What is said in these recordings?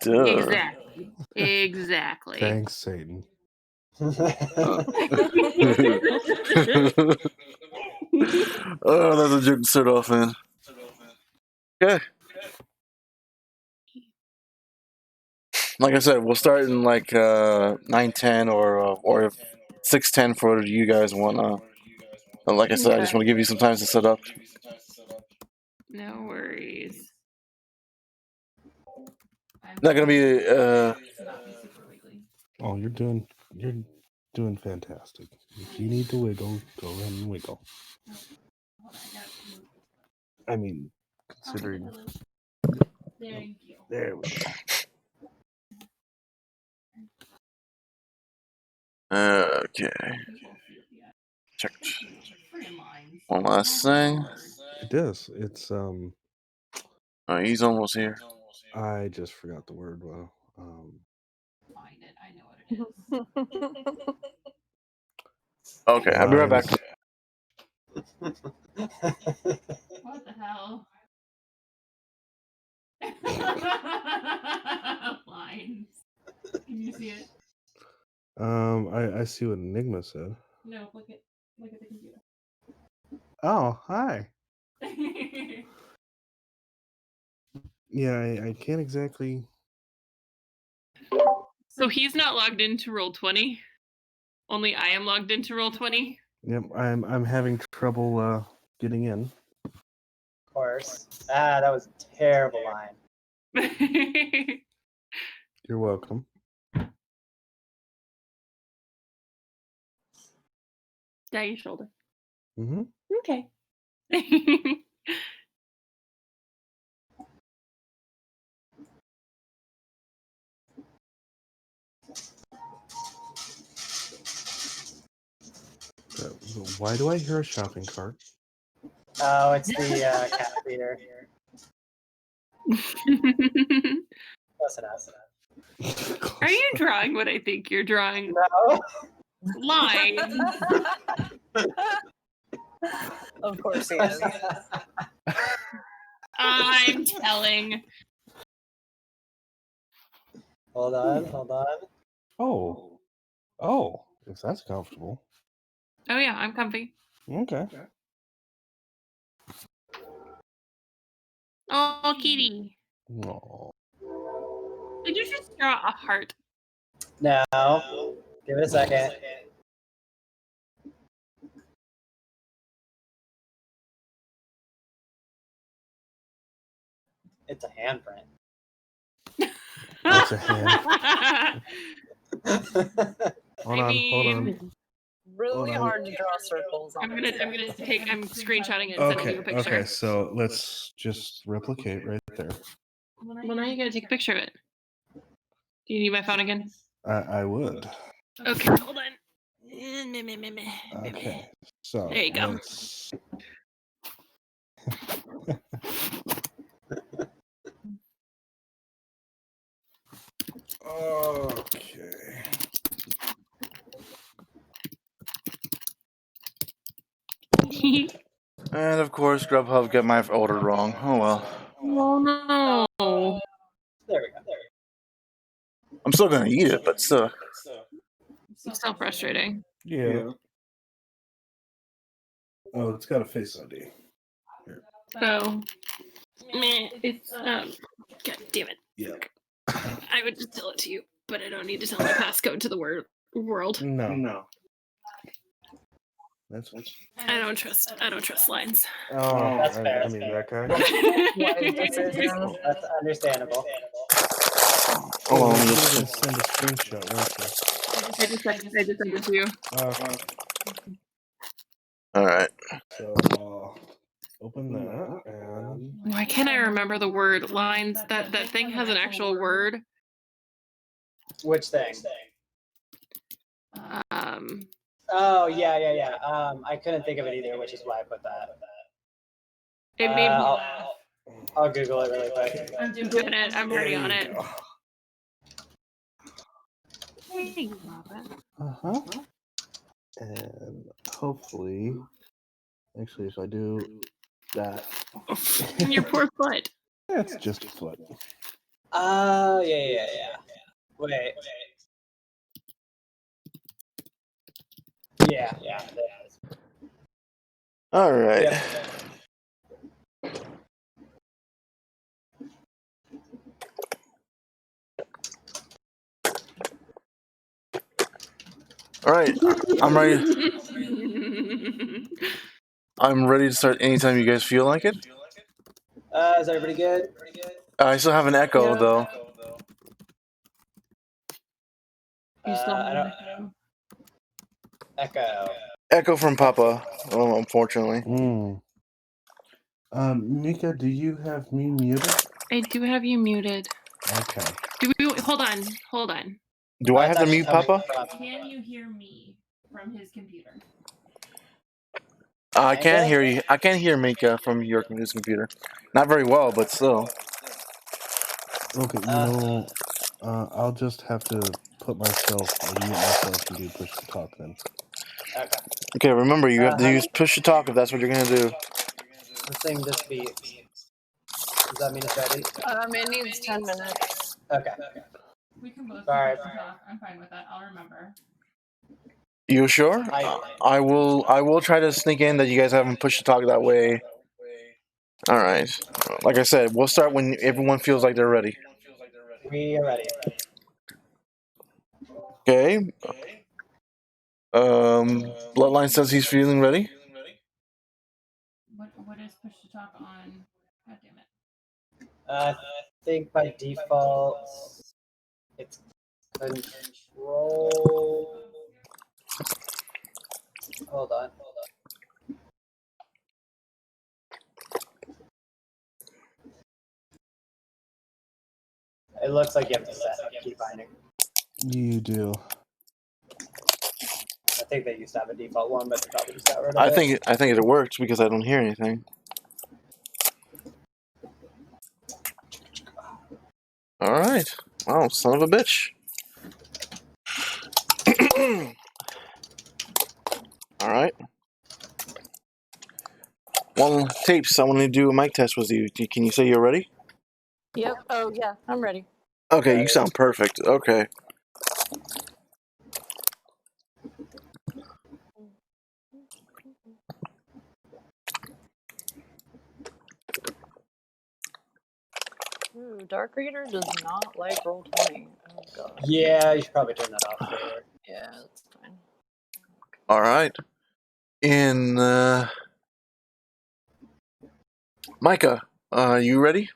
Duh. Exactly. Thanks, Satan. Oh, that's a joke to start off, man. Okay. Like I said, we'll start in like 9:10 or 6:10 for you guys want. Like I said, I just want to give you some time to set up. No worries. Not gonna be. Oh, you're doing fantastic. If you need to wiggle, go ahead and wiggle. I mean, considering. There we go. Okay. Check. One last thing. It does. It's Oh, he's almost here. I just forgot the word. Well, Find it. I know what it is. Okay, I'll be right back. What the hell? Lines. Can you see it? I see what Enigma said. No, look at the computer. Oh, hi. Yeah, I can't exactly. So he's not logged into Roll20. Only I am logged into Roll20. Yep, I'm having trouble getting in. Of course. That was a terrible line. You're welcome. Down your shoulder. Mm-hmm. Okay. Why do I hear a shopping cart? Oh, it's the cat feeder. Close enough. Are you drawing what I think you're drawing? No. Lines. Of course he is. I'm telling. Hold on. Oh, if that's comfortable. Oh yeah, I'm comfy. Okay. Oh, kitty. No. Did you just draw a heart? No. Give it a second. It's a handprint. That's a hand. Hold on. Really Hold on. hard to draw circles. I'm screenshotting it and sending you a picture. Okay, so let's just replicate right there. Well, now you gotta take a picture of it. Do you need my phone again? I would. Okay, hold on. Okay, so There you go. Okay. And of course, Grubhub got my order wrong. Oh well. Oh no. There we go. I'm still gonna eat it, but still. It's so frustrating. Yeah. Oh, it's got a Face ID. Here. So, it's God damn it. Yeah. I would just tell it to you, but I don't need to tell my passcode to the world. No. That's. I don't trust lines. Oh, That's fair. I mean that guy. That's understandable. Hold on, let me You're just. gonna send a screenshot, weren't I just sent it to you. you? All right. So open that and. Why can't I remember the word lines? That thing has an actual word. Which thing? Oh yeah. I couldn't think of it either, which is why I put that. It made me laugh. I'll Google it really quick. I'm doing it. I'm already on it. Uh-huh. And hopefully, actually, if I do that. Your poor foot. That's just a foot. Yeah. Wait. Yeah. All right. Yep. All right. I'm ready. I'm ready to start anytime you guys feel like it. Is everybody good? I still have an echo Yeah. though. You still I have don't echo. Echo from Papa. Unfortunately. Mika, do you have me muted? I do have you muted. Okay. Do we hold on. Do I have to It's mute actually Papa? coming from- Can you hear me from his computer? I can't Kinda. hear you. I can't hear Mika from your computer. Not very well, but still. Okay, I'll just have to put myself or mute myself and do push to talk then. Okay. Okay, remember you have to how- use push to talk if that's what you're gonna do. This thing just beeps. Does that mean it's ready? It needs 10 minutes. Okay. We can both Sorry. talk. I'm fine with that. I'll remember. You sure? I will try to sneak in that you guys haven't pushed to talk that way. All right. Like I said, we'll start when everyone feels like they're ready. We are ready. Okay. Bloodline says he's feeling ready. What is push to talk on? God damn it. I think by default it's control. Hold on. It looks like you have to set up key binding. You do. I think they used to have a default one, but they probably just got rid of I it. think it works because I don't hear anything. All right. Wow, son of a bitch. All right. Well, Tapes, I want to do a mic test with you. Can you say you're ready? Yep. Oh, yeah. I'm ready. Okay, you sound perfect. Okay. Ooh, Dark Reader does not like Roll20. Oh, God. Yeah, you should probably turn that off for Yeah, that's fine. All right. In Micah, you ready?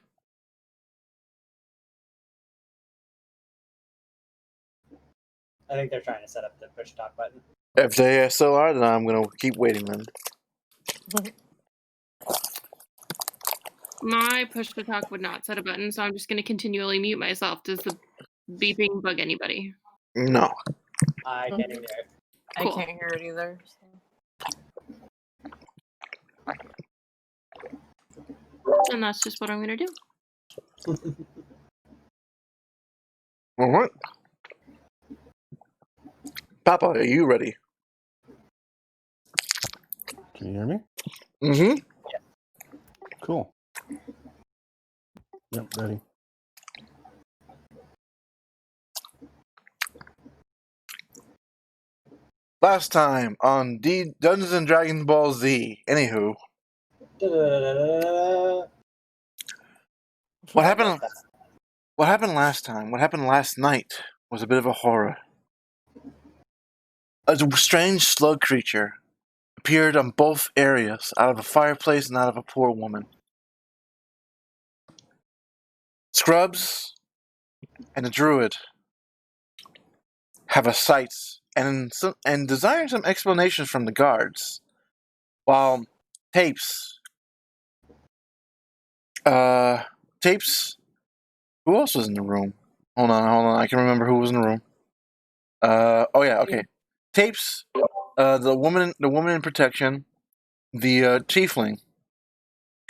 I think they're trying to set up the push talk button. If they still are, then I'm gonna keep waiting then. My push to talk would not set a button, so I'm just going to continually mute myself. Does the beeping bug anybody? No. I can't even hear it. Cool. I can't hear it either. So. And that's just what I'm going to do. All right. Papa, are you ready? Can you hear me? Mm-hmm. Cool. Yep, ready. Last time on Dungeons and Dragons Ball Z. Anywho, what happened? What happened last time? What happened last night was a bit of a horror. A strange slug creature appeared on both areas, out of a fireplace and out of a poor woman. Scr'ubbs and a druid have a sight and desire some explanations from the guards, while Tapes, who else was in the room? Hold on, I can remember who was in the room. Oh yeah, okay. Tapes, the woman in protection, the tiefling,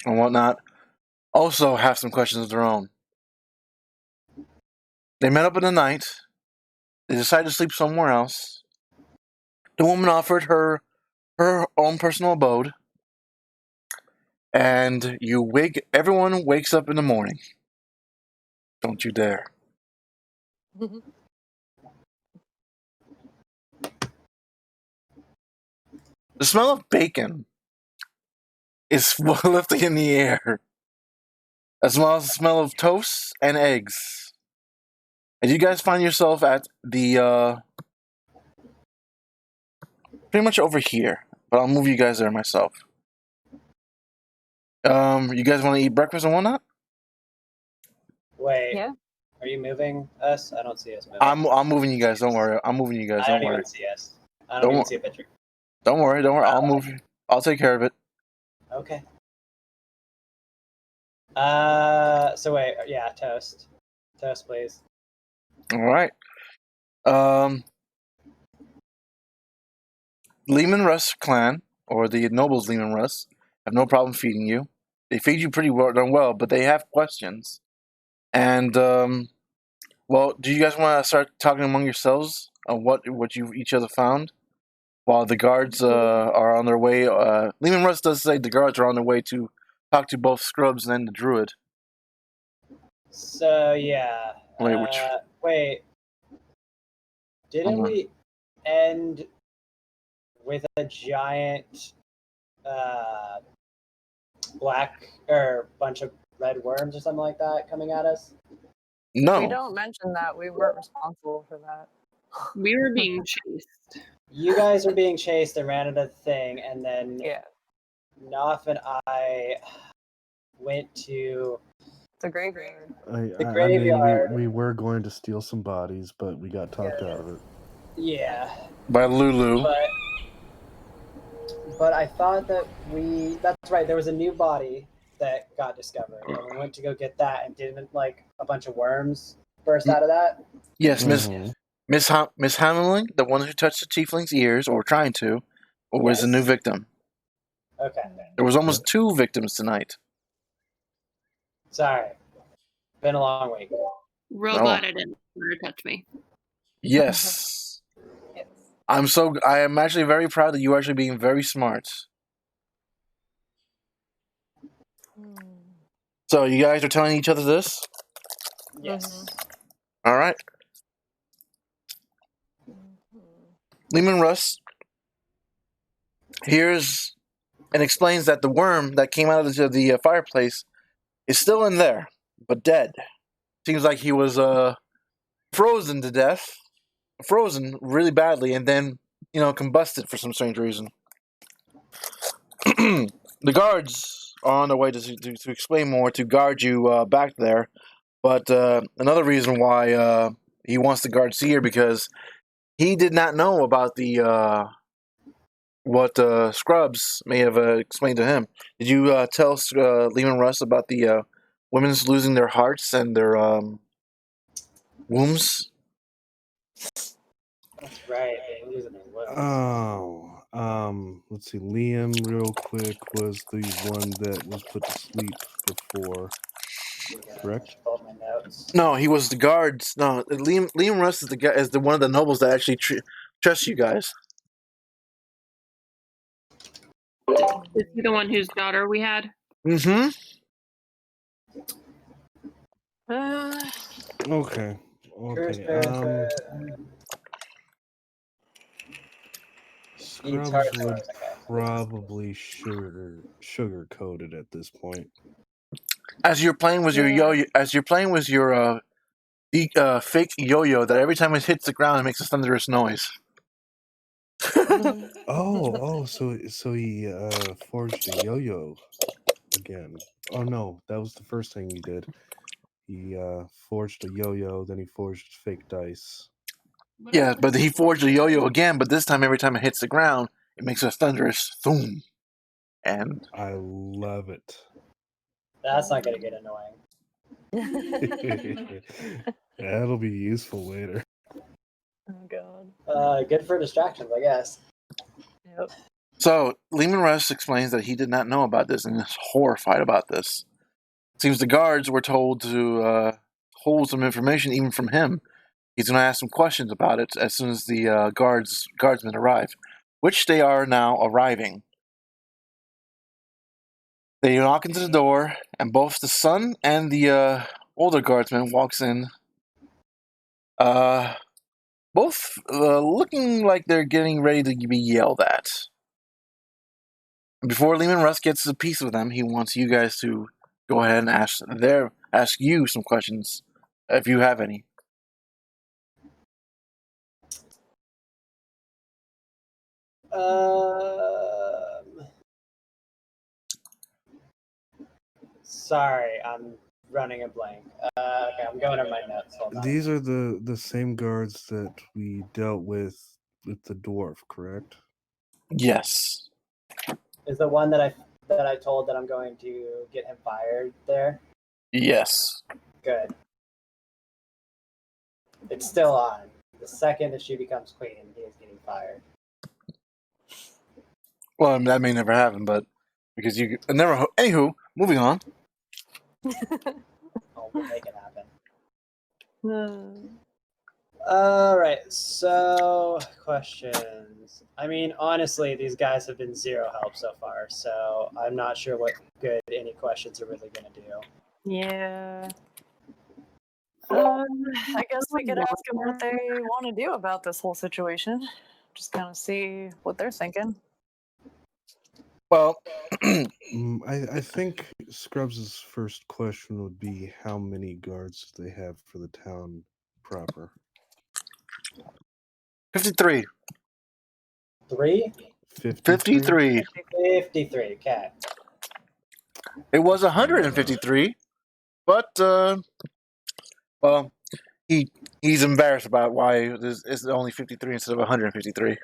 and whatnot, also have some questions of their own. They met up in the night. They decided to sleep somewhere else. The woman offered her own personal abode, and everyone wakes up in the morning. Don't you dare. The smell of bacon is lifting in the air, as well as the smell of toast and eggs. And you guys find yourself at the, pretty much over here, but I'll move you guys there myself. You guys want to eat breakfast and whatnot? Wait. Yeah. Are you moving us? I don't see us moving. I'm moving you guys. Don't worry. I'm moving you guys. I Don't don't worry. even see us. I Don't don't even wor- see a picture. Don't worry. Don't worry. I'll move you. I'll take care of it. Okay. So wait, yeah, toast. Toast, please. All right. Lehman Russ clan, or the nobles Lehman Russ, have no problem feeding you. They feed you pretty well, but they have questions. And well, do you guys want to start talking among yourselves on what you each other found, while the guards are on their way? Lehman Russ does say the guards are on their way to talk to both Scr'ubbs and then the Druid. So yeah. Wait, Didn't we end with a giant black or bunch of red worms or something like that coming at us? No. We don't mention that. We weren't responsible for that. We were being chased. You guys were being chased and ran into the thing, and then Yeah. Noff and I went to The graveyard. the graveyard. We were going to steal some bodies, but we got talked out of it. Yeah. By Lulu. But I thought that that's right, there was a new body that got discovered, and we went to go get that, and didn't like a bunch of worms burst out of that? Yes, Miss Hamelin, the one who touched the tiefling's ears, or trying to, was a new victim. Okay. There was almost 2 victims tonight. Sorry. Been a long week. Real glad I didn't let her touch me. Yes. Yes. I am actually very proud that you are actually being very smart. So you guys are telling each other this? Yes. All right. Lehman Russ hears and explains that the worm that came out of the fireplace is still in there, but dead. Seems like he was frozen to death. Frozen really badly, and then, combusted for some strange reason. The guards are on their way to explain more, to guard you back there. But another reason why he wants the guards here, because he did not know about the what Scr'ubbs may have explained to him. Did you tell Lehman Russ about the women's losing their hearts and their wombs? That's right. They losing their will. Let's see. Liam, real quick, was the one that was put to sleep before. Correct? Pulled my notes. No, he was the guards. No, Liam Russ is the guy, is the one of the nobles that actually trusts you guys. Is he the one whose daughter we had? Mm-hmm. Okay. Scr'ubbs would probably sugar coated at this point. As you're playing with your yo-yo, fake yo-yo, that every time it hits the ground, it makes a thunderous noise. So he forged a yo-yo again. Oh no, that was the first thing he did. He forged a yo-yo, then he forged fake dice. Yeah, but he forged a yo-yo again, but this time every time it hits the ground, it makes a thunderous thum. And I love it. That's not gonna get annoying. That'll be useful later. Oh god. Good for distractions, I guess. Yep. so Lehman Russ explains that he did not know about this and is horrified about this. Seems the guards were told to hold some information even from him. He's going to ask some questions about it as soon as the guardsmen arrive, which they are now arriving. They knock into the door, and both the son and the older guardsman walks in. Both looking like they're getting ready to be yelled at. Before Lehman Russ gets a piece of them, he wants you guys to go ahead and ask you some questions, if you have any. Sorry, I'm running a blank. Okay, I'm going over my notes. Hold on. These are the same guards that we dealt with the dwarf, correct? Yes. Is the one that I told that I'm going to get him fired there? Yes. Good. It's still on. The second that she becomes queen, he is getting fired. Well, that may never happen, but because you never. Anywho, moving on. Oh, we'll make it happen. All right. So, questions. I mean, honestly, these guys have been zero help so far, so I'm not sure what good any questions are really going to do. Yeah. I guess we could ask them what they want to do about this whole situation. Just kind of see what they're thinking. Well, I think Scr'ubbs' first question would be how many guards do they have for the town proper? 53. 3? 53. 53. Okay. It was 153, but well, he's embarrassed about why it's only 53 instead of 153.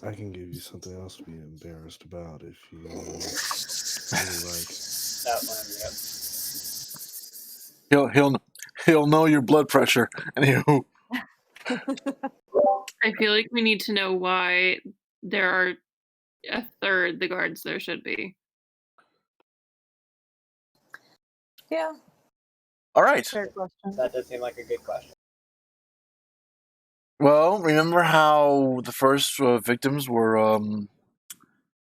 I can give you something else to be embarrassed about if you really like. That one, yep. He'll know your blood pressure. Anywho, I feel like we need to know why there are a third the guards there should be. Yeah. all right. Fair question. That does seem like a good question. Well, remember how the first victims were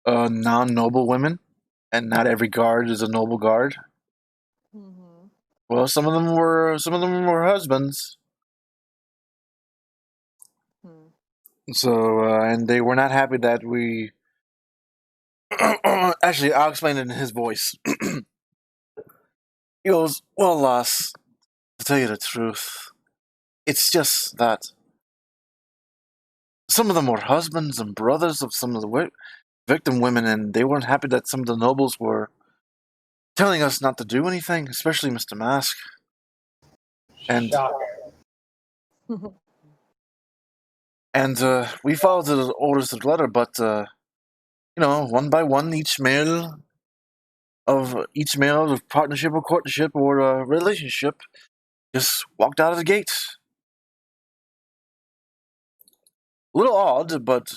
non-noble women, and not every guard is a noble guard. Mm-hmm. Well, some of them were husbands. So, and they were not happy that we. Actually, I'll explain it in his voice. He goes, "Well, lass, to tell you the truth, it's just that some of them were husbands and brothers of some of the victim women, and they weren't happy that some of the nobles were telling us not to do anything, especially Mr. Mask. And Shocker. and we followed the orders to the letter, but one by one, each male of partnership or courtship or relationship just walked out of the gates. A little odd, but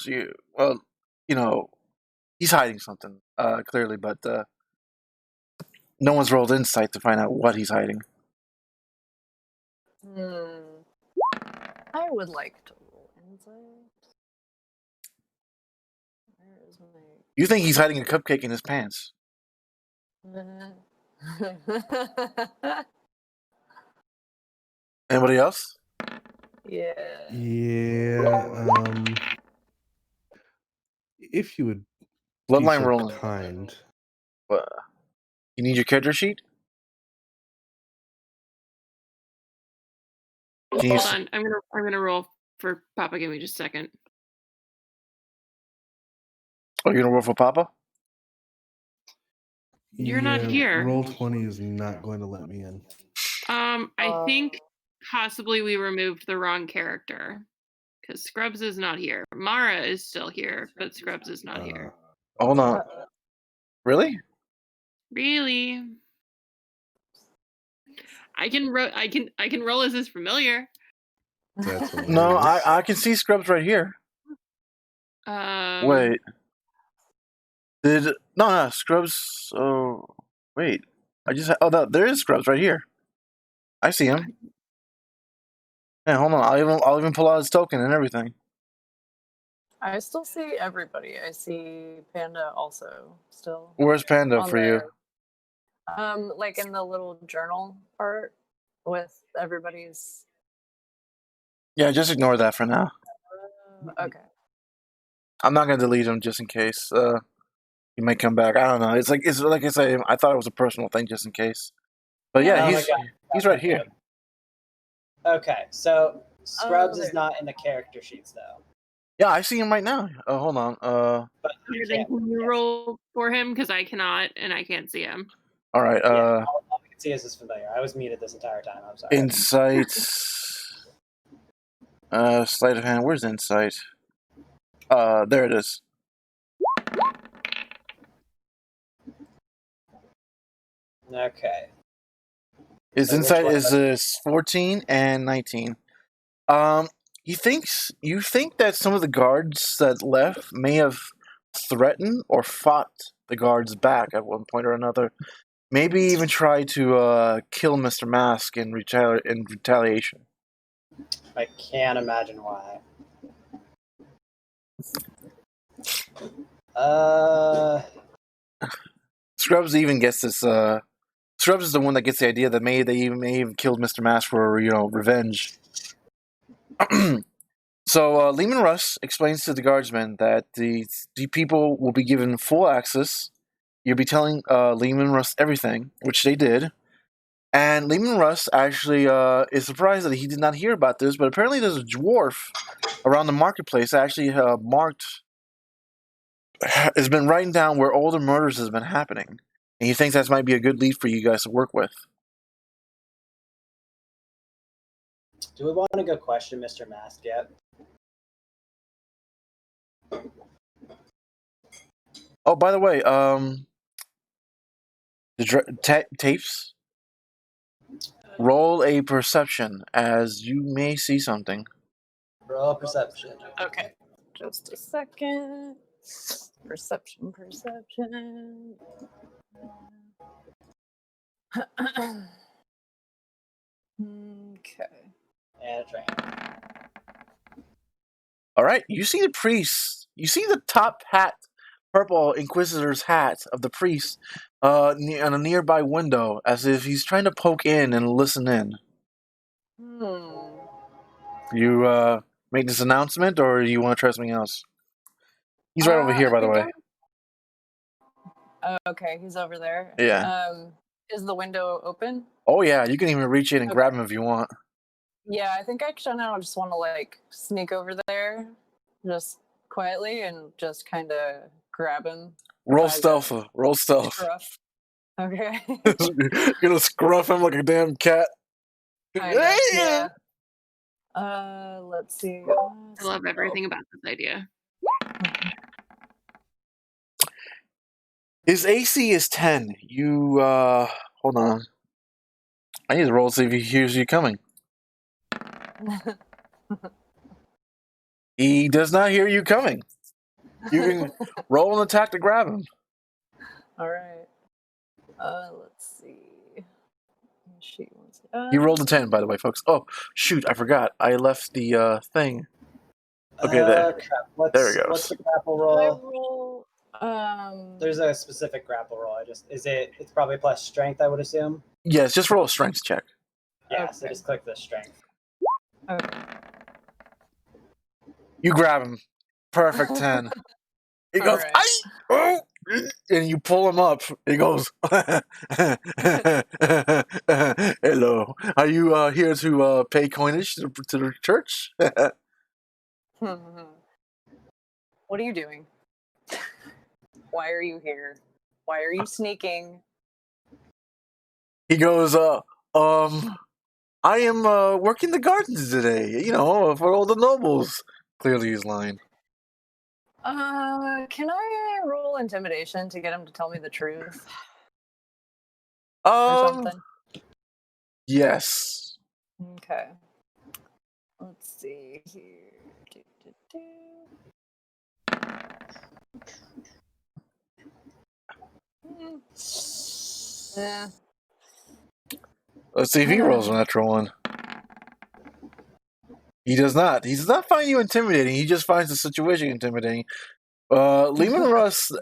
he's hiding something clearly, but no one's rolled insight to find out what he's hiding. I would like to roll insight. Where is my... You think he's hiding a cupcake in his pants? Anybody else? Yeah. Yeah. If you would Bloodline be so rolling. kind. You need your character sheet? Hold on, I'm gonna roll for Papa. Give me just a second. Oh, you're gonna roll for Papa? You're not here. Roll20 is not going to let me in. I think possibly we removed the wrong character because Scr'ubbs is not here. Mara is still here, but Scr'ubbs is not here. Hold on. Really? Really? I can roll as his familiar. That's No, I can see Scr'ubbs right here. Wait. No, Scr'ubbs. Oh, wait. There is Scr'ubbs right here. I see him. Yeah, hold on. I'll even pull out his token and everything. I still see everybody. I see Panda also still. Where's Panda on for you? Like in the little journal part with everybody's. Yeah, just ignore that for now. Okay. I'm not gonna delete him just in case. He might come back. I don't know. It's like I say. I thought it was a personal thing, just in case. But yeah, Oh my he's God. he's right here. Okay, so Scr'ubbs is there. not in the character sheets though. Yeah, I see him right now. Hold on. But Then can you roll for him? Because I cannot, and I can't see him. All right. all I can see is familiar. I was muted this entire time. I'm sorry. Insight. Sleight of hand. Where's insight? There it is. Okay. His So which insight one is 14 and 19. You think that some of the guards that left may have threatened or fought the guards back at one point or another. Maybe even try to kill Mr. Mask in retaliation. I can't imagine why. Scr'ubbs even gets this. Scr'ubbs is the one that gets the idea that they may have killed Mr. Mask for revenge. So Lehman Russ explains to the guardsmen that the people will be given full access. You'll be telling Lehman Russ everything, which they did. And Lehman Russ actually is surprised that he did not hear about this, but apparently there's a dwarf around the marketplace that actually has been writing down where all the murders has been happening. And he thinks that might be a good lead for you guys to work with. Do we want to go question Mr. Mask yet? Oh, by the way, the tapes. Roll a perception, as you may see something. Roll perception. Okay. Just a second. Perception. Okay. And a train. All right, you see the priest. You see the top hat, purple Inquisitor's hat of the priest on a nearby window, as if he's trying to poke in and listen in. You make this announcement, or you want to try something else? He's right over here, by the way. Okay, he's over there. Yeah. Is the window open? Oh yeah, you can even reach in and grab him if you want. Yeah, I think I just want to sneak over there, just quietly, and just kind of grab him. Roll stealth. Roll stealth. Scruff. Okay. You're gonna scruff him like a damn cat. Yeah. Let's see. I love everything about this idea. His AC is 10. You, hold on. I need to roll to see if he hears you coming. He does not hear you coming. You can roll an attack to grab him. All right. Let's see. He rolled a 10, by the way, folks. Oh, shoot, I forgot. I left the thing. Okay, there. Crap. There it goes. What's the grapple roll? There's a specific grapple roll. It's probably plus strength, I would assume. Yes, just roll a strength check. Yeah, Okay. so just click the strength. Okay. You grab him. Perfect 10. He goes, right. oh! And you pull him up. He goes, hello. Are you here to pay coinage to the church? What are you doing? Why are you here? Why are you sneaking? He goes, I am working the gardens today, for all the nobles. Clearly he's lying. Can I roll intimidation to get him to tell me the truth? Or something? Yes. Okay. Let's see here. Yeah. Let's see if he rolls a natural one. He does not. He does not find you intimidating. He just finds the situation intimidating. Lehman Russ,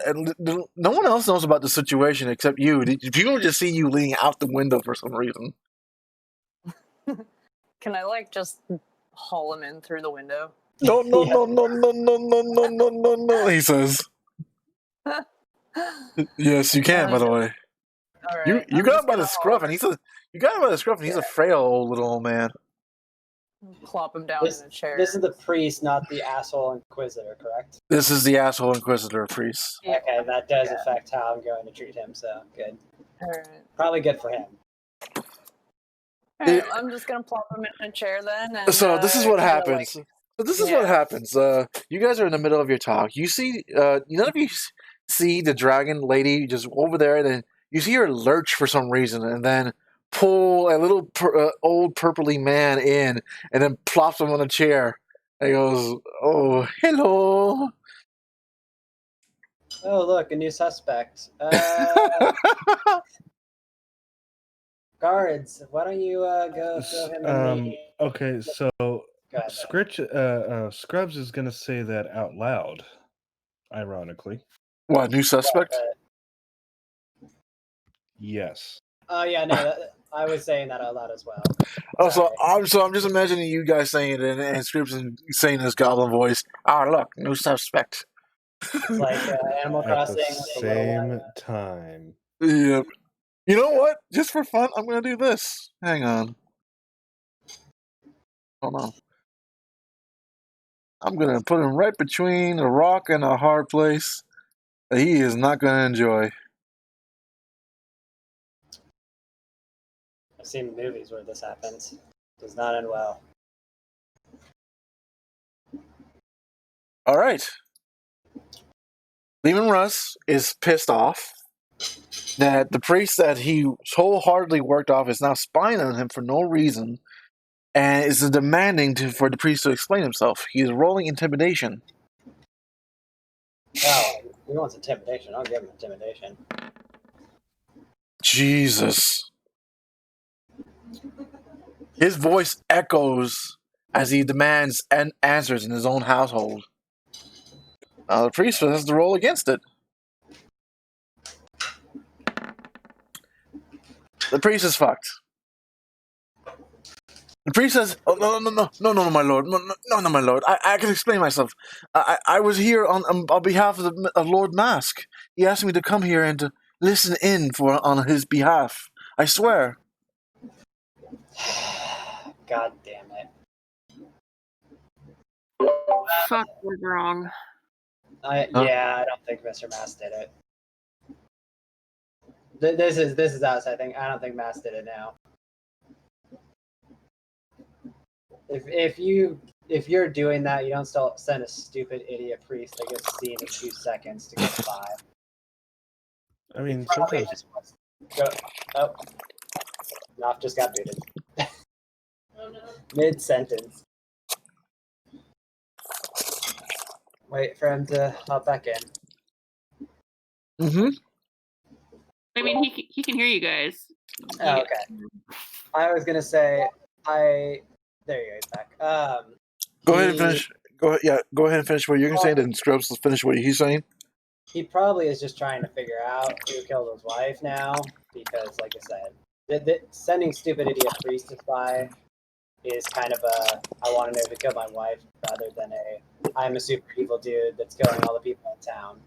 no one else knows about the situation except you. People just see you leaning out the window for some reason. Can I like just haul him in through the window? No, no, no, no, no, no, no, no, no, no, no. He says. Yes, you can. By the way, All right. you got him by the scruff, and he's a frail old little man. Plop him down in a chair. This is the priest, not the asshole inquisitor, correct? This is the asshole inquisitor priest. Yeah. Okay, that does affect how I'm going to treat him, so good. All right. Probably good for him. All right, I'm just gonna plop him in a chair then. And, So this is what kinda, happens. like- So this is what happens. You guys are in the middle of your talk. You see, none of you see the dragon lady just over there, and then you see her lurch for some reason, and then pull a little old purpley man in, and then plops him on a chair. And he goes, "Oh, hello." Oh, look, a new suspect. Guards, why don't you go throw him in the... Okay, so Go ahead. Scr'ubbs is gonna say that out loud, ironically. What, new suspect? Yes. Oh, yeah, no, I was saying that out loud as well. Oh, so Sorry. I'm just imagining you guys saying it, and Scripps saying this goblin voice. Oh, look, new suspect. It's like Animal At Crossing. the with the little same one. time. Yep. You know what? Just for fun, I'm gonna do this. Hang on. Hold on. I'm gonna put him right between a rock and a hard place that he is not gonna enjoy. I've seen movies where this happens. Does not end well. All right. Lehman Russ is pissed off that the priest that he wholeheartedly worked off is now spying on him for no reason, and is demanding for the priest to explain himself. He is rolling intimidation. Oh, he wants intimidation. I'll give him intimidation. Jesus. His voice echoes as he demands answers in his own household. The priest has to roll against it. The priest is fucked. The priest says, "Oh no, my lord, no, my lord. I can explain myself. I was here on behalf of Lord Mask. He asked me to come here and to listen in on his behalf. I swear." God damn it. Fuck was wrong. Yeah, I don't think Mr. Mass did it. This is us, I think. I don't think Mass did it now. If you're doing that, you don't still send a stupid idiot priest that gets seen in 2 seconds to get 5. I mean, Probably sometimes just go. Oh, Noff just got booted. Mid sentence. Wait for him to hop back in. Mm-hmm. I mean, he can hear you guys. Oh, okay. I was gonna say there you go, he's back. Go ahead and finish. Go ahead and finish what you're going to say. Then Scrubs will finish what he's saying. He probably is just trying to figure out who killed his wife now, because, like I said, sending stupid idiot priest to spy is kind of I want to know who killed my wife, rather than I'm a super evil dude that's killing all the people in town.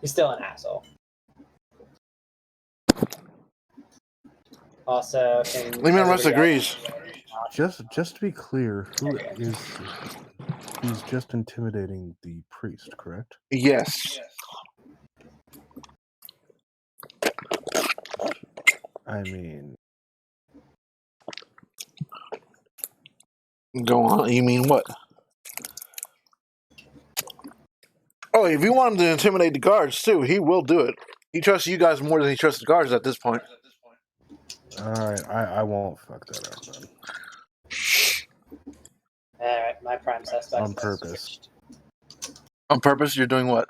He's still an asshole. Also, Lehman Russ agrees. just to be clear, he's just intimidating the priest, correct? Yes. I mean, Go on. You mean what? Oh, if you want him to intimidate the guards too, he will do it. He trusts you guys more than he trusts the guards at this point. all right, I won't fuck that up then. Alright, my prime suspect. On purpose. On purpose? You're doing what?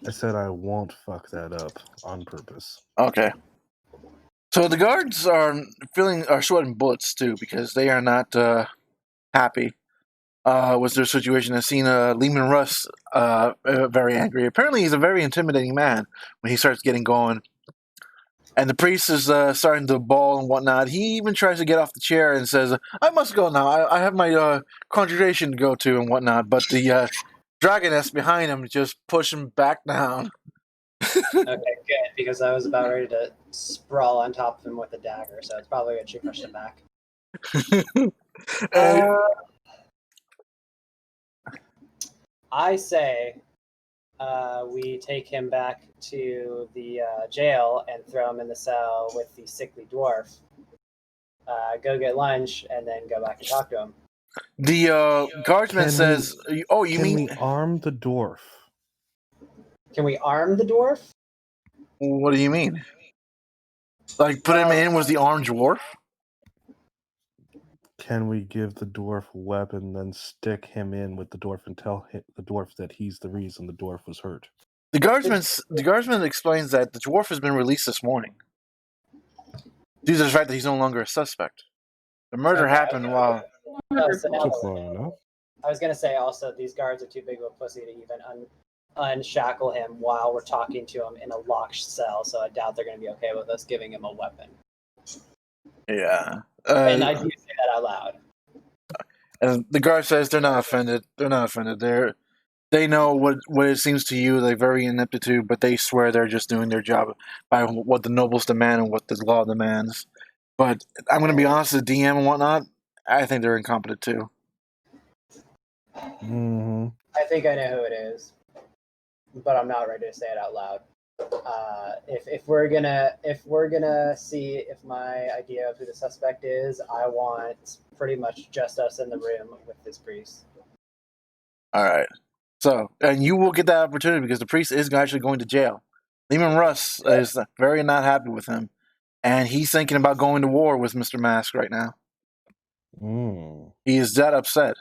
I said I won't fuck that up on purpose. Okay. So the guards are sweating bullets too because they are not happy with their situation. I've seen Lehman Russ very angry. Apparently, he's a very intimidating man when he starts getting going. And the priest is starting to bawl and whatnot. He even tries to get off the chair and says, "I must go now. I have my congregation to go to and whatnot." But the dragoness behind him just push him back down. Okay, good, because I was about ready to sprawl on top of him with a dagger, so it's probably good she pushed him back. I say we take him back to the jail and throw him in the cell with the sickly dwarf. Go get lunch and then go back and talk to him. The guardsman says, "Oh, you Can mean we arm the dwarf? Can we arm the dwarf? what do you mean? Like put him in with the armed dwarf?" Can we give the dwarf a weapon, then stick him in with the dwarf and tell the dwarf that he's the reason the dwarf was hurt? The guardsman explains that the dwarf has been released this morning due to the fact that he's no longer a suspect. The murder happened while. Took long enough. I was going to say also, these guards are too big of a pussy to even unshackle him while we're talking to him in a locked cell, so I doubt they're going to be okay with us giving him a weapon. Yeah. And I do say that out loud. And the guard says they're not offended. They're not offended. They know what it seems to you like very ineptitude, but they swear they're just doing their job by what the nobles demand and what the law demands. But I'm going to be honest, the DM and whatnot, I think they're incompetent too. Mm-hmm. I think I know who it is, but I'm not ready to say it out loud. If we're gonna see if my idea of who the suspect is, I want pretty much just us in the room with this priest. All right. So, and you will get that opportunity because the priest is actually going to jail. Lehman Russ is very not happy with him, and he's thinking about going to war with Mr. Mask right now. Mm. He is that upset.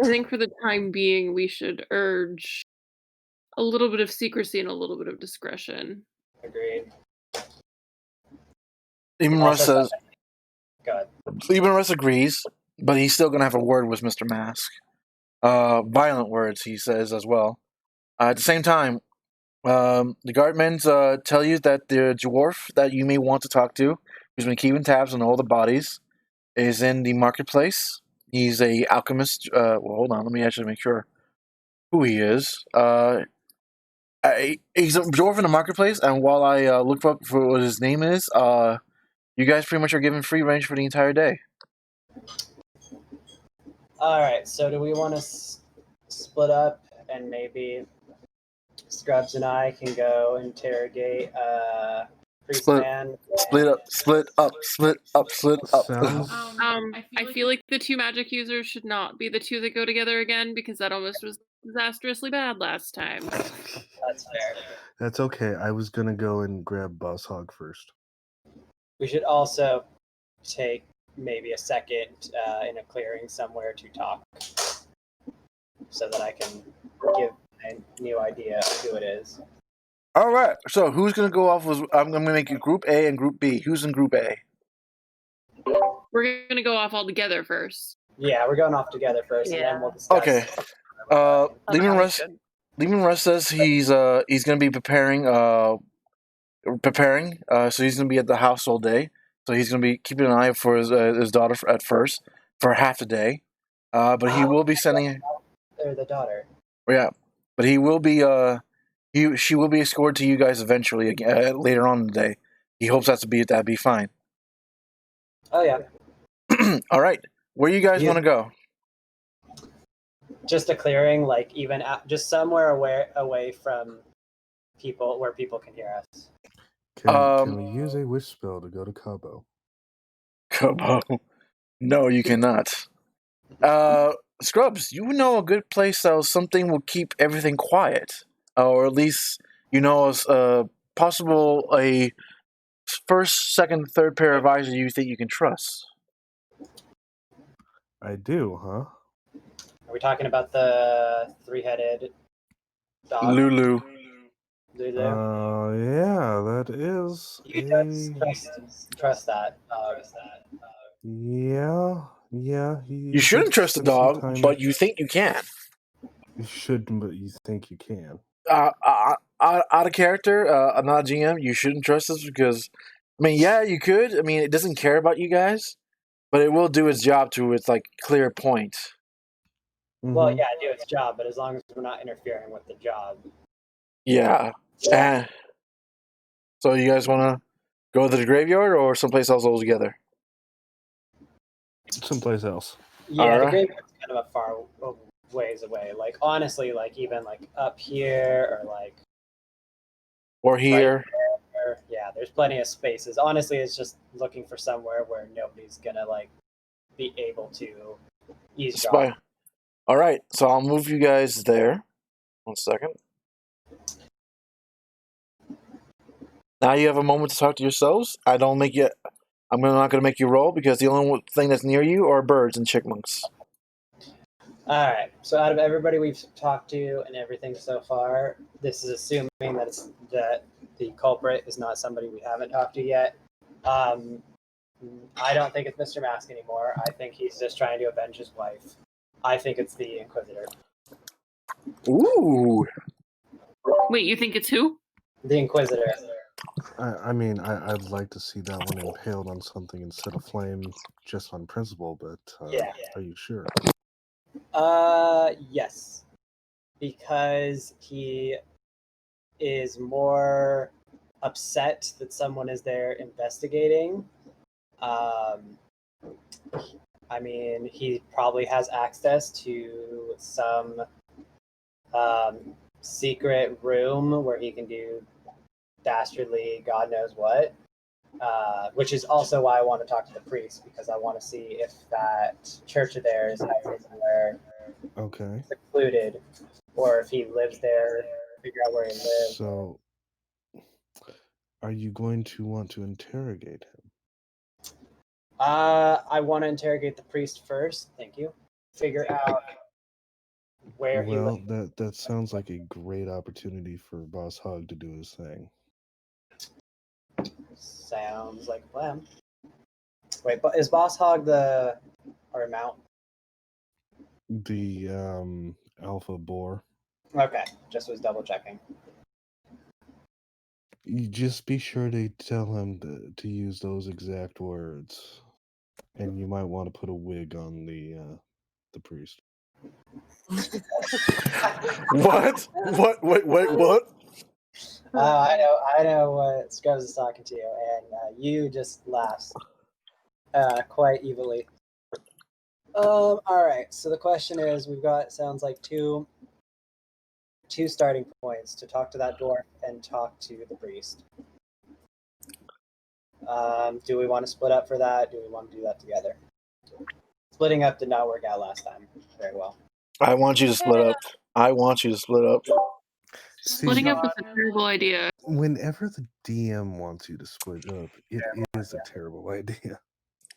I think for the time being, we should urge a little bit of secrecy and a little bit of discretion. Agreed. Lehman Russ says. Go ahead. Lehman Russ agrees, but he's still going to have a word with Mr. Mask. Violent words, he says as well. At the same time, the guardmen tell you that the dwarf that you may want to talk to, who's been keeping tabs on all the bodies, is in the marketplace. He's a alchemist. Well, hold on, let me actually make sure who he is. He's a dwarf in the marketplace, and while I look up for what his name is, you guys pretty much are given free range for the entire day. All right. So do we want to split up and maybe Scr'ubbs and I can go interrogate priest man? Split up. Sounds. I feel like the two magic users should not be the two that go together again because that almost was disastrously bad last time. That's fair. That's okay. I was gonna go and grab Boss Hog first. We should also take maybe a second in a clearing somewhere to talk so that I can give a new idea of who it is. All right. So who's going to go off? I'm going to make it Group A and Group B. Who's in Group A? We're going to go off all together first. Yeah, we're going off together first, and then we'll discuss. Okay. Lehman Russ says he's going to be preparing. So he's going to be at the house all day. So he's going to be keeping an eye out for his daughter at first for half a day. But he will be sending. Or the daughter. Yeah, but he will be. She will be escorted to you guys eventually later on in the day. He hopes that'd be fine. Oh yeah. All right, where you guys want to go? Just a clearing, like even just somewhere away from people where people can hear us. Can we use a wish spell to go to Cabo? Cabo? No, you cannot. Scr'ubbs, you know a good place that something will keep everything quiet. Or at least, possible a first, second, third pair of eyes that you think you can trust. I do, huh? Are we talking about the three-headed dog? Lulu. Yeah, that is You don't trust that. Yeah. You shouldn't trust the dog, but you think you can. You shouldn't, but you think you can. Out of character, not a GM, you shouldn't trust this because, I mean, yeah, you could. I mean, it doesn't care about you guys, but it will do its job to its like clear point. Well, yeah, do its job, but as long as we're not interfering with the job. Yeah. So you guys want to go to the graveyard or someplace else altogether? Someplace else. Yeah, the graveyard's kind of a far ways away. Like honestly, like even like up here or here. Right there. Yeah, there's plenty of spaces. Honestly, it's just looking for somewhere where nobody's gonna like be able to eavesdrop. All right, so I'll move you guys there. 1 second. Now you have a moment to talk to yourselves. I'm not going to make you roll because the only thing that's near you are birds and chickmunks. All right. So out of everybody we've talked to and everything so far, this is assuming that the culprit is not somebody we haven't talked to yet. I don't think it's Mr. Mask anymore. I think he's just trying to avenge his wife. I think it's the Inquisitor. Ooh. Wait, you think it's who? The Inquisitor. I mean, I'd like to see that one impaled on something instead of flame, just on principle. But are you sure? Yes, because he is more upset that someone is there investigating. I mean, he probably has access to some secret room where he can do dastardly God knows what, which is also why I want to talk to the priest, because I want to see if that church of theirs has somewhere secluded, or if he lives there, figure out where he lives. So, are you going to want to interrogate him? I want to interrogate the priest first. Thank you. Figure out where he lives. Well, that sounds like a great opportunity for Boss Hog to do his thing. Sounds like a plan. Wait, but is Boss Hog our mount? The alpha boar. Okay, just was double checking. You just be sure to tell him to use those exact words, and you might want to put a wig on the priest. What? What? I know what Scr'ubbs is talking to you, and you just laughs quite evilly. All right. So the question is, we've got sounds like two starting points to talk to that dwarf and talk to the priest. Do we want to split up for that? Do we want to do that together? Splitting up did not work out last time very well. I want you to split up. Splitting up is a terrible idea. Whenever the DM wants you to split up, it is a terrible idea.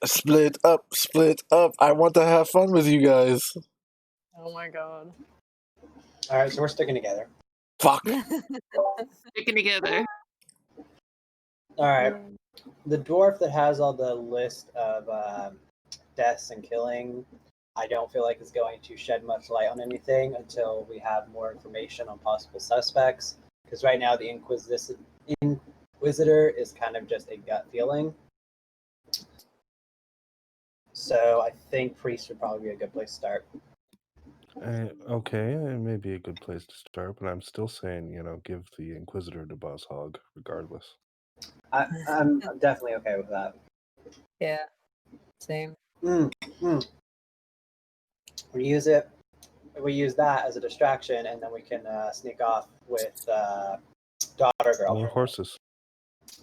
Split up. I want to have fun with you guys. Oh my god. All right, so we're sticking together. Fuck. Sticking together. All right. The dwarf that has all the list of deaths and killing, I don't feel like is going to shed much light on anything until we have more information on possible suspects. Because right now the Inquisitor is kind of just a gut feeling. So I think priest would probably be a good place to start. Okay, it may be a good place to start, but I'm still saying, give the Inquisitor to Boss Hog, regardless. I'm definitely okay with that. Yeah, same. We use that as a distraction, and then we can sneak off with daughter girl. More horses.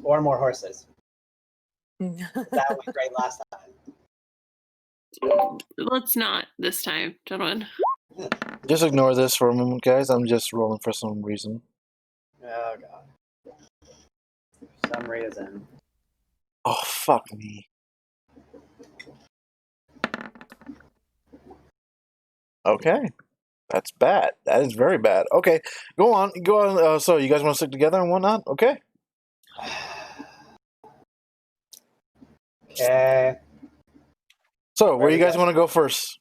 Or more horses. That went great last time. Let's not this time, gentlemen. Just ignore this for a moment, guys. I'm just rolling for some reason. Oh god. For some reason. Oh, fuck me. Okay. That's bad. That is very bad. Okay, go on. So you guys want to stick together and whatnot? Okay. Okay. So where you guys want to go first?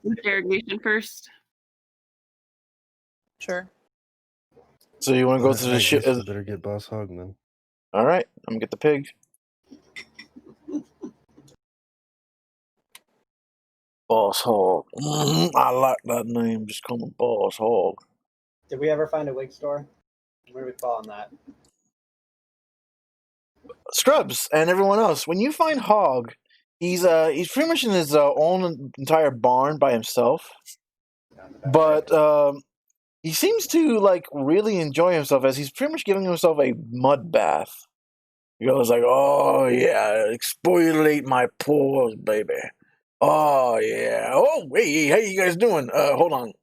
Interrogation first. Sure. So you want to go to the ship? I better get Boss Hog then. All right, I'm gonna get the pig. Boss Hog. I like that name. Just call me Boss Hog. Did we ever find a wig store? Where do we fall on that? Scr'ubbs and everyone else. When you find Hog, he's pretty much in his own entire barn by himself. But he seems to like really enjoy himself as he's pretty much giving himself a mud bath. He goes like, "Oh yeah, exfoliate my pores, baby. Oh yeah. Oh hey, how you guys doing? Hold on."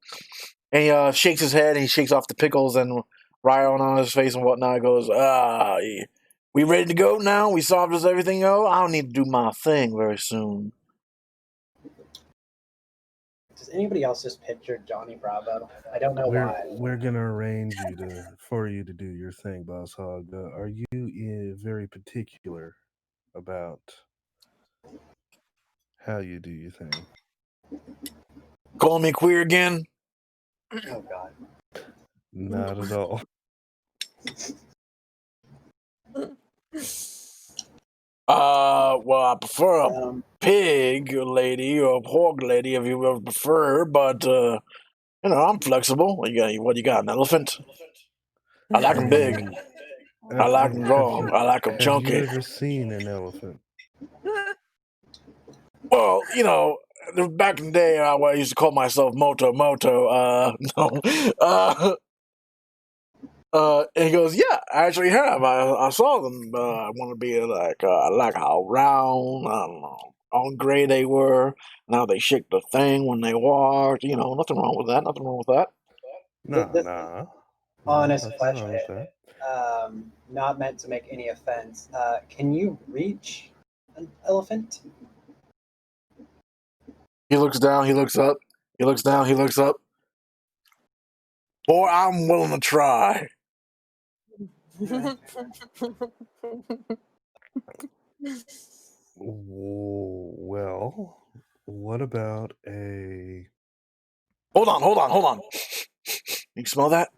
And he shakes his head and he shakes off the pickles and Ryan on his face and whatnot. He goes, yeah. We ready to go now? We solved us everything. Oh, I don't need to do my thing very soon. Does anybody else just picture Johnny Bravo? I don't know why. We're gonna arrange for you to do your thing, Boss Hog. Are you very particular about how you do your thing? Calling me queer again? Oh God. Not at all. Well, I prefer a pig lady or a hog lady if you ever prefer, but I'm flexible. What you got? An elephant? I like them big. I like them raw. I like them chunky. Have you ever seen an elephant? Well, back in the day, I used to call myself Moto. No. And he goes, "Yeah, I actually have. I saw them. I want to be like how round, I don't know, how gray they were. Now they shake the thing when they walk. Nothing wrong with that. Nothing wrong with that." Nah. Honest question. Not meant to make any offense. Can you reach an elephant? He looks down. He looks up. He looks down. He looks up. Boy, I'm willing to try. Well, what about a... Hold on. You smell that?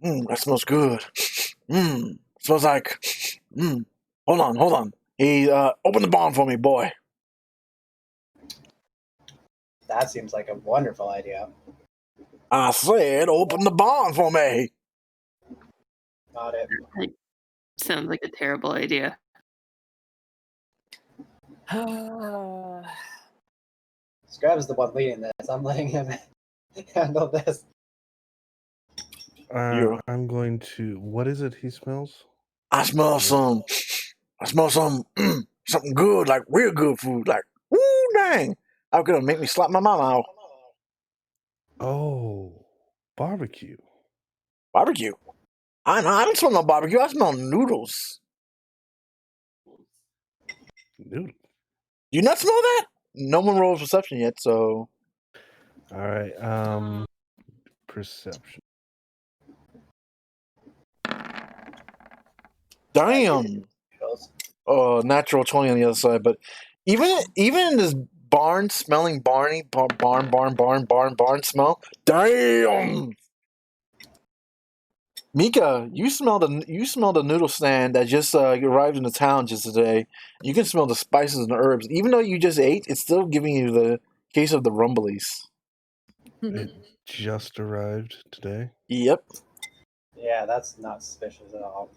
That smells good. Smells like... Hold on. He, open the barn for me, boy. That seems like a wonderful idea. I said, open the barn for me. Got it. Sounds like a terrible idea. Scr'ubbs is the one leading this. I'm letting him handle this. I'm going to... What is it he smells? I smell some something good, like real good food. Like, woo, dang. How could it make me slap my mama out? Oh, barbecue. Barbecue? I don't smell no barbecue. I smell noodles. Noodles? You not smell that? No one rolls perception yet, so... All right, perception. Damn. Natural 20 on the other side, but even in this barn smelling barn smell. Damn. Mika, you smell the noodle stand that just arrived in the town just today. You can smell the spices and the herbs. Even though you just ate, it's still giving you the case of the rumblies. It just arrived today? Yep. Yeah, that's not suspicious at all.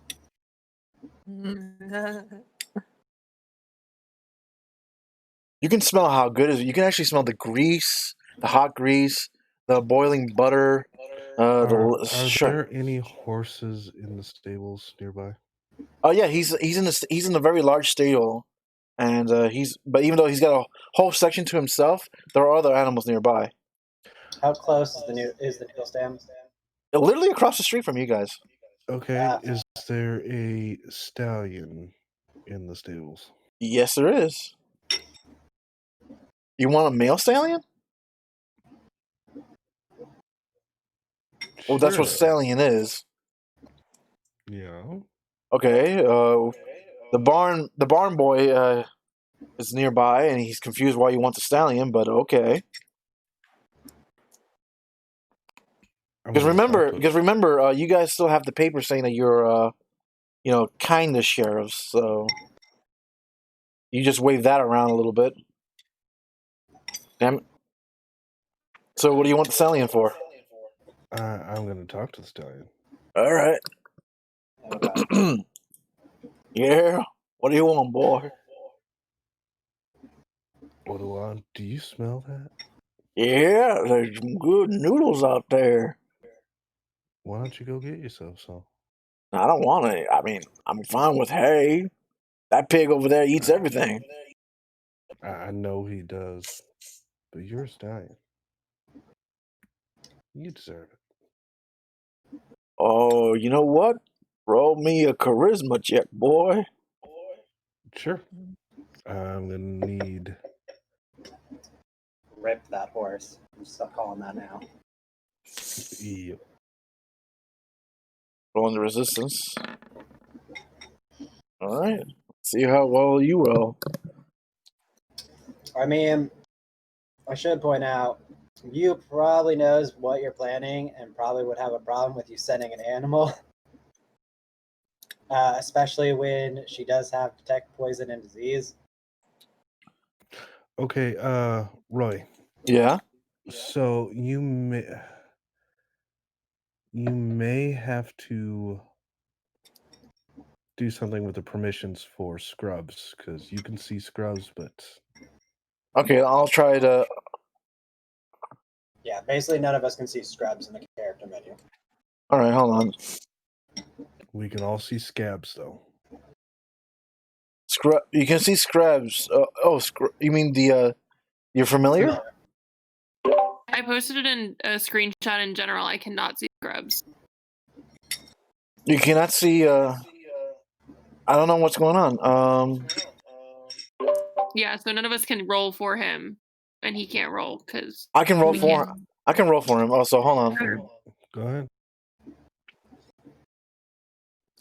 You can smell how good it is. You can actually smell the grease, the hot grease, the boiling butter. Are there any horses in the stables nearby? Oh yeah, he's in the very large stable, and but even though he's got a whole section to himself, there are other animals nearby. How close is the noodle stand? Literally across the street from you guys. Okay, is there a stallion in the stables? Yes, there is. You want a male stallion? Well, that's what Sure. stallion is. Yeah. Okay. The barn boy is nearby, and he's confused why you want the stallion. But okay. Because remember, you guys still have the paper saying that you're, kind of sheriffs. So you just wave that around a little bit. Damn it. So what do you want the stallion for? I'm going to talk to the stallion. All right. Okay. Yeah. What do you want, boy? What do I? Do you smell that? Yeah, there's some good noodles out there. Why don't you go get yourself some? I don't want to. I mean, I'm fine with hay. That pig over there eats everything. I know he does, but you're a stallion. You deserve it. Oh, you know what? Roll me a charisma check, boy. Sure. I'm going to need... Rip that horse. I'm still calling that now. Yep. Rolling the resistance. All right. See how well you roll. I mean, I should point out, you probably knows what you're planning and probably would have a problem with you sending an animal. Especially when she does have detect poison and disease. Okay, Roy. Yeah? So you may have to do something with the permissions for Scr'ubbs, because you can see Scr'ubbs, but... Okay, I'll try to... Yeah, basically none of us can see Scr'ubbs in the character menu. All right, hold on. We can all see Scabs, though. You can see Scr'ubbs. You mean the... You're familiar? I posted it in a screenshot in general. I cannot see Scr'ubbs. You cannot see... I don't know what's going on. Yeah, so none of us can roll for him, and he can't roll because I can roll for him. I can roll for him. Oh, so hold on. Go ahead.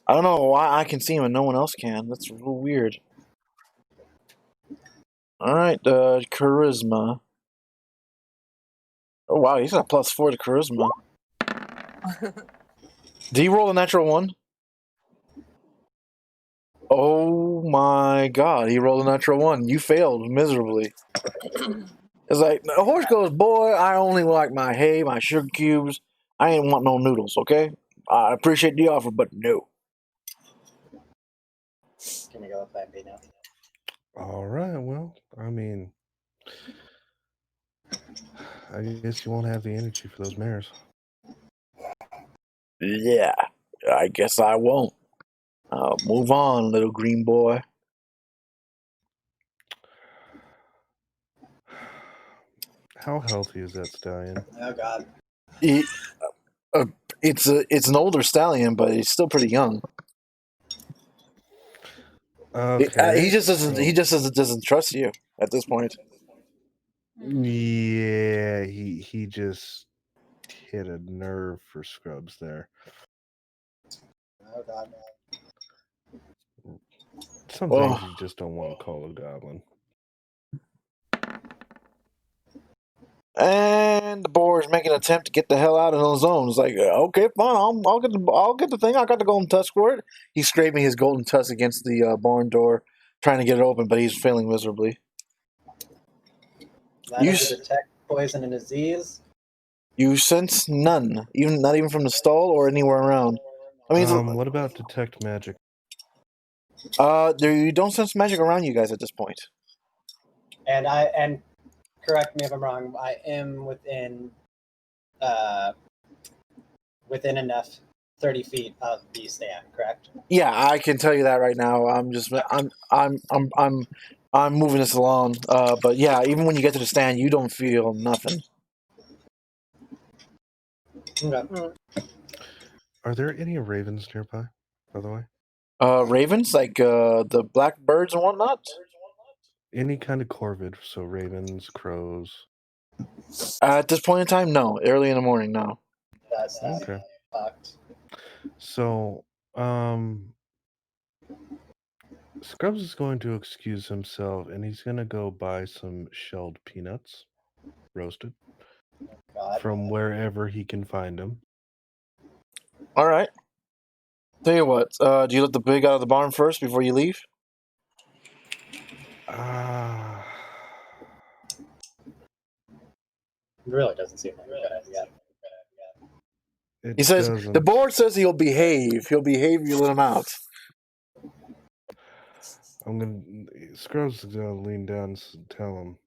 I don't know why I can see him and no one else can. That's real weird. All right, charisma. Oh wow, he's got +4 to charisma. Did he roll a natural 1? Oh my god, he rolled a natural 1. You failed miserably. It's like, the horse goes, boy, I only like my hay, my sugar cubes. I ain't want no noodles, okay? I appreciate the offer, but no. Can we go with plan B now? All right, well, I mean... I guess you won't have the energy for those mares. Yeah, I guess I won't. Move on, little green boy. How healthy is that stallion? Oh god. It's an older stallion, but he's still pretty young. Okay. He just doesn't trust you at this point. Yeah, he just hit a nerve for Scr'ubbs there. Oh god. Some things you just don't want to call a goblin. And the boar is making an attempt to get the hell out of the zone. It's like, okay, fine, I'll get the thing. I got the golden tusk for it. He's scraping his golden tusk against the barn door, trying to get it open, but he's failing miserably. That is to detect poison and disease. You sense none, not even from the stall or anywhere around. I mean, what about detect magic? You don't sense magic around you guys at this point. And correct me if I'm wrong, I am within enough 30 feet of the stand, correct? Yeah, I can tell you that right now. I'm moving this along. But yeah, even when you get to the stand, you don't feel nothing. Okay. Are there any ravens nearby, by the way? Ravens, like the blackbirds and whatnot. Any kind of corvid, so ravens, crows. At this point in time, no. Early in the morning, no. That's Okay. fucked. So, Scr'ubbs is going to excuse himself, and he's going to go buy some shelled peanuts, roasted, God. from wherever he can find them. All right. Tell you what. Do you let the pig out of the barn first before you leave? It really doesn't seem like a good idea. It He says doesn't. the board says he'll behave. He'll behave if you let him out. Scr'ubbs is gonna lean down and tell him,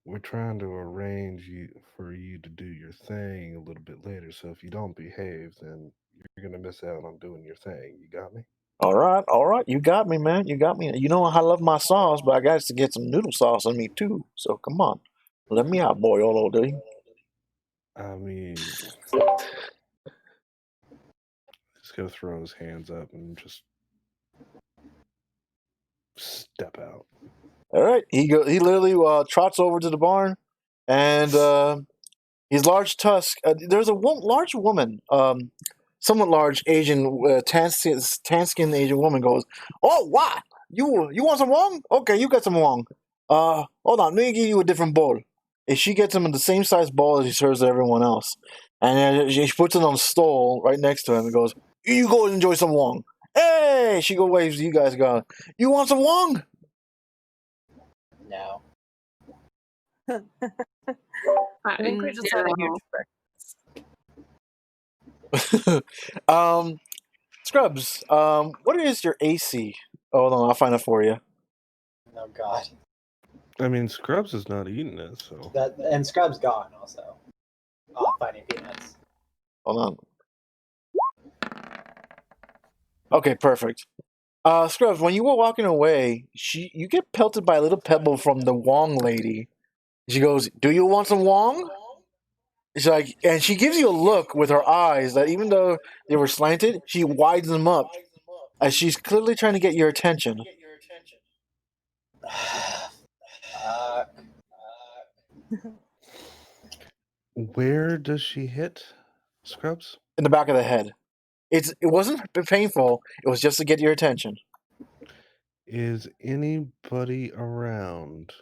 "We're trying to arrange for you to do your thing a little bit later. So if you don't behave, then you're gonna miss out on doing your thing. You got me?" All right. You got me, man. You got me. You know I love my sauce, but I got to get some noodle sauce on me too. So come on, let me out, boy, old dude. I mean, he's gonna throw his hands up and just step out. All right. He literally trots over to the barn, and his large tusk. There's a large woman, somewhat large Asian, tan-skinned Asian woman goes, "Oh, what? You want some wong? Okay, you got some wong. Hold on, let me give you a different bowl." And she gets him in the same size bowl as he serves to everyone else, and then she puts it on a stool right next to him and goes, "You go and enjoy some wong." Hey, she go waves to you guys, going, "You want some wong?" No. I think we just had a huge breakfast. Scr'ubbs, what is your AC? Hold on, I'll find it for you. Oh God. I mean, Scr'ubbs is not eating it, so. And Scr'ubbs gone also. Oh, finding peanuts. Hold on. Okay, perfect. Scr'ubbs, when you were walking away, you get pelted by a little pebble from the Wong lady. She goes, "Do you want some Wong?" She's like, and she gives you a look with her eyes that even though they were slanted, she widens them up as she's clearly trying to get your attention. Where does she hit, Scr'ubbs? In the back of the head. It wasn't painful. It was just to get your attention. Is anybody around?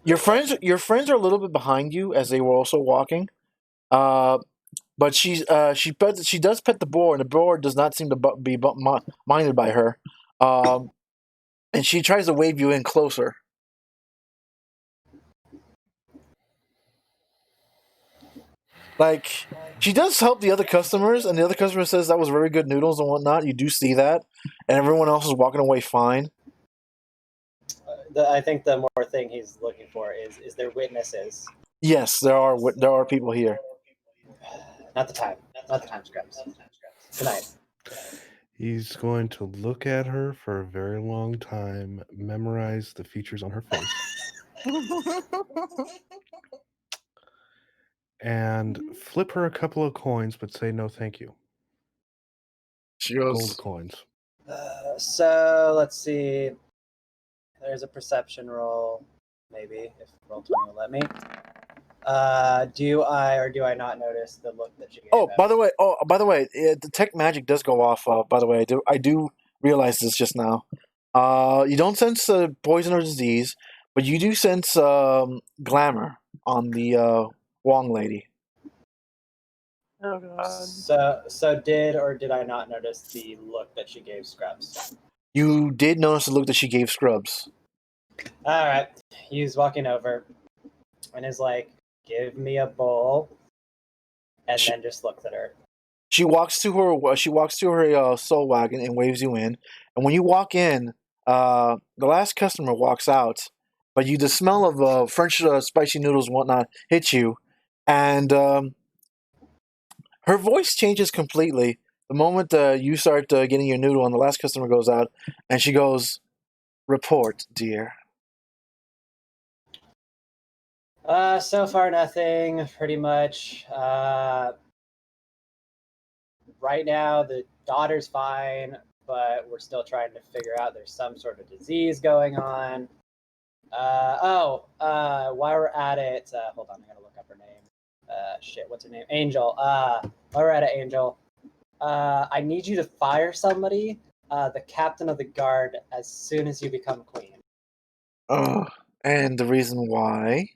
Your friends are a little bit behind you as they were also walking. But she does pet the boar, and the boar does not seem to be minded by her. And she tries to wave you in closer. Like, she does help the other customers, and the other customer says that was very good noodles and whatnot. You do see that, and everyone else is walking away fine. I think the more thing he's looking for is there witnesses? Yes, there are people here. Not the time, Scr'ubbs. Tonight. He's going to look at her for a very long time, memorize the features on her face, and flip her a couple of coins, but say no thank you. She goes, gold coins. So let's see. There's a perception roll, maybe, if Roll20 will let me. Do I or do I not notice the look that you gave him? by the way, the tech magic does go off. By the way, I do realize this just now. You don't sense poison or disease, but you do sense glamour on the Wong lady. Oh God. So did or did I not notice the look that she gave Scr'ubbs? You did notice the look that she gave Scr'ubbs. All right. He's walking over and is like, "Give me a bowl," and then just looks at her. She walks to her soul wagon and waves you in. And when you walk in, the last customer walks out, but the smell of French spicy noodles and whatnot hits you, and her voice changes completely the moment you start getting your noodle, and the last customer goes out, and she goes, "Report, dear." So far nothing, pretty much. Right now the daughter's fine. but we're still trying to figure out there's some sort of disease going on. While we're at it, hold on, I gotta look up her name. What's her name? Angel. While we're at it, Angel, I need you to fire somebody, the captain of the guard, as soon as you become queen. Oh, and the reason why?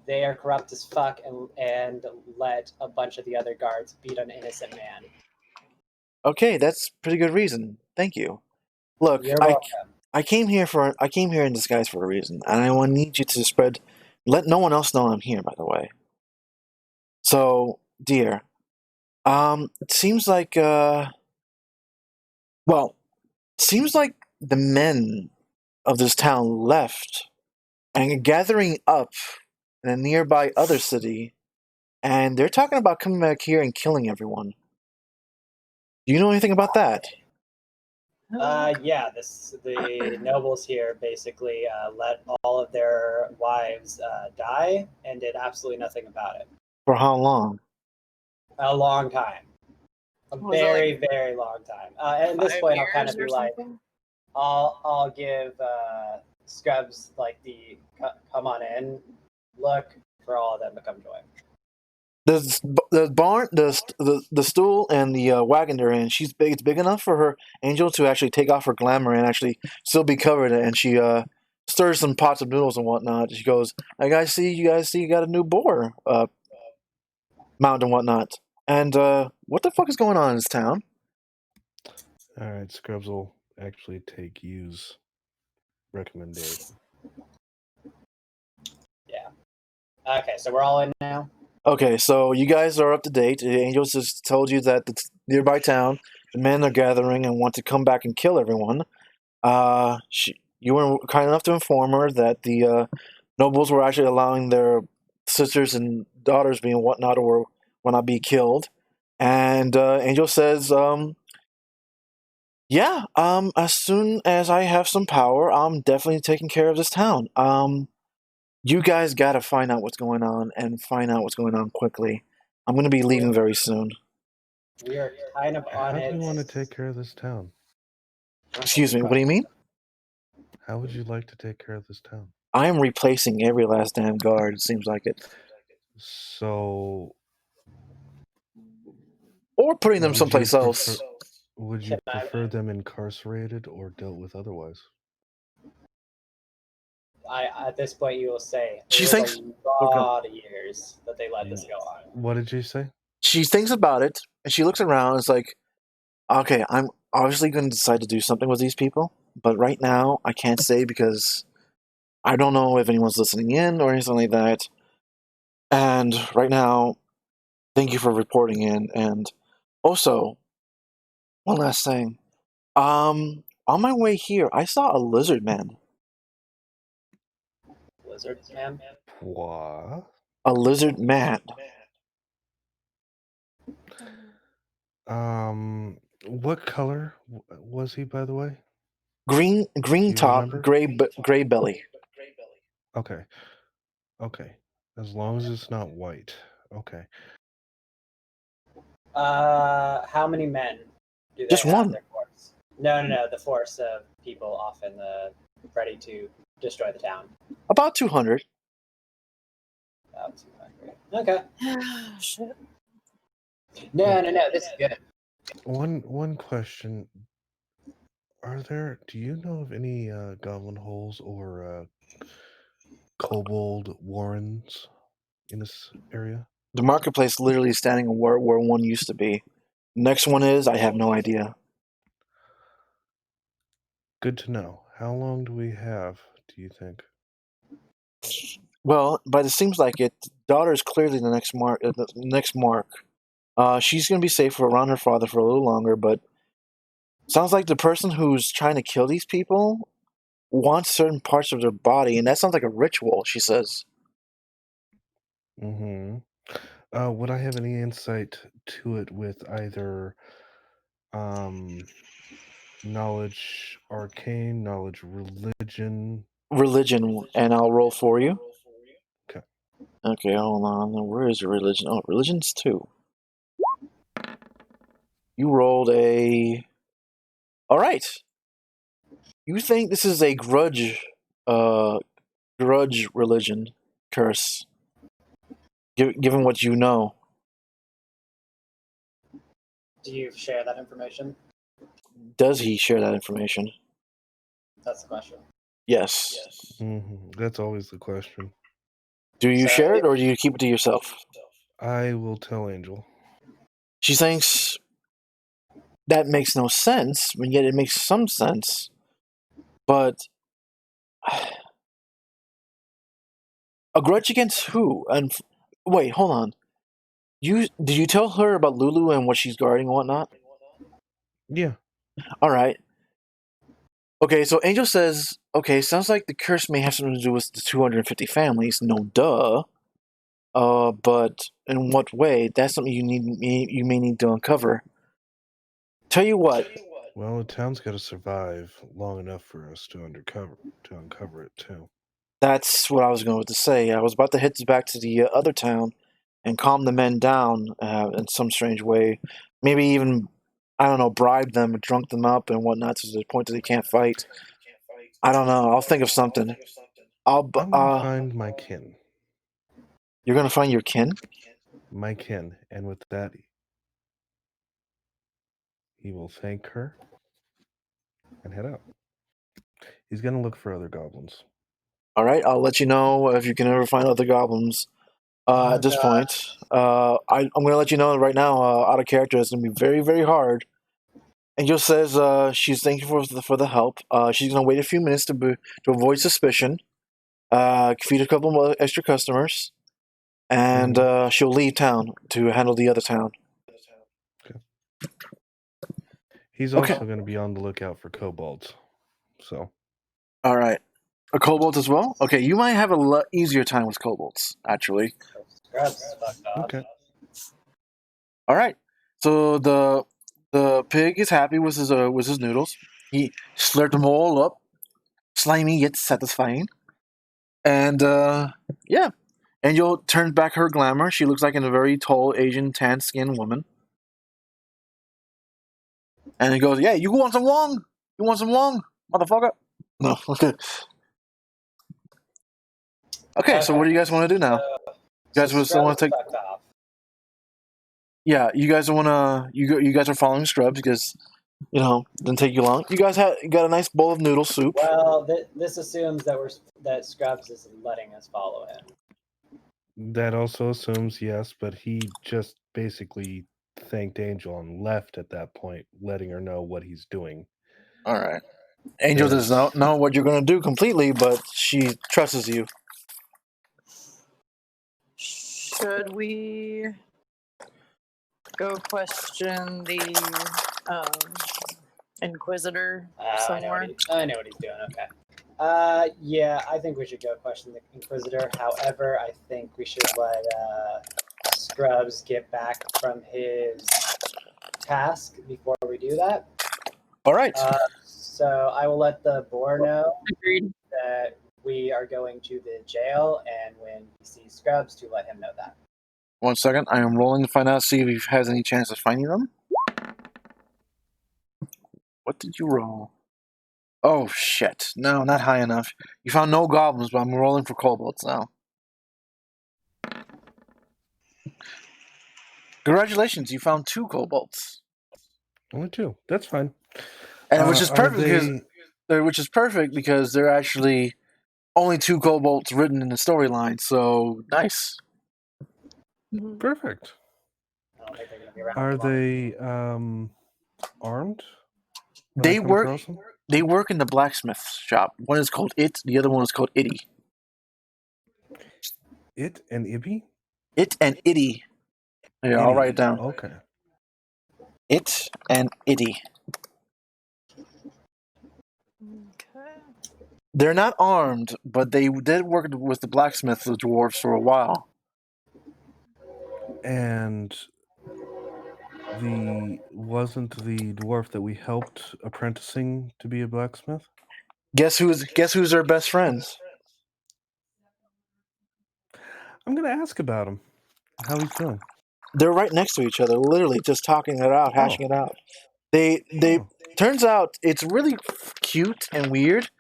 They are corrupt as fuck and let a bunch of the other guards beat an innocent man. Okay, that's pretty good reason. Thank you. Look, You're welcome. I came here in disguise for a reason, and I need you to let no one else know I'm here, by the way. So, dear, it seems like the men of this town left and are gathering up in a nearby other city, and they're talking about coming back here and killing everyone. Do you know anything about that? Yeah, the nobles here basically let all of their wives die and did absolutely nothing about it. For how long? A long time. Very long time. At this point, I'll kind of be like, I'll give Scr'ubbs like the come on in look for all of them to come join. The barn, the stool, and the wagon they're in. It's big enough for her Angel to actually take off her glamour and actually still be covered. And she stirs some pots of noodles and whatnot. She goes, "You guys see, you got a new boar mount and whatnot. And what the fuck is going on in this town?" All right, Scr'ubbs will actually take U's recommendation. Yeah. Okay, so we're all in now. Okay, so you guys are up to date. Angels just told you that the nearby town, the men are gathering and want to come back and kill everyone. You were kind enough to inform her that the nobles were actually allowing their sisters and daughters being whatnot or whatnot be killed. And Angel says, as soon as I have some power, I'm definitely taking care of this town. You guys gotta find out what's going on and find out what's going on quickly. I'm gonna be leaving very soon. We are kind of on it. How do you want to take care of this town? Excuse me, what do you mean? How would you like to take care of this town? I am replacing every last damn guard, it seems like it. So... Or putting them someplace else. Would you prefer them incarcerated or dealt with otherwise? At this point, you will say She it thinks was a lot of years that they let this go on. What did you say? She thinks about it and she looks around and is like, okay, I'm obviously going to decide to do something with these people, but right now I can't say because I don't know if anyone's listening in or anything like that. And right now, thank you for reporting in. And also, one last thing. On my way here, I saw a lizard man. Lizard man? What? A lizard man. What color was he, by the way? Green top, remember? gray belly. Okay. As long as it's not white. Okay. How many men do they Just have one. their force? No. The force of people off in the ready to destroy the town. About 200. About 200. Okay. Shit. No. This is good. One question. Do you know of any goblin holes or kobold warrens in this area? The marketplace literally standing where one used to be. Next one is, I have no idea. Good to know. How long do we have, do you think? Well, but it seems like it. Daughter's clearly the next mark. She's going to be safe around her father for a little longer, but sounds like the person who's trying to kill these people wants certain parts of their body, and that sounds like a ritual, she says. Mm-hmm. Would I have any insight to it with either knowledge arcane, knowledge religion? Religion, and I'll roll for you. Okay. Okay, hold on. Where is your religion? Oh, religion's 2. You rolled a. All right. You think this is a grudge religion curse, given what you know. Do you share that information? Does he share that information? That's the question. Yes. That's always the question. Do you share it, or do you keep it to yourself? I will tell Angel. She thinks that makes no sense, and yet it makes some sense. But a grudge against who? And wait, hold on. Did you tell her about Lulu and what she's guarding and whatnot? Yeah. All right. Okay, so Angel says, okay, sounds like the curse may have something to do with the 250 families. No duh. But in what way? That's something you may need to uncover. Tell you what. Well, the town's got to survive long enough for us to uncover it too. That's what I was going to say. I was about to head back to the other town and calm the men down in some strange way. Maybe even, I don't know, bribe them, drunk them up and whatnot to the point that they can't fight. I don't know. I'll think of something. I'm gonna find my kin. You're gonna find your kin? My kin, and with that, he will thank her and head out. He's gonna look for other goblins. All right, I'll let you know if you can ever find other goblins. At this point, I'm going to let you know right now, out of character, it's going to be very, very hard. Angel says she's thankful for the help. She's going to wait a few minutes to avoid suspicion, feed a couple more extra customers, and she'll leave town to handle the other town. Okay. He's also going to be on the lookout for kobolds. So. All right. A kobold as well? Okay, you might have a lot easier time with kobolds, actually. Okay. All right. So the pig is happy with his noodles. He slurped them all up, slimy yet satisfying. And yeah, Angel turns back her glamour. She looks like a very tall Asian tan-skinned woman. And he goes, "Yeah, you want some long? You want some long, motherfucker?" No. Okay. Okay, so what do you guys want to do now? You guys still want to take? Yeah, you guys want to. You guys are following Scr'ubbs because, didn't take you long. You guys got a nice bowl of noodle soup. Well, this assumes that Scr'ubbs is letting us follow him. That also assumes yes, but he just basically thanked Angel and left at that point, letting her know what he's doing. All right. Angel does not know what you're going to do completely, but she trusts you. Should we go question the Inquisitor somewhere? I know what he's doing. Okay. Yeah, I think we should go question the Inquisitor. However, I think we should let Scr'ubbs get back from his task before we do that. All right. So I will let the boar know that we are going to the jail, and when he sees Scr'ubbs, to let him know that. 1 second. I am rolling to find out, see if he has any chance of finding them. What did you roll? Oh, shit. No, not high enough. You found no goblins, but I'm rolling for kobolds now. Congratulations, you found 2 kobolds. Only 2. That's fine. And which is perfect because there are actually only 2 kobolds written in the storyline. So nice. Perfect. Are they armed? They work in the blacksmith shop. One is called It, the other one is called Itty. It and Ibby? It and Itty. Yeah, I'll write it down. Okay. It and Itty. Okay. They're not armed, but they did work with the blacksmith, the dwarves, for a while. And wasn't the dwarf that we helped apprenticing to be a blacksmith? Guess who's their best friends? I'm gonna ask about him. How he's doing. They're right next to each other, literally just talking it out, hashing it out. They turns out it's really cute and weird.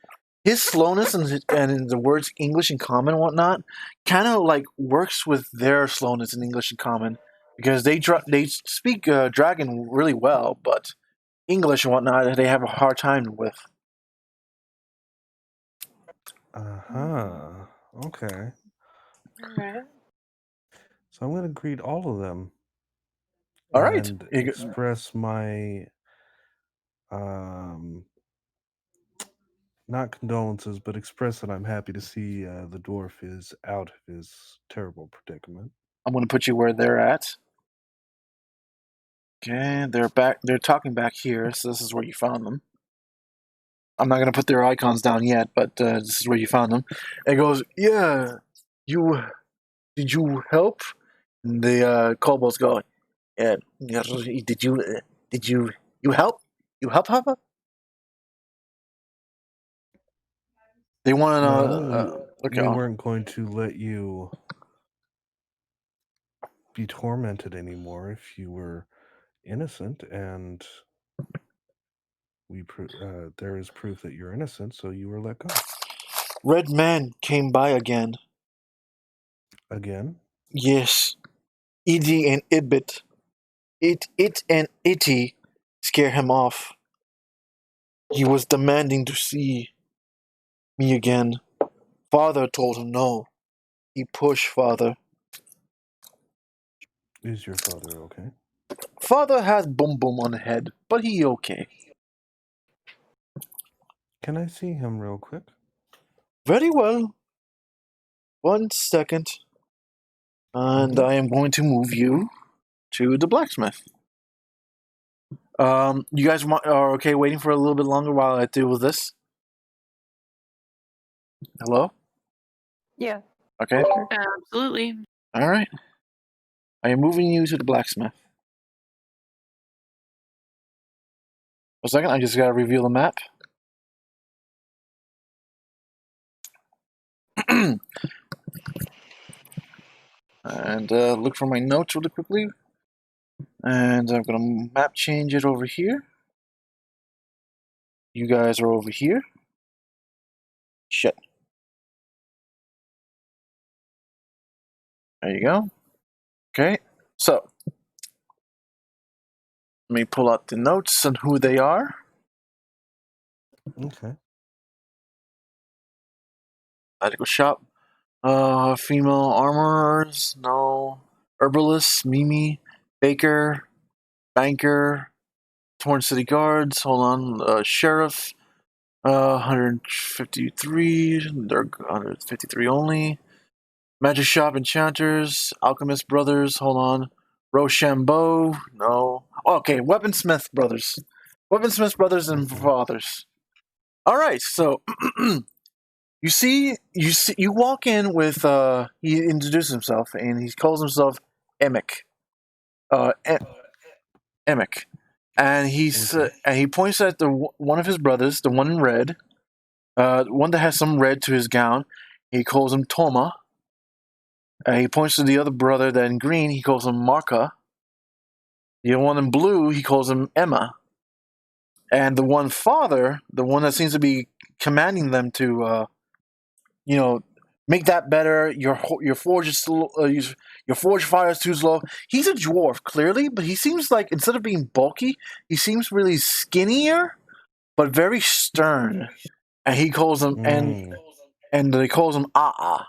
His slowness and the words English in common and whatnot kind of like works with their slowness in English in common because they speak dragon really well, but English and whatnot they have a hard time with. Okay. Alright. So I'm going to greet all of them. All right. And express my not condolences, but express that I'm happy to see the dwarf is out of his terrible predicament. I'm going to put you where they're at. Okay, they're back. They're talking back here, so this is where you found them. I'm not going to put their icons down yet, but this is where you found them. It goes, yeah, did you help? And the kobolds go, yeah, did you help? You help, Papa? They want to know. We weren't going to let you be tormented anymore if you were innocent, and there is proof that you're innocent, so you were let go. Red man came by again. Again? Yes. Edie and Ibit. It and Itty scare him off. He was demanding to see me again. Father told him no. He pushed Father. Is your father okay? Father has boom boom on the head, but he okay. Can I see him real quick? Very well. 1 second. And I am going to move you to the blacksmith. You guys are okay waiting for a little bit longer while I deal with this? Hello? Yeah. Okay. Absolutely. All right. I am moving you to the blacksmith. A second, I just gotta reveal the map. And look for my notes really quickly. And I'm gonna map change it over here. You guys are over here. Shit. There you go. Okay, so let me pull out the notes and who they are. Okay. Medical shop. Female armorers, no. Herbalist, Mimi, Baker, Banker, Torn City Guards, hold on, Sheriff, 153, they're 153 only. Magic Shop Enchanters, Alchemist Brothers, hold on. Rochambeau, no. Okay, Weaponsmith Brothers. Weaponsmith Brothers and Fathers. Alright, so you walk in with he introduces himself and he calls himself Emic. Emic. And he points at one of his brothers, the one in red, one that has some red to his gown. He calls him Toma. He points to the other brother that in green. He calls him Marka. The one in blue, he calls him Emma. And the one father, the one that seems to be commanding them to, make that better. Your forge is slow, your forge fire is too slow. He's a dwarf, clearly, but he seems like instead of being bulky, he seems really skinnier, but very stern. And he calls him and he calls him Ah.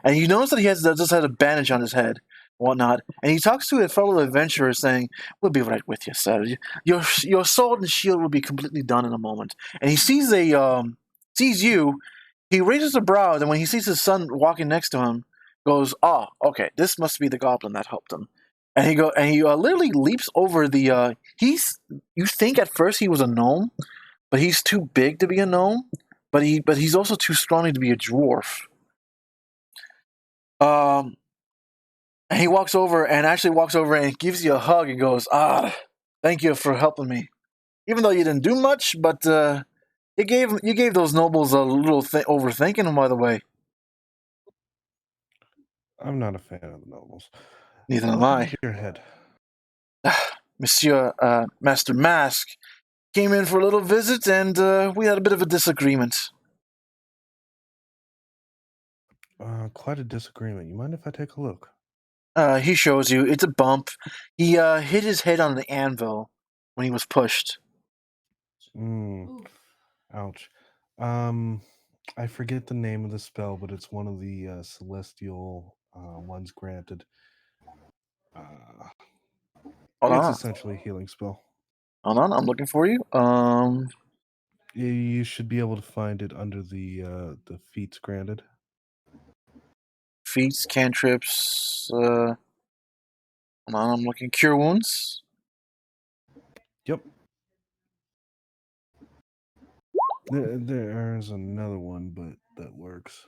And you notice that he just has a bandage on his head, whatnot. And he talks to a fellow adventurer, saying, "We'll be right with you, sir. Your sword and shield will be completely done in a moment." And he sees you. He raises a brow, and when he sees his son walking next to him, goes, "Oh, okay, this must be the goblin that helped him." And he literally leaps over the. You think at first he was a gnome, but he's too big to be a gnome. But he's also too scrawny to be a dwarf. And he walks over and gives you a hug and goes, "Thank you for helping me. Even though you didn't do much, but you gave those nobles a little overthinking them, by the way." I'm not a fan of the nobles. Neither am Welcome I. to your head. Monsieur Master Mask came in for a little visit, and we had a bit of a disagreement. Quite a disagreement. You mind if I take a look? He shows you. It's a bump. He hit his head on an anvil when he was pushed. Ouch. I forget the name of the spell, but it's one of the celestial ones granted. It's essentially a healing spell. Hold on, I'm looking for you. You should be able to find it under the feats granted. Feats, cantrips. Hold on, I'm looking. Cure wounds. Yep. There's another one, but that works.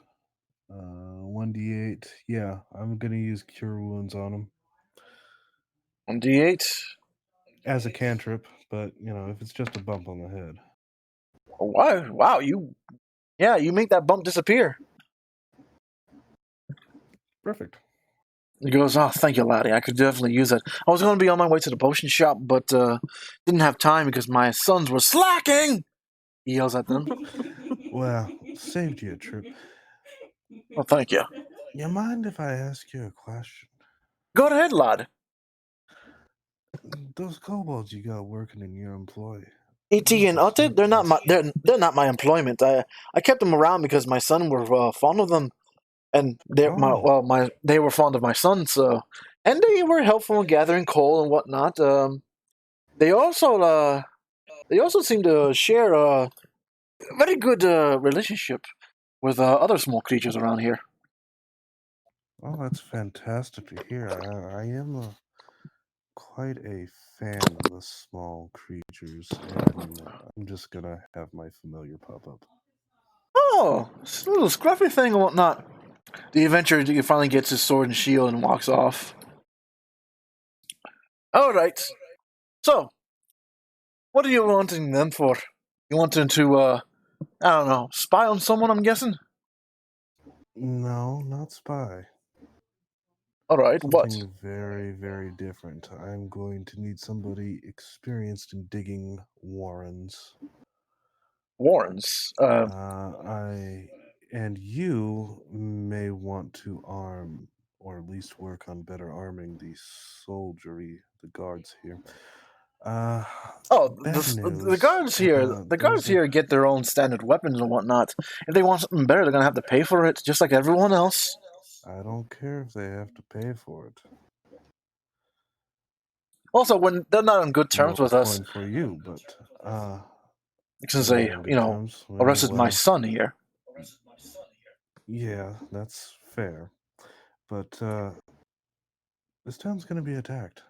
1d8. Yeah, I'm gonna use cure wounds on him 1d8. as a cantrip, but if it's just a bump on the head. Oh, wow, you make that bump disappear. Perfect. He goes, oh, thank you, laddie. I could definitely use it. I was going to be on my way to the potion shop, but didn't have time because my sons were slacking. He yells at them. Well, saved you a trip. Well, thank you. You mind if I ask you a question? Go ahead, lad. Those kobolds you got working in your employ. E.T. and Utte, they're not my employment. I kept them around because my son were fond of them, and they were fond of my son. So, and they were helpful in gathering coal and whatnot. They also seem to share a very good relationship with other small creatures around here. Oh, that's fantastic to hear. I am quite a fan of the small creatures, and I'm just gonna have my familiar pop up. Oh, it's a little scruffy thing and whatnot. The adventurer finally gets his sword and shield and walks off. All right. So, what are you wanting them for? You wanting to, I don't know, spy on someone, I'm guessing? No, not spy. All right, Something what? very, very different. I'm going to need somebody experienced in digging warrens. Warrens. And you may want to arm, or at least work on better arming the soldiery, the guards here. The guards here. The guards here get their own standard weapons and whatnot. If they want something better, they're gonna have to pay for it, just like everyone else. I don't care if they have to pay for it. Also, when they're not on good terms with us, for you, but since they, arrested my son here. Yeah, that's fair. But this town's going to be attacked.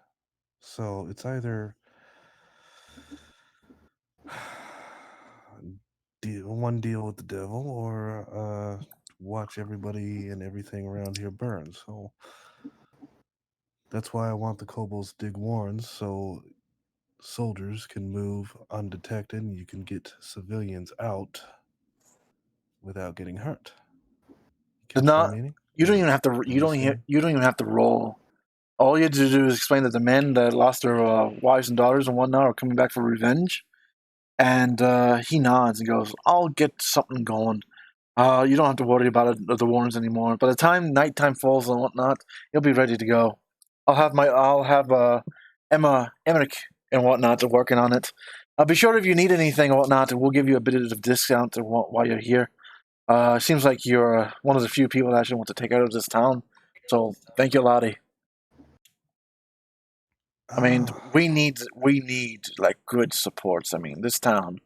So it's either deal with the devil or watch everybody and everything around here burn. So that's why I want the kobolds to dig warrens so soldiers can move undetected and you can get civilians out without getting hurt. You don't even have to. You don't even have to roll. All you have to do is explain that the men that lost their wives and daughters and whatnot are coming back for revenge. And he nods and goes, "I'll get something going. You don't have to worry about the warrens anymore. By the time nighttime falls and whatnot, you'll be ready to go. I'll have Emmerich and whatnot working on it. I'll be sure if you need anything or whatnot, we'll give you a bit of discount while you're here. Seems like you're one of the few people that actually want to take out of this town. So thank you, Lottie. I mean, we need like good supports. I mean, this town.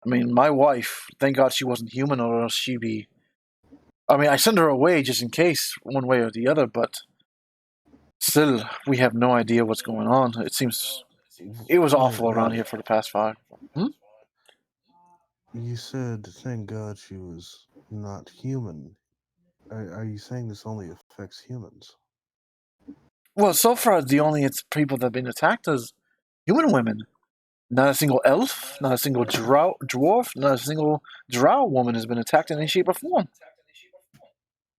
I mean, my wife. Thank God she wasn't human, or else she'd be. I mean, I send her away just in case, one way or the other. But still, we have no idea what's going on. It seems it was awful around here for the past 5. You said, thank God she was not human. Are you saying this only affects humans? Well, so far, the only people that have been attacked is human women. Not a single elf, not a single dwarf, not a single drow woman has been attacked in any shape or form.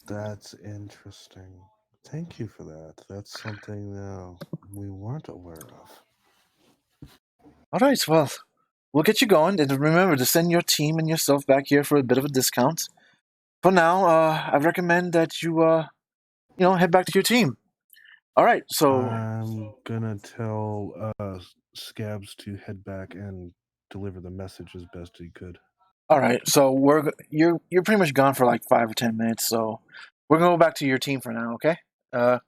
That's interesting. Thank you for that. That's something we weren't aware of. All right, well, we'll get you going, and remember to send your team and yourself back here for a bit of a discount. For now, I recommend that you, head back to your team. All right, so I'm gonna tell Scabs to head back and deliver the message as best he could. all right, so you're pretty much gone for like 5 or 10 minutes, so we're gonna go back to your team for now, okay? Team,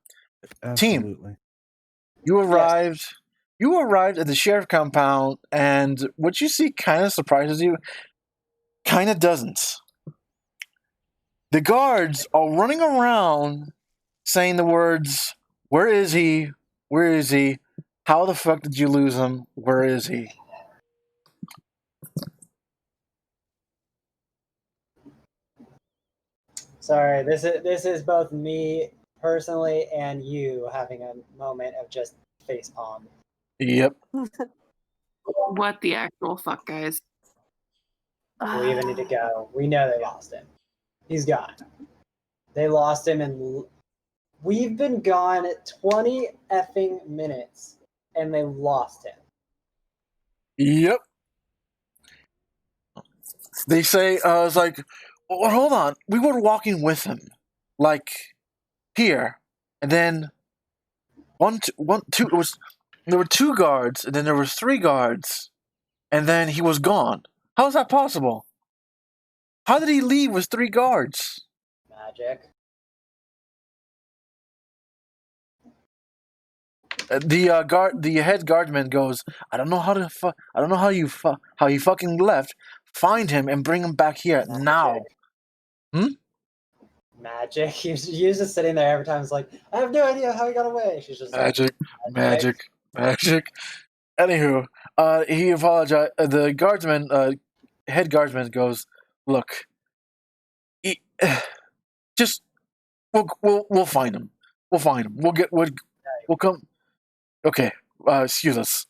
Absolutely. you arrived. You arrived at the sheriff compound, and what you see kind of surprises you, kind of doesn't. The guards are running around saying the words, "Where is he? Where is he? How the fuck did you lose him? Where is he?" Sorry, this is both me personally and you having a moment of just facepalm. Yep. What the actual fuck, guys? We even need to go. We know they lost him. He's gone. They lost him, and we've been gone 20 effing minutes, and they lost him. Yep. They say, it's like, well, hold on. We were walking with him, like here, and then two. There were 2 guards, and then there was 3 guards, and then he was gone. How is that possible? How did he leave with 3 guards? Magic. The head guardman goes, I don't know how he fucking left. Find him and bring him back here now. Magic. He's just sitting there every time. It's like, I have no idea how he got away. She's just Magic. Anywho, he apologized. The guardsman, head guardsman goes, look, just we'll find him. We'll find him. We'll come. Okay, excuse us.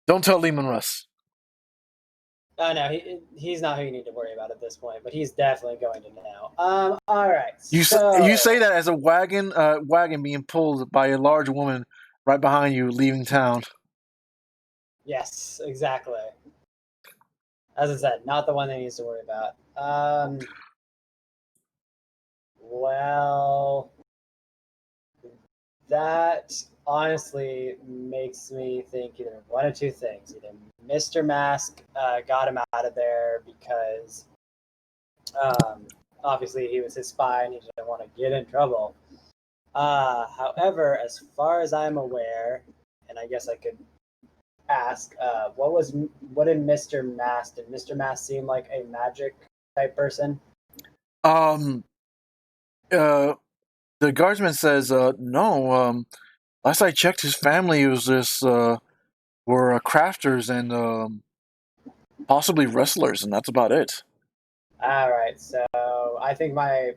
Don't tell Lehman Russ. Oh no, he's not who you need to worry about at this point, but he's definitely going to know. All right. You say that as a wagon being pulled by a large woman right behind you, leaving town. Yes, exactly. As I said, not the one that he needs to worry about. Well, that honestly makes me think either one of 2 things. Either Mr. Mask got him out of there because obviously he was his spy and he didn't want to get in trouble. However, as far as I'm aware, and I guess I could ask, what did Mr. Mask? Did Mr. Mask seem like a magic type person? The guardsman says, no. Last I checked, his family was just were crafters and possibly wrestlers, and that's about it. All right, so I think my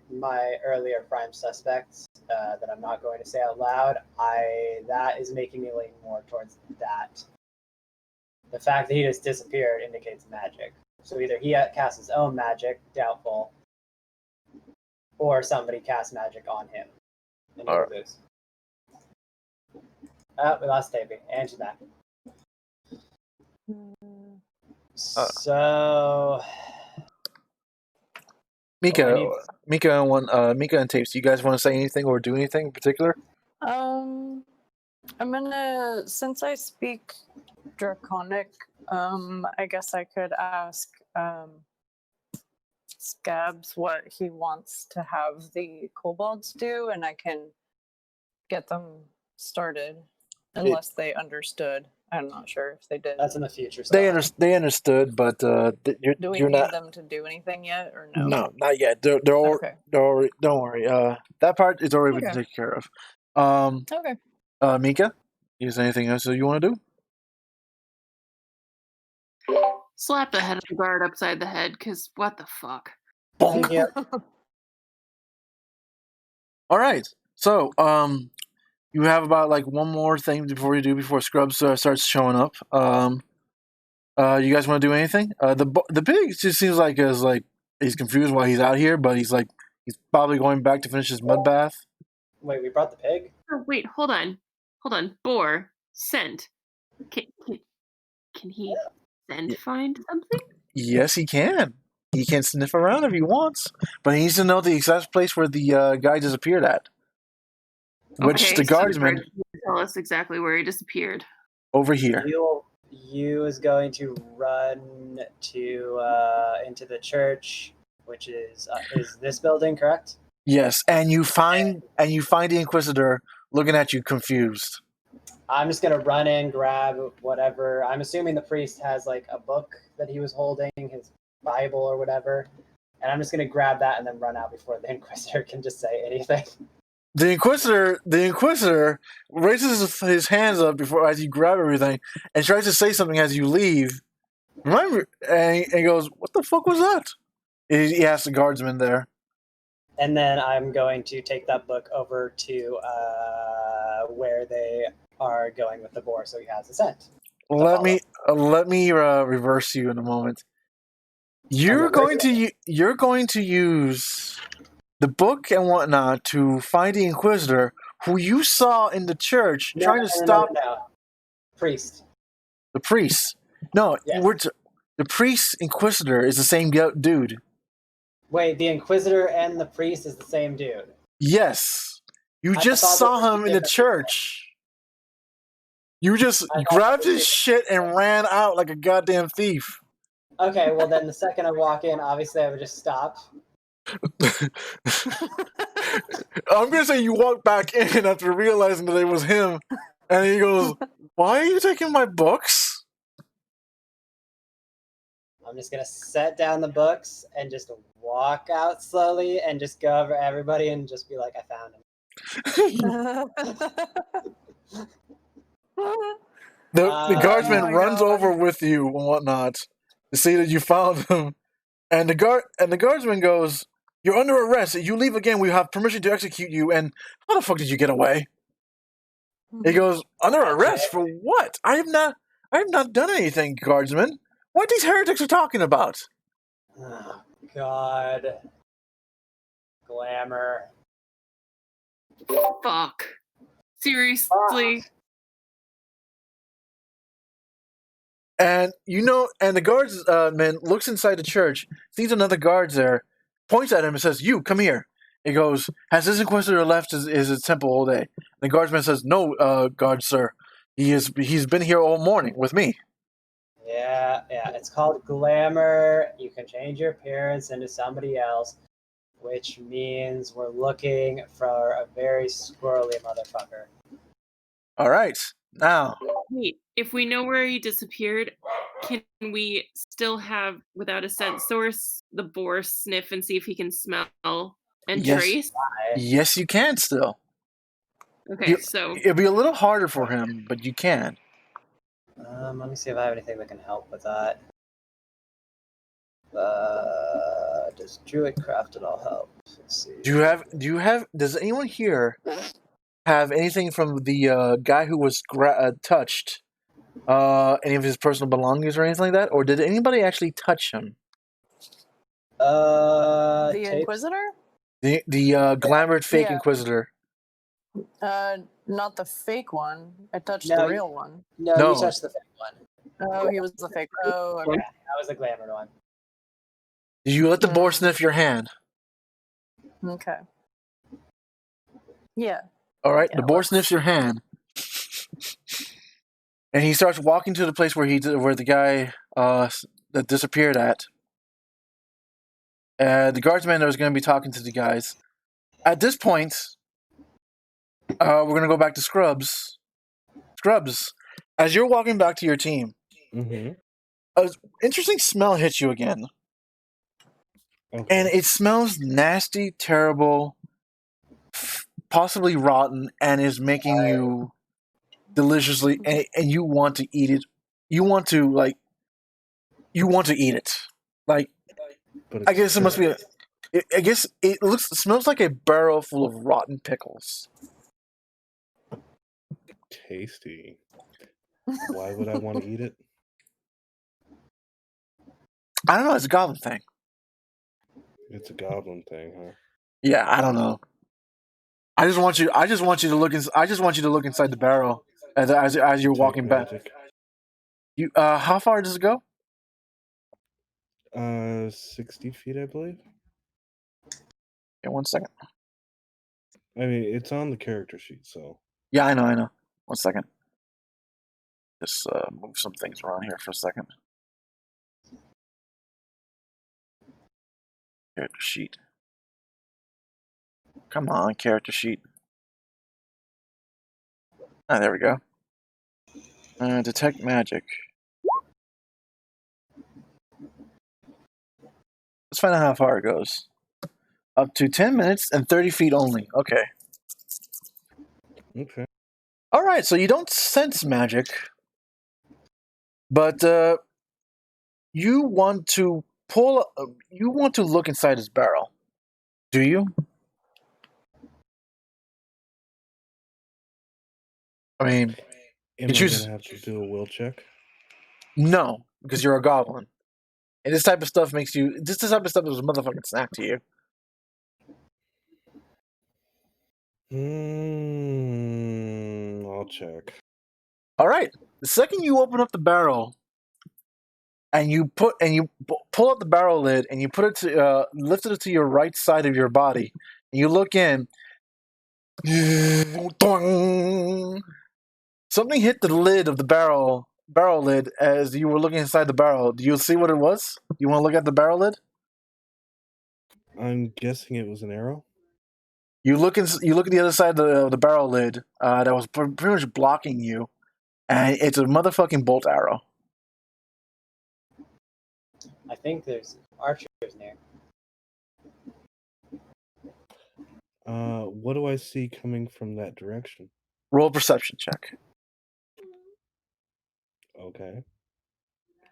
earlier prime suspects that I'm not going to say out loud, that is making me lean more towards that. The fact that he just disappeared indicates magic. So either he cast his own magic, doubtful, or somebody cast magic on him. All right. Oh, we lost Davey, and she's back. So, Mika and Tapes, do you guys want to say anything or do anything in particular? I'm gonna, since I speak Draconic, I guess I could ask Scabs what he wants to have the kobolds do, and I can get them started, unless they understood. I'm not sure if they did. That's in the future. They understood, but do we you're need not them to do anything yet, or no? No, not yet. They're Okay. already, don't worry. That part is already been Okay. taken care of. Okay. Mika, is anything else that you want to do? Slap the head of the guard upside the head, because what the fuck? Bonk. Yep. All right. So, you have about like one more thing before Scr'ubbs starts showing up. You guys want to do anything? The pig just seems like he's confused why he's out here, but he's probably going back to finish his mud bath. Wait, we brought the pig? Oh, wait, hold on. Boar, scent. Can he scent find something? Yes, he can. He can sniff around if he wants, but he needs to know the exact place where the guy disappeared at. Which Okay, the so guardsman tell us exactly where he disappeared. over here. You is going to run to into the church, which is this building, correct? Yes, and you find the Inquisitor looking at you confused. I'm just gonna run in, grab whatever. I'm assuming the priest has like a book that he was holding, his Bible or whatever, and I'm just gonna grab that and then run out before the Inquisitor can just say anything. The Inquisitor raises his hands up before as you grab everything and tries to say something as you leave. Remember, and he goes, "What the fuck was that?" He asks the guardsman there. And then I'm going to take that book over to where they are going with the boar, so he has a scent. Let me reverse you in a moment. You're going to use the book and whatnot to find the Inquisitor who you saw in the church trying to stop priest. the priest. No, Yes. the priest Inquisitor is the same dude. Wait, the Inquisitor and the priest is the same dude. Yes, you I just thought saw this was him in the different. church. You just grabbed his shit and ran out like a goddamn thief. Okay, well then the second I walk in, obviously I would just stop. I'm gonna say you walk back in after realizing that it was him, and he goes, "Why are you taking my books?" I'm just gonna set down the books and just walk out slowly and just go over everybody and just be like, I found him. The guardsman Oh my runs God. over with you and whatnot to see that you found him, and the guardsman goes, "You're under arrest. If you leave again, we have permission to execute you." And how the fuck did you get away? He goes, "Under arrest for what? I have not done anything, guardsman. What these heretics are talking about?" Oh, God. Glamour. Fuck. Seriously. And the guardsman looks inside the church, sees another guard there, points at him and says, "You, come here." He goes, "Has this Inquisitor left his temple all day?" The guardsman says, "No, guard sir. He's been here all morning with me." Yeah, it's called glamour. You can change your appearance into somebody else, which means we're looking for a very squirrely motherfucker. All right. Now, Wait, if we know where he disappeared, can we still have, without a scent source, the boar sniff and see if he can smell and Yes. trace? yes, you can still. Okay, so It'll be a little harder for him, but you can. Let me see if I have anything that can help with that. Does Druidcraft at all help? Let's see. Does anyone here have anything from the guy who was touched? Any of his personal belongings or anything like that? Or did anybody actually touch him? The Tapes? Inquisitor? The glamoured fake Yeah. Inquisitor. Not the fake one. I touched No, the real one. No, No. you touched the fake one. Oh, he was the fake. Oh, okay. Yeah, that was the glamour one. Did you let the boar sniff your hand? Okay. Yeah. All right, Yeah, the boar let's- sniffs your hand, and he starts walking to the place where the guy that disappeared at. The guardsman that was going to be talking to the guys. At this point, we're going to go back to Scr'ubbs. Scr'ubbs, as you're walking back to your team, Mm-hmm. an interesting smell hits you again. Okay. And it smells nasty, terrible, possibly rotten, and is making you deliciously, and you want to eat it. You want to eat it. Like, But I guess it must be. I guess it smells like a barrel full of rotten pickles. tasty. Why would I want to eat it? I don't know. It's a goblin thing. It's a goblin thing, huh? Yeah, I don't know. I just want you to look. I just want you to look inside the barrel as you're walking back. Magic. You how far does it go? 60 feet, I believe. Yeah, 1 second. I mean, it's on the character sheet, so. Yeah, I know. 1 second. Just move some things around here for a second. Character sheet. Come on, character sheet. Ah, there we go. Detect magic. Let's find out how far it goes. Up to 10 minutes and 30 feet only. Okay. Okay. All right, so you don't sense magic, but you want to look inside his barrel. Do you? I mean, Am I choose- gonna have to do a will check? no, because you're a goblin. And this type of stuff makes you. This type of stuff is a motherfucking snack to you. I'll check. All right. The second you open up the barrel, and you pull up the barrel lid, and you put it to lift it to your right side of your body, and you look in. Something hit the lid of the barrel lid as you were looking inside the barrel. Do you see what it was? You want to look at the barrel lid? I'm guessing it was an arrow. You look at the other side of the barrel lid that was pretty much blocking you, and it's a motherfucking bolt arrow. I think there's archers near. What do I see coming from that direction? Roll a perception check. Okay.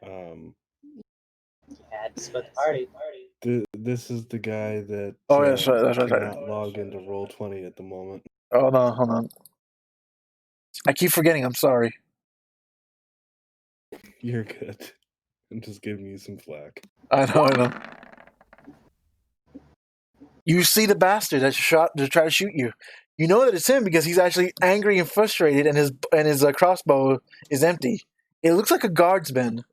Had to split the party. This is the guy that Oh, yeah, that's right. cannot log into Roll20 at the moment. Oh, no, hold on. I keep forgetting. I'm sorry. You're good. I'm just giving you some flack. I know. You see the bastard that shot to try to shoot you. You know that it's him because he's actually angry and frustrated, and his crossbow is empty. It looks like a guardsman,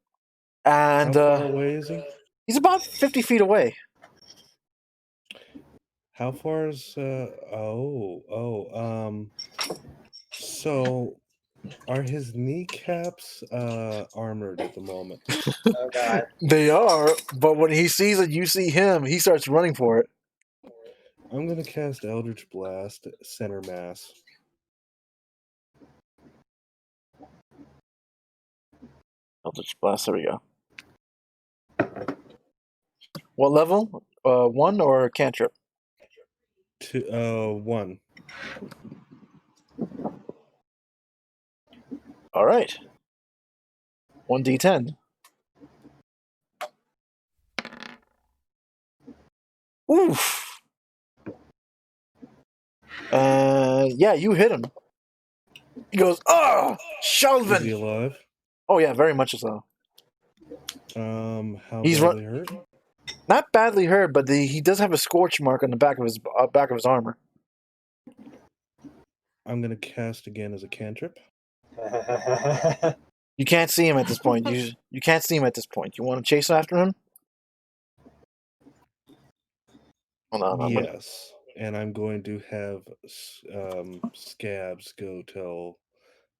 and How far away is he? he's about 50 feet away. How far is so are his kneecaps armored at the moment? Oh god. They are, but when he sees that you see him, he starts running for it. I'm gonna cast Eldritch Blast center mass. Eldritch Blast, there we go. What level? 1 or cantrip? 1. All right. 1d10. Oof. Yeah, you hit him. He goes, "Oh, Is he Shelvin!" alive? Oh yeah, very much so. How He's badly hurt? Not badly hurt, but he does have a scorch mark on the back of his armor. I'm gonna cast again as a cantrip. You can't see him at this point. You can't see him at this point. You want to chase after him? Hold on. Yes, and I'm going to have Scr'ubbs go tell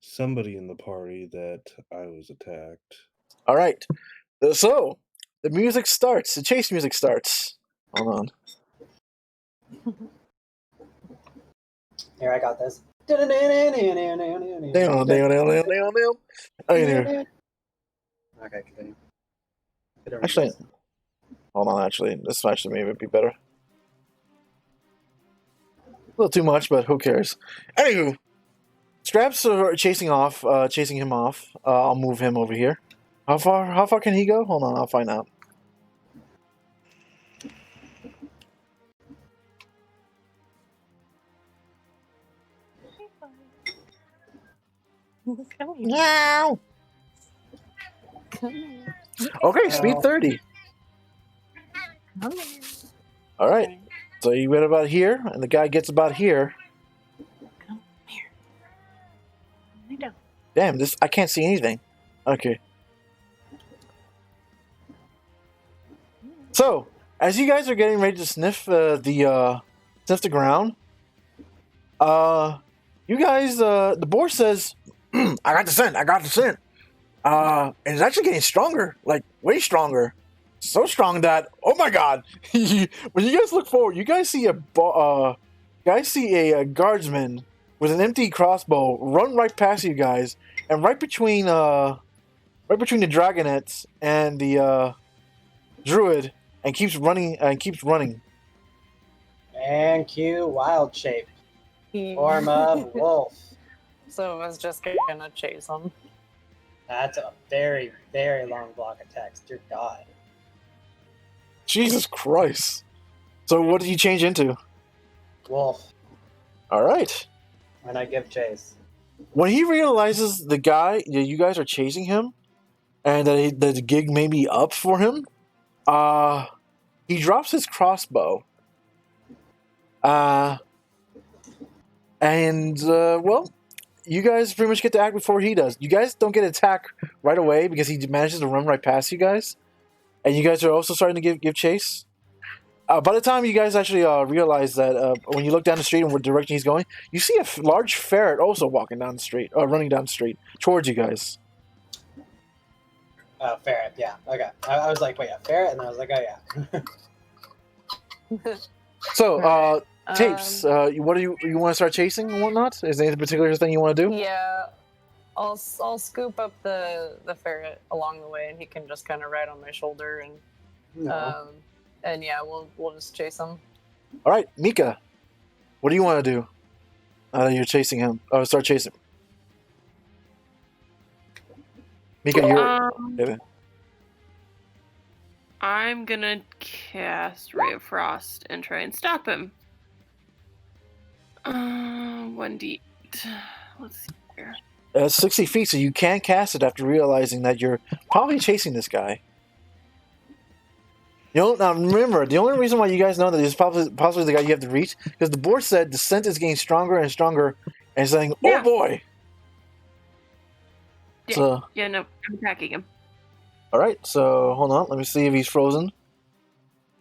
somebody in the party that I was attacked. All right. So the music starts. The chase music starts. Hold on. Here, I got this. Damn. Okay, continue. Actually, hold on. Actually, this actually maybe be better. A little too much, but who cares? Anywho, Scr'ubbs are chasing him off. I'll move him over here. How far can he go? Hold on, I'll find out. Come here. Meow. Come here. Okay, speed 30. Come here. All right. So you get about here, and the guy gets about here. Damn, this I can't see anything. Okay. So, as you guys are getting ready to sniff the ground, you guys, the boar says, "I got the scent. I got the scent. And it's actually getting stronger, like way stronger, so strong that oh my god!" When you guys look forward, you guys see a guardsman with an empty crossbow run right past you guys, and right between the dragonettes and the druid, and keeps running and keeps running. And cue wild shape. Form of wolf. So I was just gonna chase him. That's a very, very long block of text. Dear God. Jesus Christ! So what did you change into? Wolf. All right. And I give chase. When he realizes the guy, you guys are chasing him, and that the gig may be up for him, he drops his crossbow. Well, you guys pretty much get to act before he does. You guys don't get attacked right away because he manages to run right past you guys, and you guys are also starting to give chase. By the time you guys actually realize that when you look down the street and what direction he's going, you see a large ferret also walking down the street, running down the street towards you guys. Ferret, yeah. Okay. I was like, wait, a ferret? And I was like, oh, yeah. So, Tapes, what do you want to start chasing and whatnot? Is there any particular thing you want to do? Yeah, I'll scoop up the ferret along the way, and he can just kind of ride on my shoulder, and No. and yeah, we'll just chase him. All right, Mika, what do you want to do? You're chasing him. Start chasing. Mika, you're. I'm gonna cast Ray of Frost and try and stop him. 1d8. Let's see here. 60 feet, so you can cast it after realizing that you're probably chasing this guy. Now remember, the only reason why you guys know that he's possibly the guy you have to reach, because the board said the scent is getting stronger and stronger, and saying, Yeah. "Oh boy!" Yeah. So, Yeah, no, I'm attacking him. all right. So hold on, let me see if he's frozen.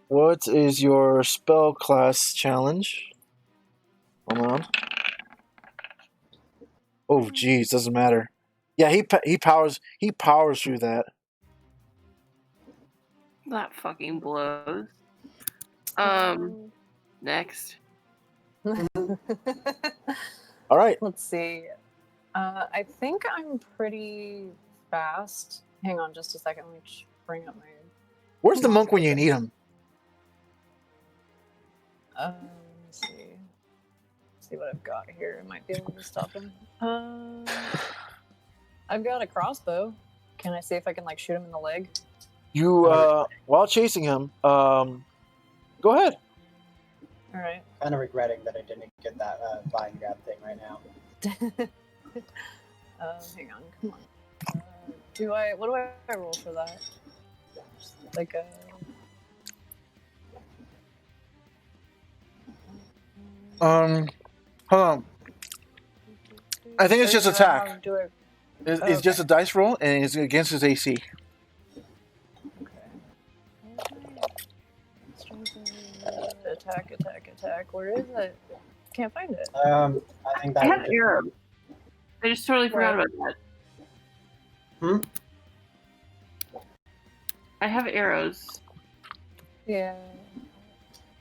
What is your spell class challenge? Hold on. Oh, geez, doesn't matter. Yeah, he powers through that. That fucking blows. Next. All right. Let's see. I think I'm pretty fast. Hang on just a second. Let me just bring up my... Where's the monk when you need him? Let's see. Let's see what I've got here. I might be able to stop him. I've got a crossbow. Can I see if I can shoot him in the leg? You while chasing him, go ahead. All right. Kind of regretting that I didn't get that vine grab thing right now. Hang on, come on. What do I roll for that? Like a... Hold on. I think it's just attack. It's just a dice roll, and it's against his AC. Attack. Where is it? Can't find it. I think that I have arrows. I just totally forgot about that. I have arrows. Yeah.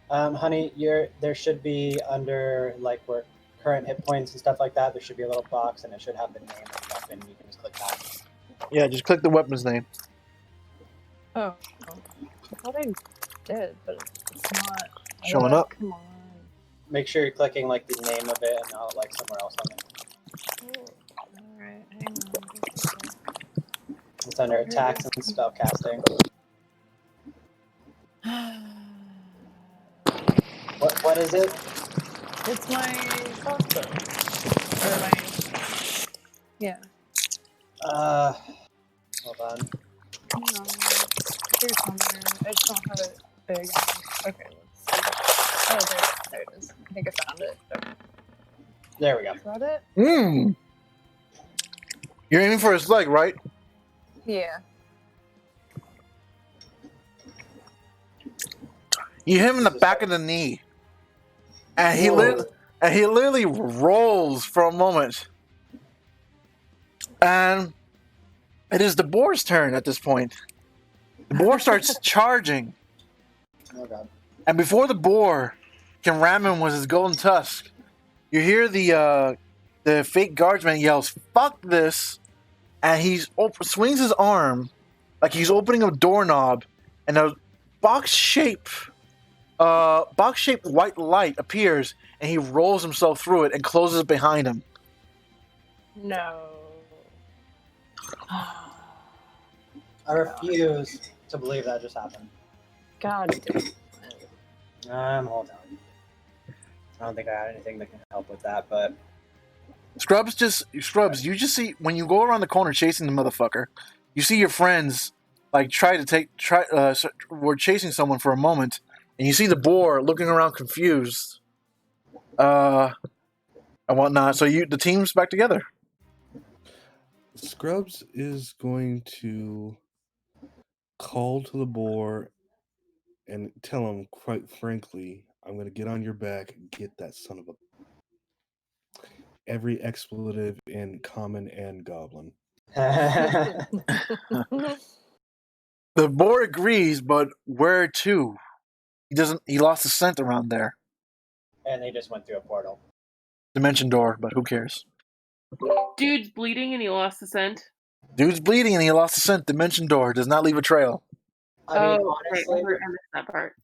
Honey, there should be under where current hit points and stuff like that. There should be a little box, and it should have the name of the weapon. You can just click that. Yeah, just click the weapon's name. Oh. I thought I did, but it's not Showing up. Come on. Make sure you're clicking the name of it and not somewhere else on it. Alright, hang on. It's under attacks and spell casting. What is it? It's my crossbow. Or my... Yeah. Hold on. Hang on. Here's somewhere. I just don't have it big enough. Okay, let's see. Oh, there it is. I think I found it. Okay. There we go. Is that it? You're aiming for his leg, right? Yeah. You hit him in the back of the knee, and he literally rolls for a moment. And it is the boar's turn at this point. The boar starts charging. Oh god. And before the boar can ram him with his golden tusk, you hear the fake guardsman yells, "Fuck this!" And he swings his arm like he's opening a doorknob, and a box-shaped white light appears, and he rolls himself through it and closes it behind him. No. I refuse to believe that just happened. God damn it. Hold on. I don't think I had anything that can help with that, but Scr'ubbs, you just see when you go around the corner chasing the motherfucker, you see your friends like we're chasing someone for a moment, and you see the boar looking around confused, and whatnot. So the team's back together. Scr'ubbs is going to call to the boar and tell him, quite frankly, I'm going to get on your back and get that son of a... Every expletive in common and goblin. The boar agrees, but where to? He lost the scent around there. and they just went through a portal. Dimension door, but who cares? Dude's bleeding and he lost the scent. Dude's bleeding and he lost the scent. Dimension door does not leave a trail. I mean, right, I missed that part.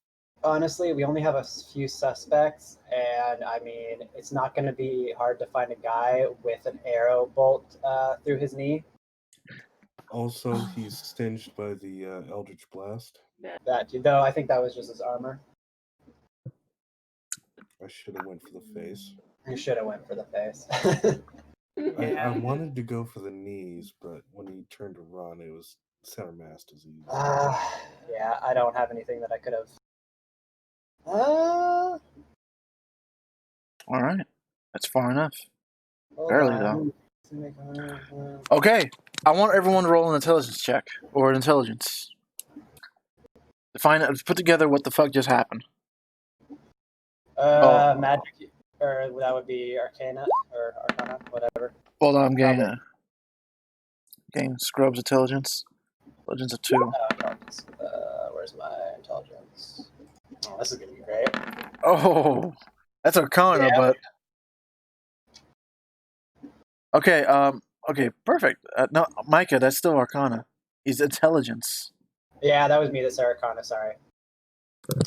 honestly, we only have a few suspects, and I mean, it's not going to be hard to find a guy with an arrow bolt through his knee. Also, he's singed by the Eldritch Blast. That, though, I think that was just his armor. I should have went for the face. You should have went for the face. I wanted to go for the knees, but when he turned to run, it was center mass disease. Yeah, I don't have anything that I could have. All right, that's far enough. Barely though. Okay, I want everyone to roll an intelligence check or an intelligence to put together what the fuck just happened. Magic, or that would be Arcana or Arcana, whatever. Hold on, I'm getting Scr'ubbs intelligence. Intelligence of 2. Intelligence. Where's my intelligence? Oh, this is gonna be great. Oh, that's Arcana, Yeah. but okay. Okay, perfect. No, Mika, that's still Arcana. He's intelligence. Yeah, that was me that said Arcana. Sorry,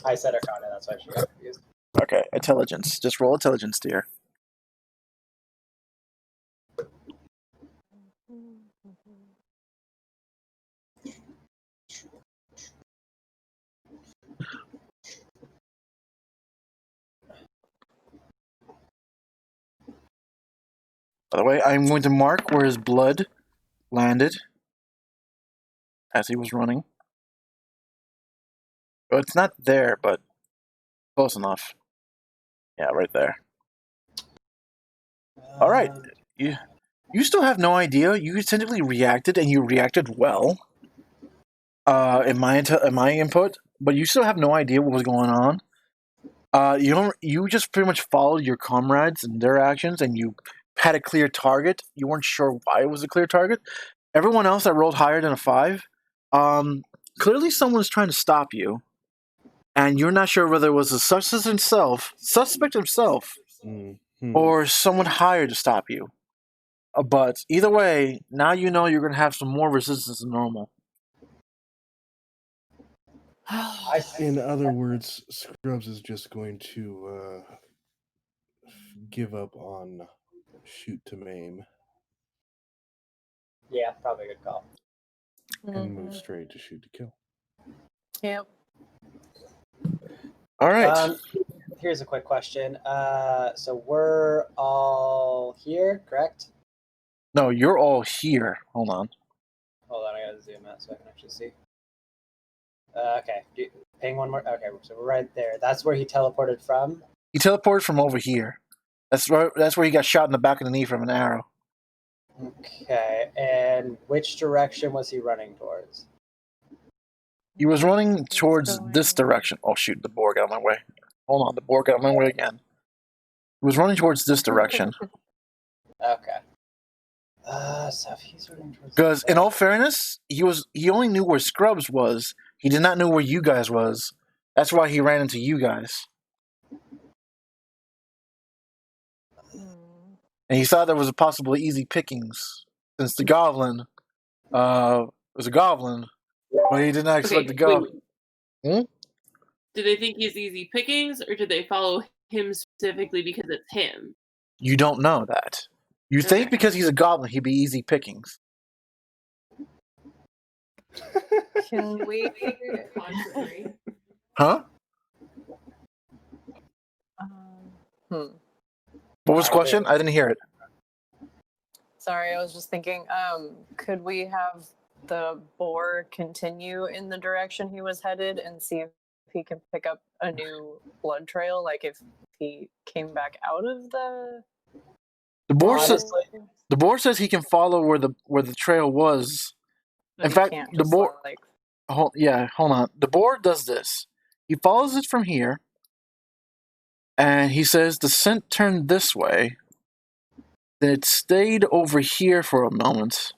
I said Arcana. That's why she got confused. Okay, intelligence. Just roll intelligence, dear. By the way, I'm going to mark where his blood landed as he was running. Well, it's not there, but close enough. Yeah, right there. All right. You still have no idea. You essentially reacted, and you reacted well. In my input, but you still have no idea what was going on. You just pretty much followed your comrades and their actions, and you had a clear target. You weren't sure why it was a clear target. Everyone else that rolled higher than a 5, clearly someone was trying to stop you, and you're not sure whether it was the suspect himself, or someone hired to stop you. But either way, now you know you're going to have some more resistance than normal. In other words, Scr'ubbs is just going to give up on shoot to maim. Yeah, probably a good call. And move straight to shoot to kill. Yep. All right. Here's a quick question. So we're all here, correct? No, you're all here. Hold on. Hold on, I gotta zoom out so I can actually see. Okay, ping one more. Okay, so we're right there. That's where he teleported from. He teleported from over here. That's where he got shot in the back of the knee from an arrow. Okay, and which direction was he running towards? He was running He's towards this going- direction. Oh shoot, the boar got in my way. Hold on, the boar got in my way again. He was running towards this direction. Okay. So if he's running towards... Because in all fairness, he only knew where Scr'ubbs was. He did not know where you guys was. That's why he ran into you guys. Hmm. And he thought there was a possible easy pickings. Since the goblin was a goblin, but he did not expect the goblin. Do they think he's easy pickings, or do they follow him specifically because it's him? You don't know that. You think Okay. because he's a goblin, he'd be easy pickings. Can we? Huh? Hmm. What was the question? I didn't hear it. Sorry, I was just thinking. Could we have the boar continue in the direction he was headed and see if he can pick up a new blood trail? Like if he came back out of the. The boar Honestly, says he can follow where the trail was. But In he fact, can't the just, boar. like. Hold on. The boar does this. He follows it from here, and he says the scent turned this way. Then it stayed over here for a moment.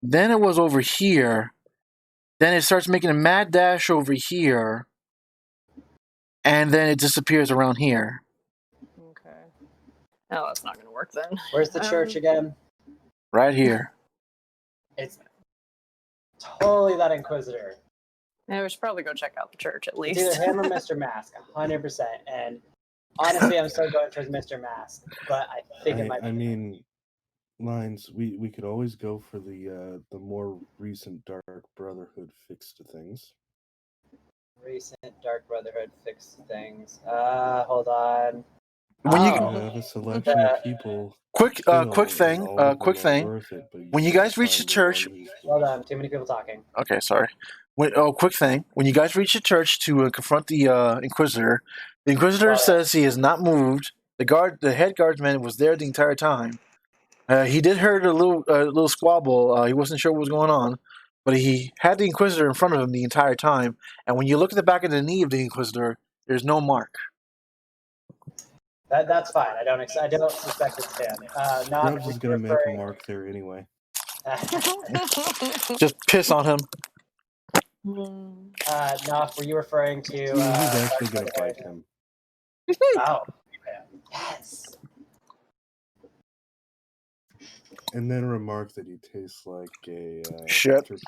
Then it was over here. Then it starts making a mad dash over here, and then it disappears around here. Okay. Oh, that's not going to work then. where's the church again? Right here. It's totally that Inquisitor. Yeah, we should probably go check out the church at It's least. either him or Mr. Mask, 100%. And honestly, I'm still going towards Mr. Mask, but I think it might be. I mean, Lines, we could always go for the more recent Dark Brotherhood fix to things. Recent Dark Brotherhood fixed things. Hold on. When you You have a selection of people. quick still, and thing, all of quick them are thing. worth it, but When you can't guys reach the find church- one who's Hold on, too many people talking. Okay, sorry. Quick thing. When you guys reach the church to confront the Inquisitor, the Inquisitor says he has not moved. The head guardsman was there the entire time. He did hear a little squabble. He wasn't sure what was going on, but he had the Inquisitor in front of him the entire time. And when you look at the back of the knee of the Inquisitor, there's no mark. That's fine. I don't suspect it's him. Scr'ubbs is going to make a mark there anyway. Just piss on him. Noff, were you referring to? He's actually going to fight him. Oh, yes. And then remark that he tastes like a Shit. turkey.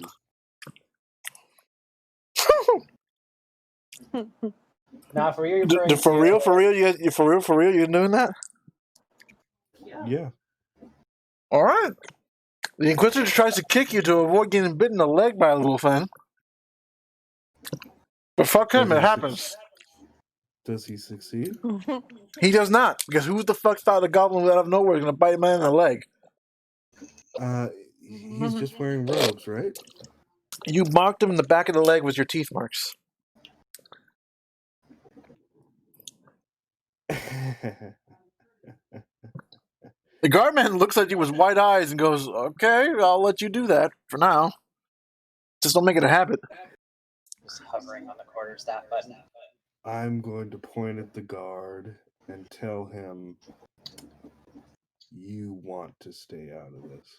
Noff, were you referring to? For real, you're doing that? Yeah. All right. The Inquisitor tries to kick you to avoid getting bitten in the leg by a little thing. But fuck him, it happens. Does he succeed? He does not, because who the fuck thought a goblin out of nowhere was going to bite a man in the leg? He's just wearing robes, right? You marked him in the back of the leg with your teeth marks. The guardman looks at you with wide eyes and goes, okay, I'll let you do that for now. Just don't make it a habit. Just hovering on the quarterstaff button. I'm going to point at the guard and tell him, you want to stay out of this.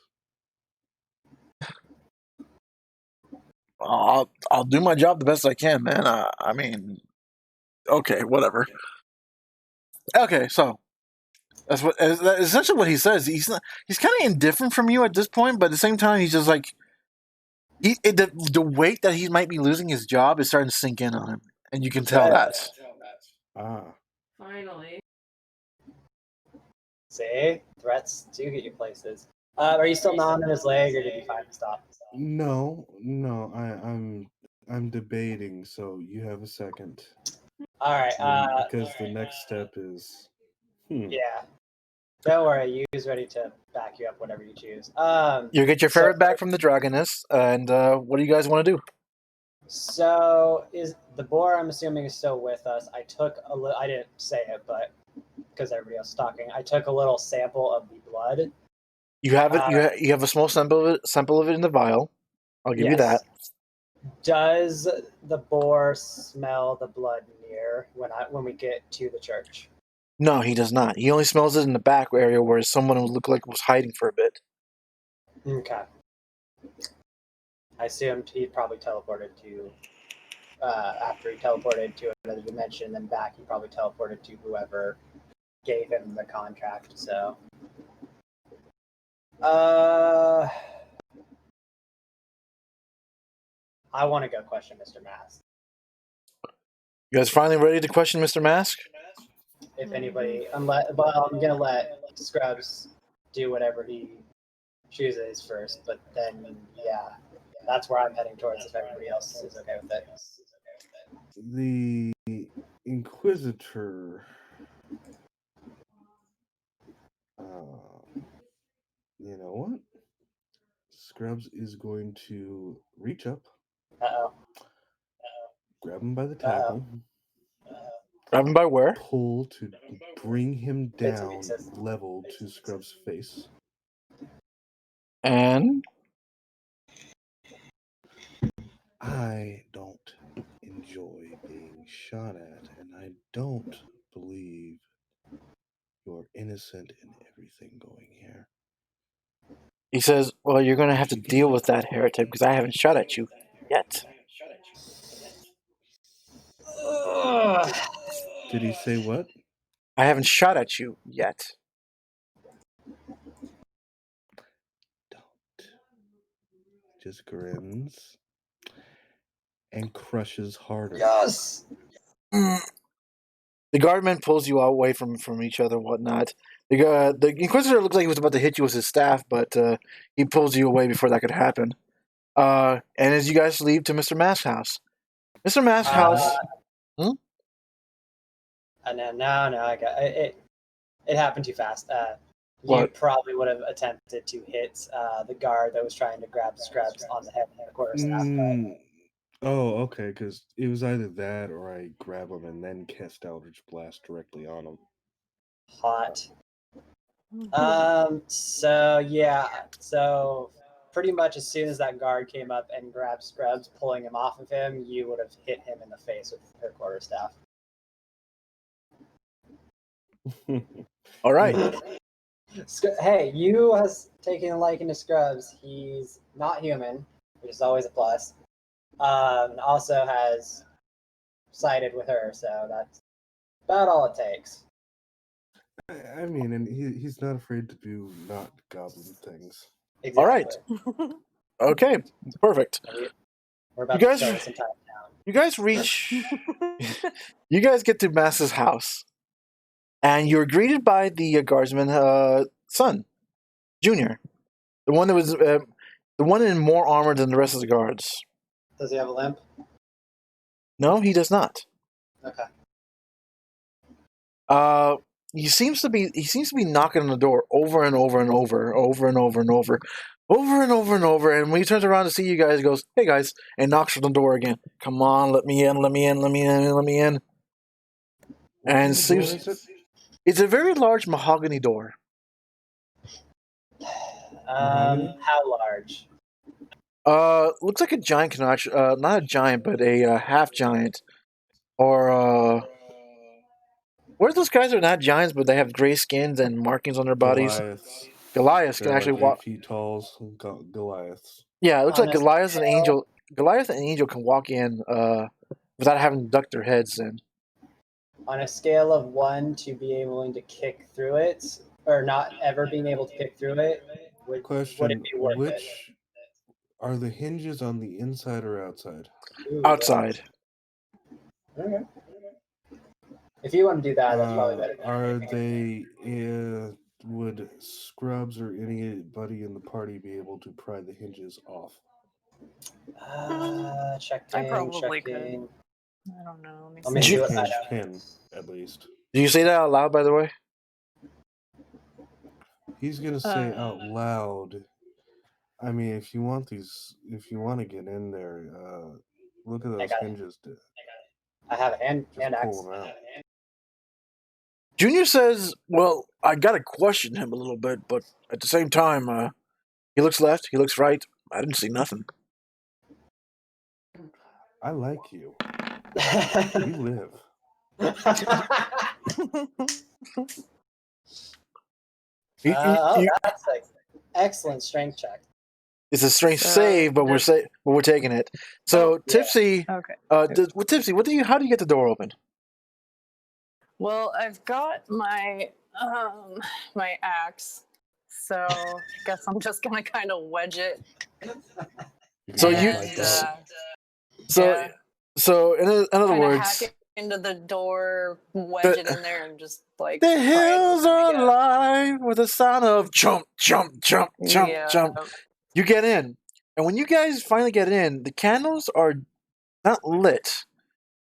I'll do my job the best I can, man. I mean, okay, whatever. Okay, so that's essentially what he says. He's kind of indifferent from you at this point, but at the same time, he's just like the weight that he might be losing his job is starting to sink in on him, and you can tell that. Finally. See, threats do get you places. Are you still gnawing on his leg, or did you finally stop? No, I'm debating, so you have a second. All right. Because the next step is. Yeah. Don't worry, Yu's ready to back you up, whatever you choose. You get your ferret back from the Dragoness, and what do you guys want to do? So is the boar? I'm assuming is still with us. I took a little. I didn't say it, but because everybody else was talking, I took a little sample of the blood You have it. You have a small sample of it in the vial. I'll give you that. Does the boar smell the blood near when we get to the church? No, he does not. He only smells it in the back area where someone would look like was hiding for a bit. Okay. I assumed he probably teleported to. After he teleported to another dimension, then back, he probably teleported to whoever gave him the contract. So, I want to go question Mr. Mask. You guys finally ready to question Mr. Mask? If anybody, I'm gonna let Scr'ubbs do whatever he chooses first, but then that's where I'm heading towards. If everybody else is okay with it. The Inquisitor. You know what? Scr'ubbs is going to reach up, grab him by the tackle, Grab him by where? pull to bring him down level to Scr'ubbs' face. And I don't enjoy being shot at, and I don't believe you're innocent in everything going here. he says, well, you're going to have to deal with that, heretic, because I haven't shot at you yet. Did he say what? I haven't shot at you yet. Don't. Just grins and crushes harder. Yes. The guardman pulls you away from each other and whatnot. The Inquisitor looks like he was about to hit you with his staff, but he pulls you away before that could happen. And as you guys leave to Mr. Mask's house. Mr. Mask's house... No, I got it. It happened too fast. You What? probably would have attempted to hit the guard that was trying to grab Scr'ubbs on the head and the quarterstaff. Oh, okay, because it was either that or I grab him and then cast Eldritch Blast directly on him. Hot. So pretty much as soon as that guard came up and grabbed Scr'ubbs, pulling him off of him, you would have hit him in the face with her quarterstaff. All right. Hey, you has taken a liking to Scr'ubbs. He's not human, which is always a plus. And also has sided with her, so that's about all it takes. I mean, and he's not afraid to do not goblin things. Exactly. All right. Okay, perfect. We're about You guys- to shut this entire town. You guys reach... you guys get to Mask's house. And you're greeted by the guardsman's son, Junior. The one that was... the one in more armor than the rest of the guards. Does he have a limp? No, he does not. Okay. He seems to be knocking on the door over and over and over and when he turns around to see you guys, he goes, "Hey guys," and knocks on the door again. "Come on, let me in. And it's a very large mahogany door. How large? Looks like a giant not a giant, but a half giant, or what are those guys that are not giants, but they have gray skins and markings on their bodies? Goliaths can actually walk. 8 feet tall. Goliaths. Yeah, it looks like Honestly, Goliath and Angel can walk in without having to duck their heads in. On a scale of 1 to being willing to kick through it, or not ever being able to kick through it, would it be worth it? Are the hinges on the inside or outside? Ooh, Outside. Okay. If you want to do that, that's probably better. Are they? Would Scr'ubbs or anybody in the party be able to pry the hinges off? Checking. I probably could. checking. I don't know. Let me see what I Can at least. Do you say that out loud, by the way? He's gonna say out loud. I mean, if you want to get in there, look at those hinges. I have a hand Just pull axe. them out. Junior says, "Well, I gotta question him a little bit, but at the same time, he looks left, he looks right. I didn't see nothing." I like you. You live. That's an excellent strength check. It's a strange So save, but we're taking it. So yeah. Tipsy, Okay. Tipsy, how do you get the door open? Well, I've got my my axe, so I guess I'm just gonna kind of wedge it. So Yeah, you- like that. So in other kind of words, hack it into the door, wedge it in there, and just like the pry it hills open, are I guess. alive with the sound of jump, jump, jump, jump, Yeah. jump. You get in, and when you guys finally get in, the candles are not lit,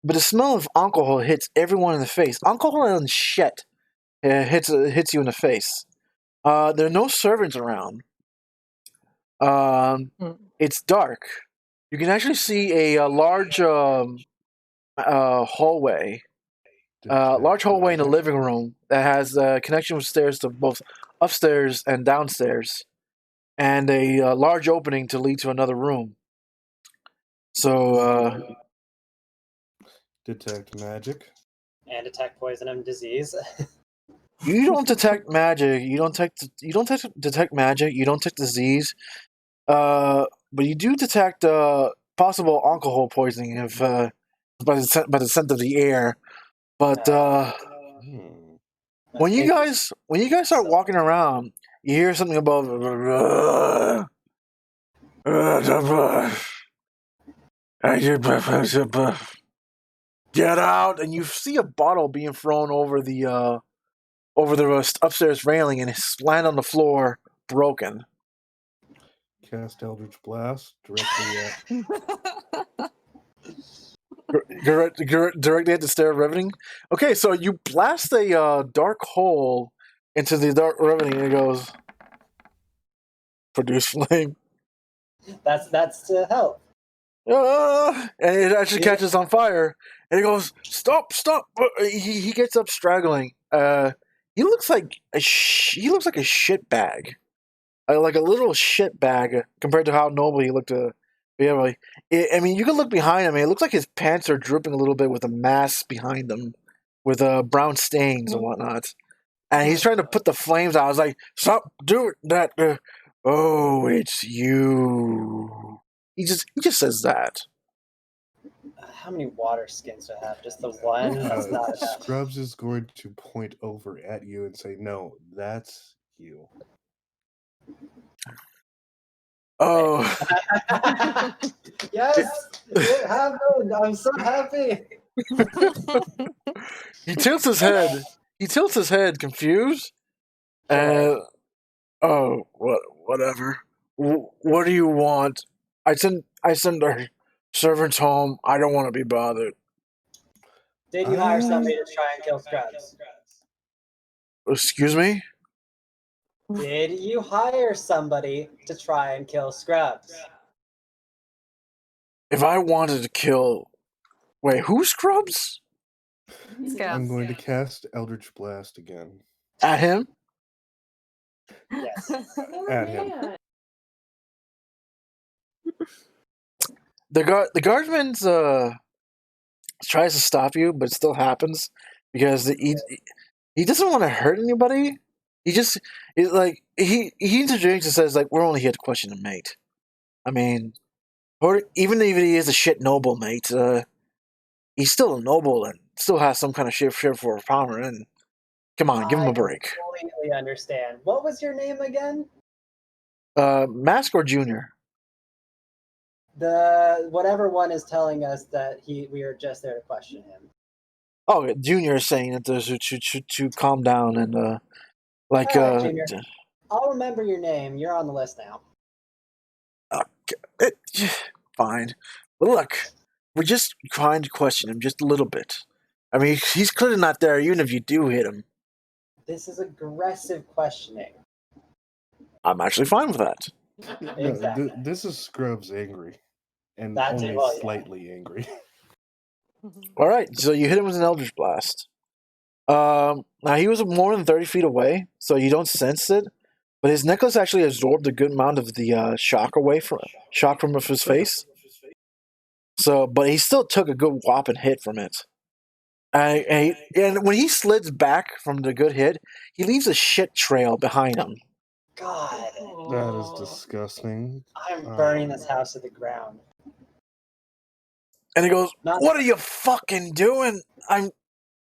but the smell of alcohol hits everyone in the face. Alcohol and shit hits you in the face. There are no servants around. It's dark. You can actually see a large hallway. Large hallway in the living room that has connection with stairs to both upstairs and downstairs, and a large opening to lead to another room. So, Detect magic. And detect poison and disease. you don't detect magic. You don't detect magic. You don't detect disease. But you do detect possible alcohol poisoning if by the scent of the air. But when you guys start walking around, you hear something about get out, and you see a bottle being thrown over the upstairs railing, and it's land on the floor, broken. Cast Eldritch Blast directly at. Directly at the stair riveting. Okay, so you blast a dark hole into the dark riveting, and it goes produce flame. That's to help. And it actually catches on fire, and he goes, "Stop! Stop!" He gets up straggling. He looks like a shit bag, like a little shit bag compared to how noble he looked to be. I mean, you can look behind him. And it looks like his pants are dripping a little bit with a mass behind him, with brown stains and whatnot. And he's trying to put the flames out. I was like, "Stop doing that!" Oh, it's you. He just says that. How many water skins do I have? Just the one? That's not enough. Scr'ubbs is going to point over at you and say, "No, that's you." Oh. Yes! It happened! I'm so happy! He tilts his head. Confused. Oh, whatever. What do you want? I send our servants home. I don't want to be bothered. Did you hire somebody to try and kill Scr'ubbs? Excuse me? Did you hire somebody to try and kill Scr'ubbs? If I wanted to kill... Wait, who Scr'ubbs? I'm going to cast Eldritch Blast again. At him? Yes. At him. The guardsman tries to stop you, but it still happens because he doesn't want to hurt anybody. He interjects and says, like, "We're only here to question the mate. I mean, or even if he is a shit noble, mate, he's still a noble and still has some kind of shit for power. And come on, give him a break." I completely understand. What was your name again? Mask or Junior? The whatever one is telling us that we are just there to question him. Oh, Junior is saying that to calm down and All right, Junior. I'll remember your name. You're on the list now. Fine. But look, we're just trying to question him just a little bit. I mean, he's clearly not there, even if you do hit him. This is aggressive questioning. I'm actually fine with that. Exactly. No, this is Scr'ubbs angry. And That's only well, yeah. slightly angry. All right, so you hit him with an Eldritch Blast. Now he was more than 30 feet away, so you don't sense it. But his necklace actually absorbed a good amount of the shock from his face. So, but he still took a good whopping hit from it. And when he slids back from the good hit, he leaves a shit trail behind him. God, That is disgusting. I'm burning this house to the ground. And he goes, "What are you fucking doing? I'm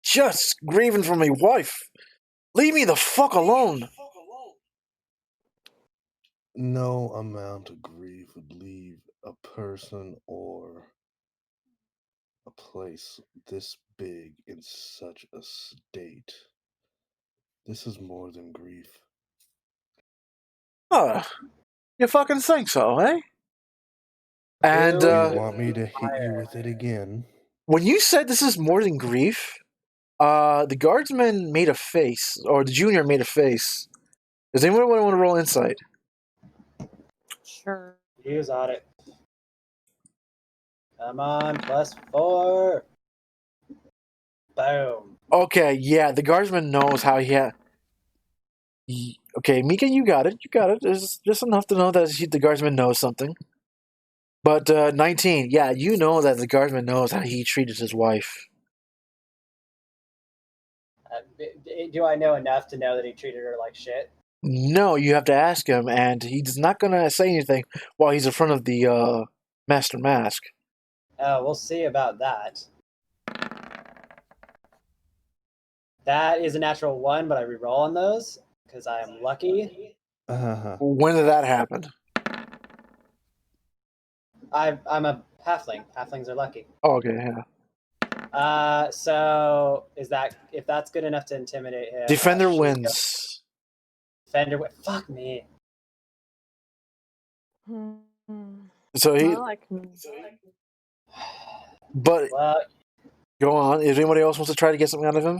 just grieving for my wife. Leave me the fuck alone." No amount of grief would leave a person or a place this big in such a state. This is more than grief. You fucking think so, eh? And Do you want me to hit you with it again? when you said this is more than grief, the guardsman made a face, or the junior made a face. Does anyone want to roll insight? Sure. Use audit. Come on, +4. Boom. Okay, yeah, the guardsman knows how he had. Okay, Mika, you got it. You got it. There's just enough to know that the guardsman knows something. But 19, yeah, you know that the guardsman knows how he treated his wife. Do I know enough to know that he treated her like shit? No, you have to ask him, and he's not going to say anything while he's in front of the Master Mask. Oh, we'll see about that. That is a natural 1, but I reroll on those because I am lucky. When did that happen? I'm a halfling. Halflings are lucky. Oh, okay, yeah. So is that if that's good enough to intimidate him? Defender wins. Defender wins. Fuck me. So he. But well, go on. If anybody else wants to try to get something out of him,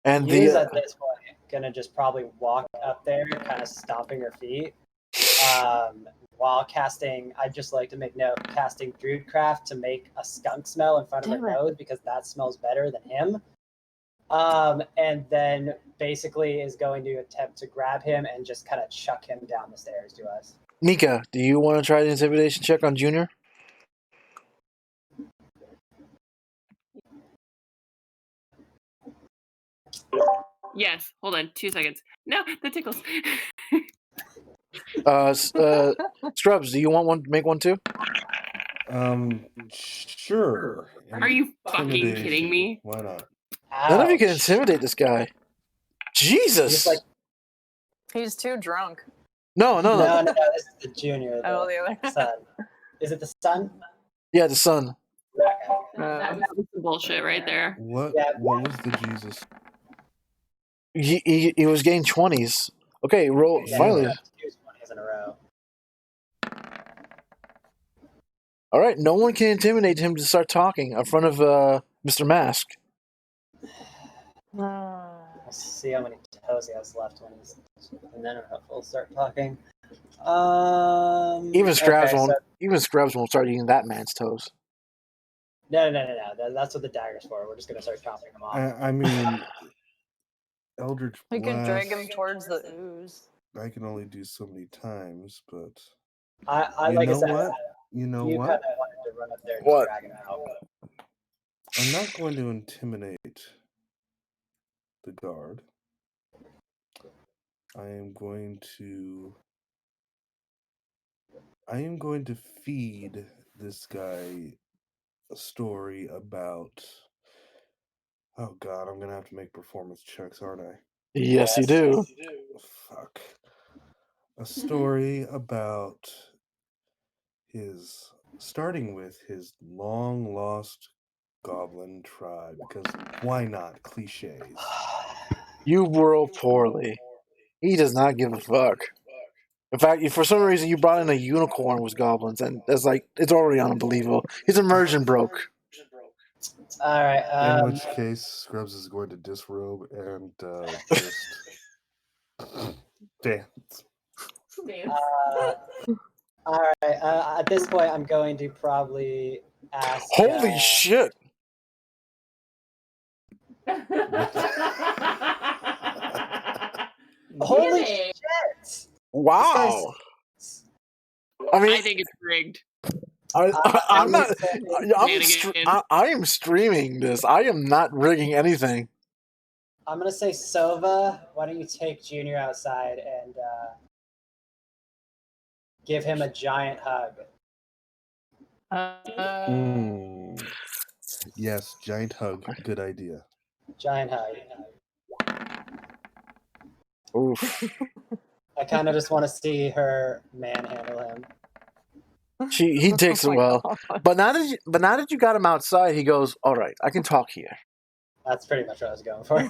and Yu's at this point gonna just probably walk up there, kind of stomping her feet, while casting. I'd just like to make note, casting Druidcraft to make a skunk smell in front of her nose because that smells better than him. And then basically is going to attempt to grab him and just kind of chuck him down the stairs to us. Mika, do you want to try the intimidation check on Junior? Yes. Hold on 2 seconds. No, that tickles. Scr'ubbs, do you want one? Make one too? Sure. Are you fucking kidding me? Why not? None of you can intimidate this guy. Jesus! He's too drunk. No. No, this is the junior. The other son. Is it the son? Yeah, the son. That was the bullshit right there. What was the Jesus? He was getting 20s. Okay, roll. Yeah, finally. 2 20s in a row. All right, no one can intimidate him to start talking in front of Mr. Mask. Let's see how many toes he has left when he's, and then we'll start talking. Even Scr'ubbs won't start eating that man's toes. No. That's what the dagger's for. We're just gonna start chopping them off. I mean, Eldritch We Blast. could drag him towards the ooze. I can only do so many times, but I you like know I said, what? You know you what? kind of wanted to run up there and What? drag him out. I'm not going to intimidate the guard. I am going to feed this guy a story about. Oh God, I'm gonna have to make performance checks, aren't I? Yes, you do. Fuck. A story about starting with his long lost goblin tribe, because why not? Cliches. You roll poorly. He does not give a fuck. In fact, if for some reason you brought in a unicorn with goblins, and it's already unbelievable. His immersion broke. All right. In which case, Scr'ubbs is going to disrobe and just dance. All right. At this point, I'm going to probably ask. Holy shit! Holy Really? shit! Wow. I mean, I think it's rigged. I'm not. Shenanigans. I am streaming this. I am not rigging anything. I'm gonna say Sova. Why don't you take Junior outside and give him a giant hug? Yes, giant hug. Good idea. Giant hug. Oof. I kind of just want to see her manhandle him. He takes it well, but now that you got him outside, he goes, "All right, I can talk here." That's pretty much what I was going for.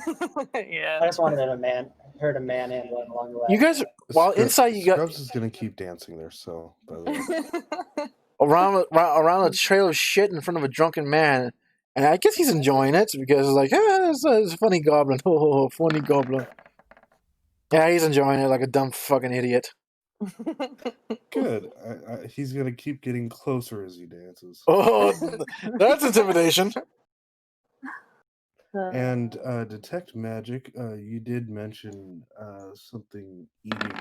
Yeah. I just wanted her to manhandle him along the way. You guys, while inside, you got Scr'ubbs is gonna keep dancing there. So, by the way, around a trail of shit in front of a drunken man, and I guess he's enjoying it because it's like, it's a funny goblin, oh, funny goblin. Yeah, he's enjoying it like a dumb fucking idiot. good. He's gonna keep getting closer as he dances. Oh, that's intimidation. And detect magic. You did mention something eating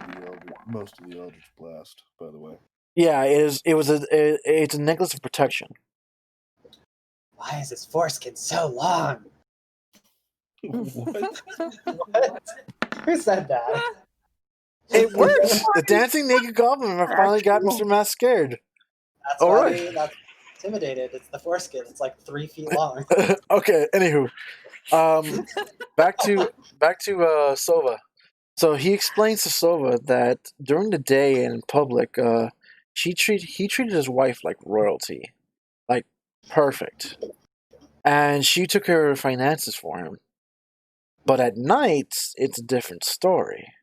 most of the Eldritch Blast. By the way. Yeah, it's a necklace of protection. Why is his foreskin so long? What? What? Who said that? It works. The dancing naked goblin finally got Mr. Mask scared. That's All why right. that's intimidated. It's the foreskin. It's like 3 feet long. Okay. Anywho, back to Sova. So he explains to Sova that during the day and in public, he treated his wife like royalty, like perfect, and she took care of finances for him. But at night, it's a different story.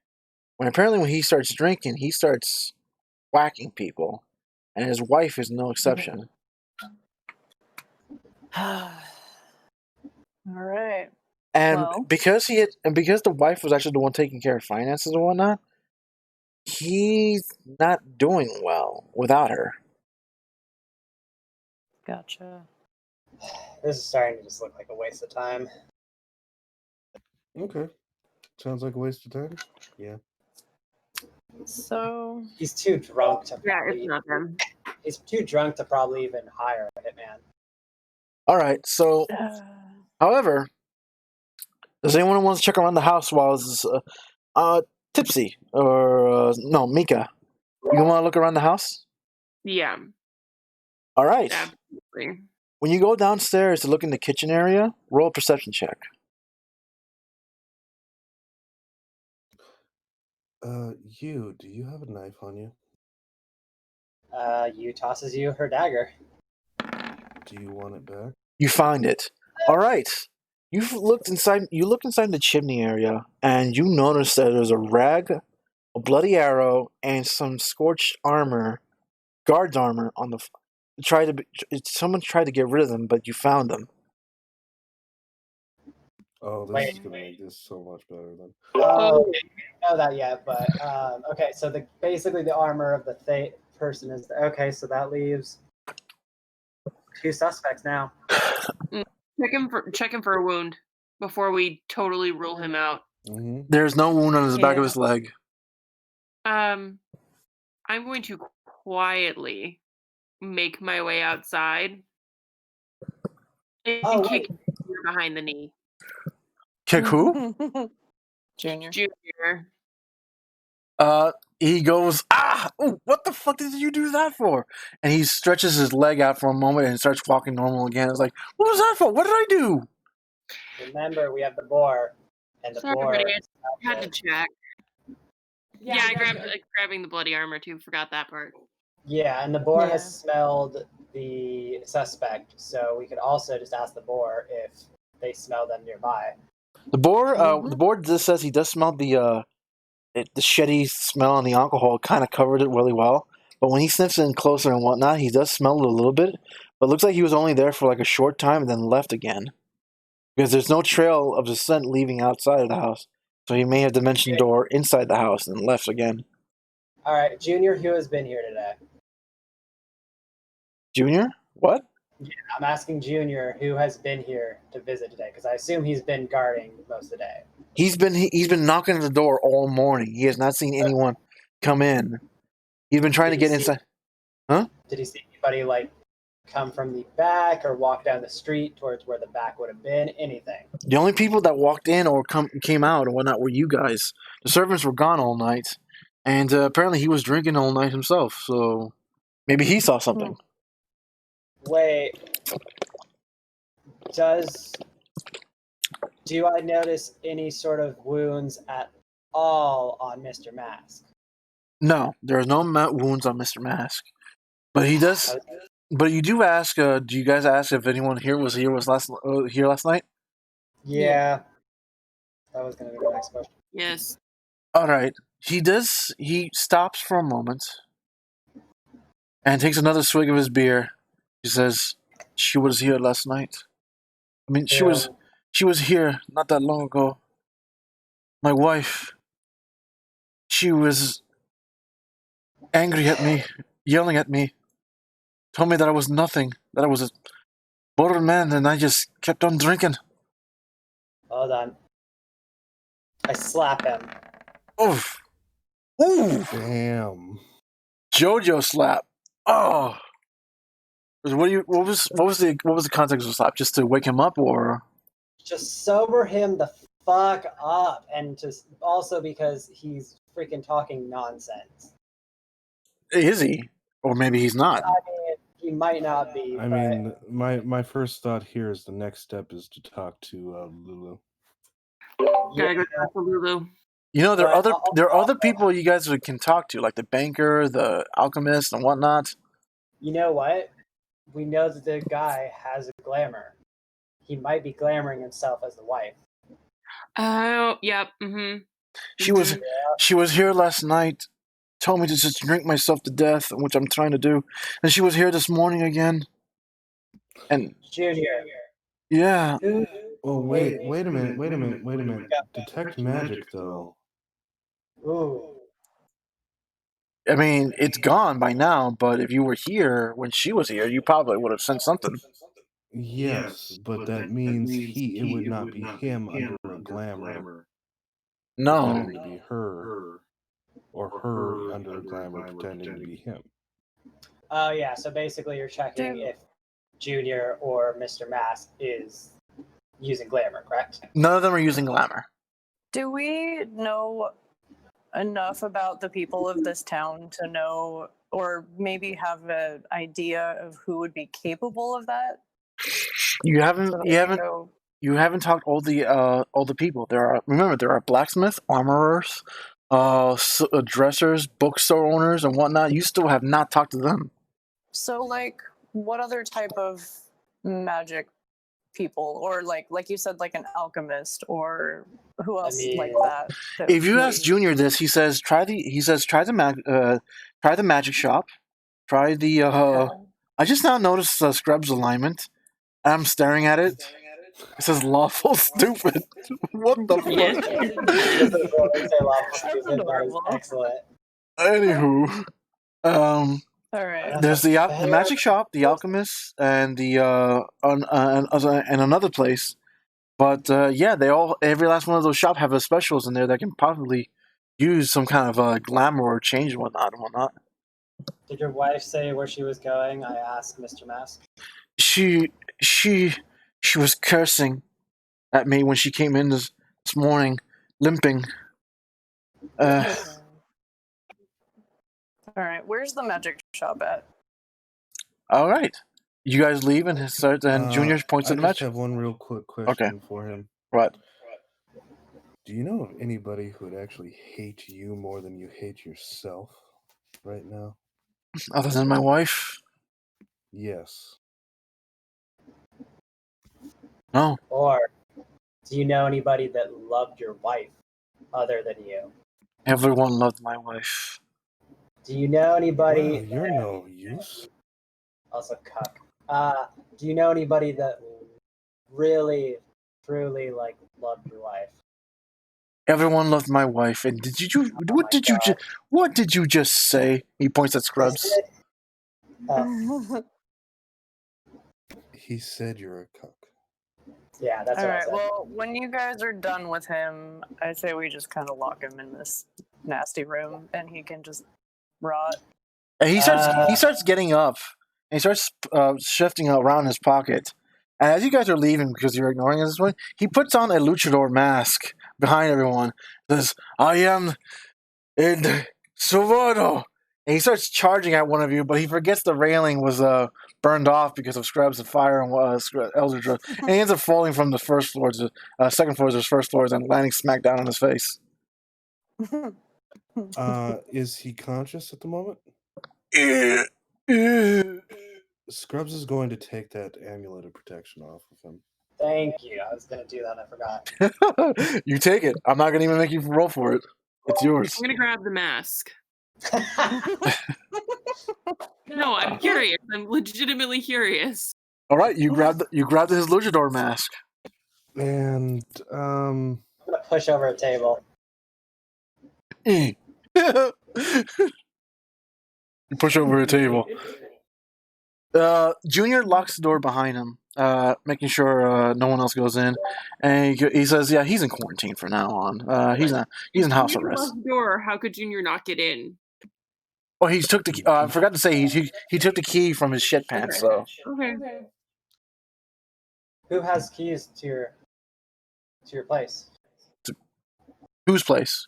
When he starts drinking, he starts whacking people, and his wife is no exception. All right. And Well. because the wife was actually the one taking care of finances and whatnot, he's not doing well without her. Gotcha. This is starting to just look like a waste of time. Okay. Sounds like a waste of time. Yeah. So He's too drunk to Yeah, probably. it's not them. He's too drunk to probably even hire a hitman. All right. So, however, does anyone want to check around the house while it's tipsy or no, Mika? You want to look around the house? Yeah, All right. absolutely. When you go downstairs to look in the kitchen area, roll a perception check. Do you have a knife on you? You tosses you her dagger. Do you want it back? You find it. All right. You look inside the chimney area, and you notice that there's a rag, a bloody arrow, and some scorched armor, guard's armor on the. Someone tried to get rid of them, but you found them. Oh, this is gonna make this so much better then. Oh, we don't know that yet, but okay. So basically the armor of the person is okay. So that leaves 2 suspects now. Check him for a wound before we totally rule him out. Mm-hmm. There's no wound on the back of his leg. I'm going to quietly make my way outside and kick him behind the knee. Kick who? Junior. He goes, ooh, what the fuck did you do that for? And he stretches his leg out for a moment and starts walking normal again. It's like, what was that for? What did I do? Remember, we have the boar, and the boar. I had to check. Yeah, I guess grabbing the bloody armor too. Forgot that part. Yeah, and the boar has smelled the suspect, so we could also just ask the boar if they smell them nearby. The boar just says he does smell the shitty smell and the alcohol kind of covered it really well. But when he sniffs in closer and whatnot, he does smell it a little bit. But it looks like he was only there for like a short time and then left again. Because there's no trail of the scent leaving outside of the house. So he may have dimension door inside the house and left again. All right, Junior, who has been here today? Junior? What? I'm asking Junior who has been here to visit today, because I assume he's been guarding most of the day. He's been knocking at the door all morning. He has not seen anyone come in. He's been trying to get inside. Huh? Did he see anybody like come from the back or walk down the street towards where the back would have been? Anything? The only people that walked in or came out or whatnot were you guys. The servants were gone all night, and apparently he was drinking all night himself. So maybe he saw something. Wait. Do I notice any sort of wounds at all on Mr. Mask? No, there are no wounds on Mr. Mask, but he does. But you do ask. Do you guys ask if anyone here was here last night? Yeah. That was going to be the next question. Yes. All right. He does. He stops for a moment and takes another swig of his beer. He says, "She was here last night. I mean, she was here not that long ago. My wife. She was angry at me, yelling at me, told me that I was nothing, that I was a bored man, and I just kept on drinking." Hold on. I slap him. Oof. Ooh. Damn. JoJo slap. Oh. What was the context of the slap? Just to wake him up, or Just sober him the fuck up, and just also because he's freaking talking nonsense. is he? Or maybe he's not. I mean, he might not be. I mean, my first thought here is the next step is to talk to Lulu. Gotta go talk to Lulu. You know, there are other people you guys can talk to, like the banker, the alchemist, and whatnot. You know what? We know that the guy has a glamour. He might be glamoring himself as the wife. Oh, yep. Mm-hmm. She was here last night. Told me to just drink myself to death, which I'm trying to do. And she was here this morning again. And Junior. yeah. Oh wait a minute. Detect magic though. Ooh. I mean, it's gone by now, but if you were here when she was here, you probably would have sent something. Yes, but that means it would not be him under a glamour. No. Pretending to be her, or her under a glamour pretending to be him. Oh yeah, so basically you're checking if Junior or Mr. Mask is using glamour, correct? None of them are using glamour. Do we know enough about the people of this town to know, or maybe have an idea of who would be capable of that? You haven't talked all the people. There are blacksmiths, armorers, dressers, bookstore owners, and whatnot. You still have not talked to them. So, like, what other type of magic people, or like you said, like an alchemist, or who else like that? If you ask Junior this, he says try the magic shop, try the. I just now noticed Scr'ubbs alignment. I'm staring at it. It says lawful stupid. What the fuck? Excellent. Anywho, all right. there's the magic shop, the alchemist, and the and another place. But yeah, every last one of those shops have a specials in there that can probably use some kind of glamour or change and whatnot. Did your wife say where she was going? I asked Mr. Mask. She was cursing at me when she came in this morning, limping. All right, where's the magic shop at? All right, you guys leave and Junior points at the match. I have one real quick question for him. What? Do you know of anybody who would actually hate you more than you hate yourself right now? Other than my wife? Yes. No. Or do you know anybody that loved your wife other than you? Everyone loved my wife. Do you know anybody? Well, you're no use. Also, cuck. Do you know anybody that really, truly loved your wife? Everyone loved my wife. And what did you just say? He points at Scr'ubbs. He said you're a cuck. Yeah, that's All what I right. said. Well, when you guys are done with him, I say we just kind of lock him in this nasty room, and he can just rot. And he starts getting up, and he starts shifting around his pocket. And as you guys are leaving because you're ignoring this one, he puts on a luchador mask behind everyone. Says, "I am in Sova." And he starts charging at one of you, but he forgets the railing was burned off because of Scr'ubbs and fire and Eldritch. And he ends up falling from the first floor to second floor to his first floors and landing smack down on his face. Is he conscious at the moment? Scr'ubbs is going to take that amulet of protection off of him. Thank you. I was going to do that. I forgot. You take it. I'm not going to even make you roll for it. It's yours. I'm gonna grab the mask. No, I'm curious. I'm legitimately curious. All right, you grabbed his luchador mask. And I'm going to push over a table. You push over a table. Junior locks the door behind him, making sure no one else goes in. And he says, "Yeah, he's in quarantine from now on. He's in house Junior arrest." locked the door. How could Junior not get in? Oh, he took the key. I forgot to say he took the key from his shit pants. So Okay. Who has keys to your place? whose place?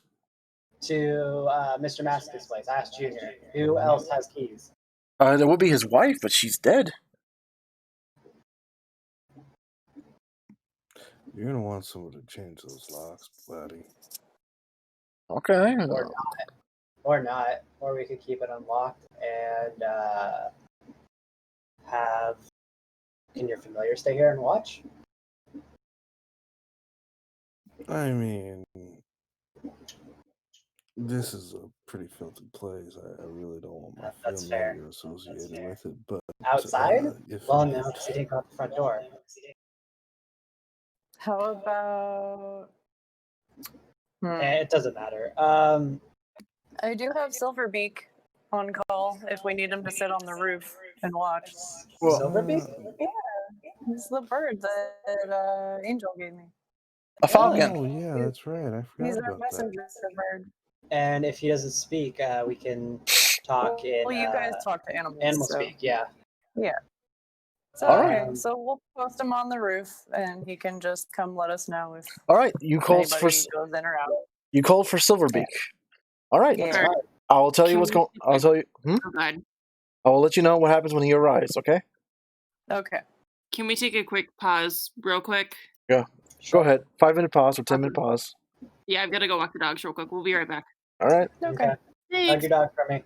To Mr. Mask's place. I asked Junior. Who else has keys? That would be his wife, but she's dead. you're gonna want someone to change those locks, buddy. Okay. Or not. Or we could keep it unlocked and have. Can your familiar stay here and watch? I mean, this is a pretty filthy place. I really don't want my That's fair. familiar associated with it. But Outside? if Well, no, because he didn't go out the front door. How about? It doesn't matter. I do have Silverbeak on call if we need him to sit on the roof and watch. Silverbeak? He's the bird that Angel gave me. A falcon. Oh yeah, that's right. I forgot He's our about that. messenger bird. And if he doesn't speak, we can talk in Well, you guys talk to animals. animal so. speak. Yeah. So, All okay, right. so we'll post him on the roof, and he can just come let us know if All right, you called anybody for goes in or out. Silverbeak. All right, Yeah. Alright. I will tell you what's going. I'll tell you. Oh God. I will let you know what happens when he arrives. Okay. Okay. Can we take a quick pause, real quick? Go ahead. 5-minute pause or 10-minute pause. Yeah, I've got to go walk the dogs real quick. We'll be right back. All right. Okay. Hug Thanks. your dog for me.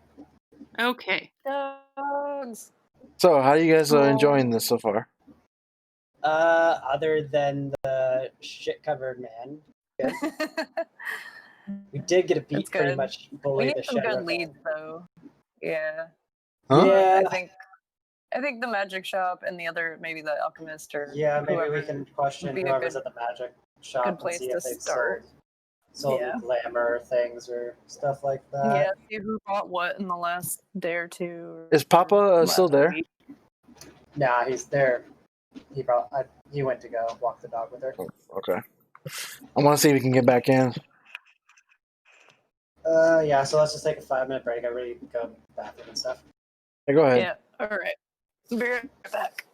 Okay. Dogs. So, how are you guys enjoying this so far? Other than the shit-covered man, we did get a beat. It's Pretty good. much We bully need the some shit out good of leads, though. Yeah. Huh? Yeah. I think the magic shop and the other, maybe the alchemist or Yeah, maybe whoever we can question be a whoever's good- at the magic shop good and place see to if they've start. sold Yeah. glamour things or stuff like that. yeah, see who bought what in the last day or two. Is Papa or still last there? week. Nah, he's there. He went to go walk the dog with her. Okay. I want to see if we can get back in. Yeah. So let's just take a 5-minute break. I really go to the bathroom and stuff. Hey, go ahead. Yeah, all right. Be right back.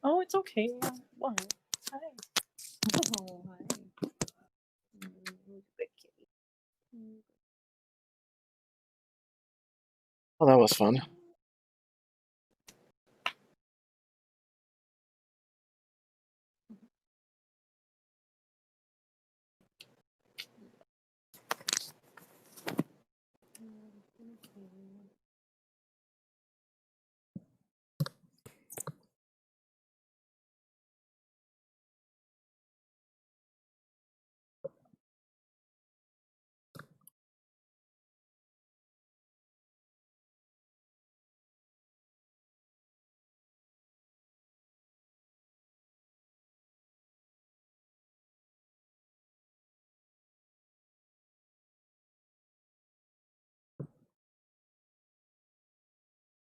Oh, it's okay. What? Hi. Oh, hi. Big kitty. Well, that was fun.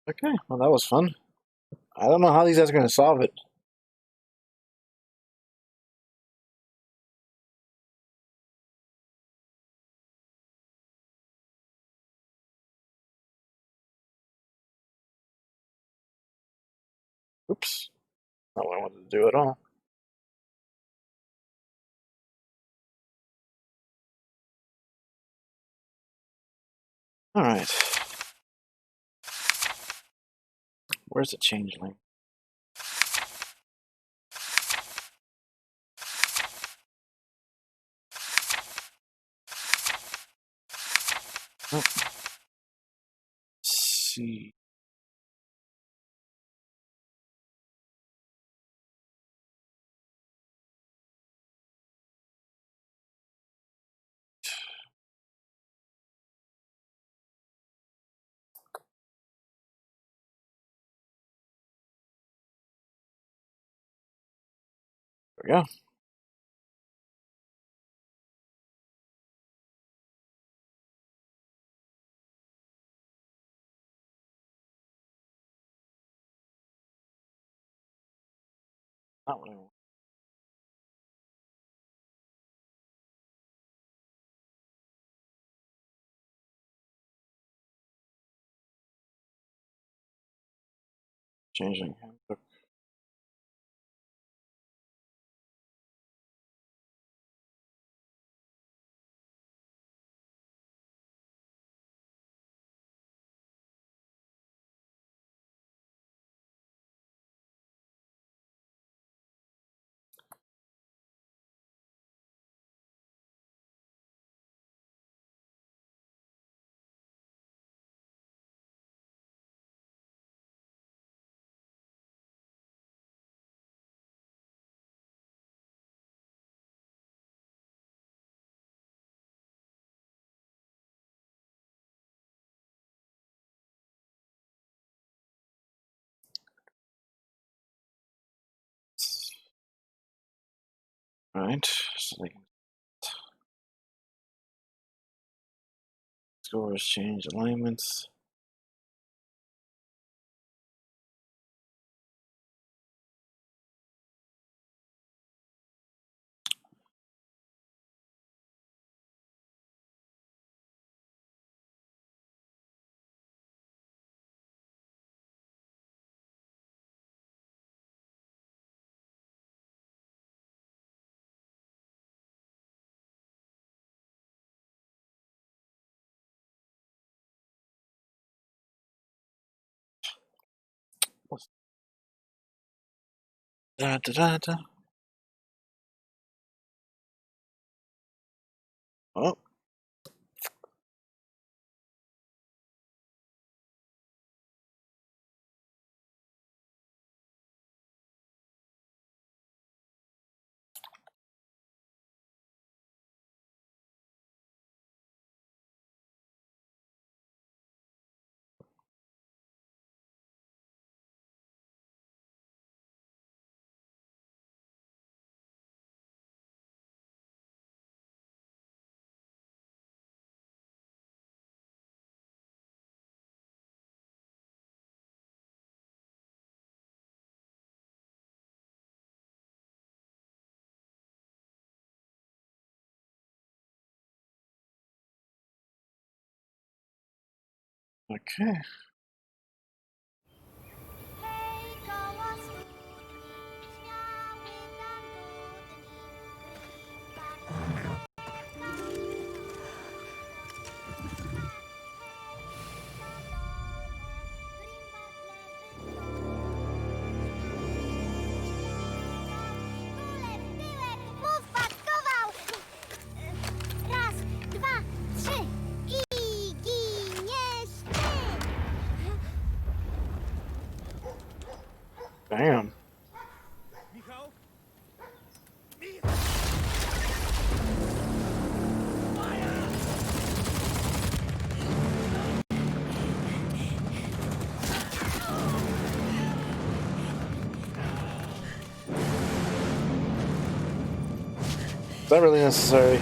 Okay. Well, that was fun. I don't know how these guys are going to solve it. Oops. Not what I wanted to do at all. All right. Where's the changeling? Oh. Let's see. There we go. Not what I want. Changing handbook. All right. So they can scores, change alignments. Da, da, da, da. Oh. Okay. Hej, koło studni, śmiały tam Kule w tyłek, mów patkował! Raz, dwa, trzy i giniesz ty! Damn. Is that really necessary?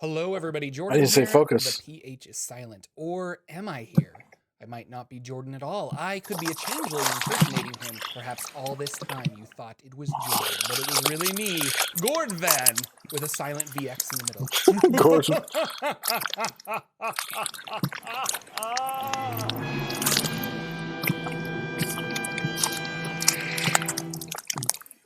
Hello, everybody. Jordan didn't say here. focus. The PH is silent. Or am I here? I might not be Jordan at all. I could be a changeling impersonating him. Perhaps all this time you thought it was Jordan, but it was really me, Gordvan, with a silent VX in the middle. Gorgeous.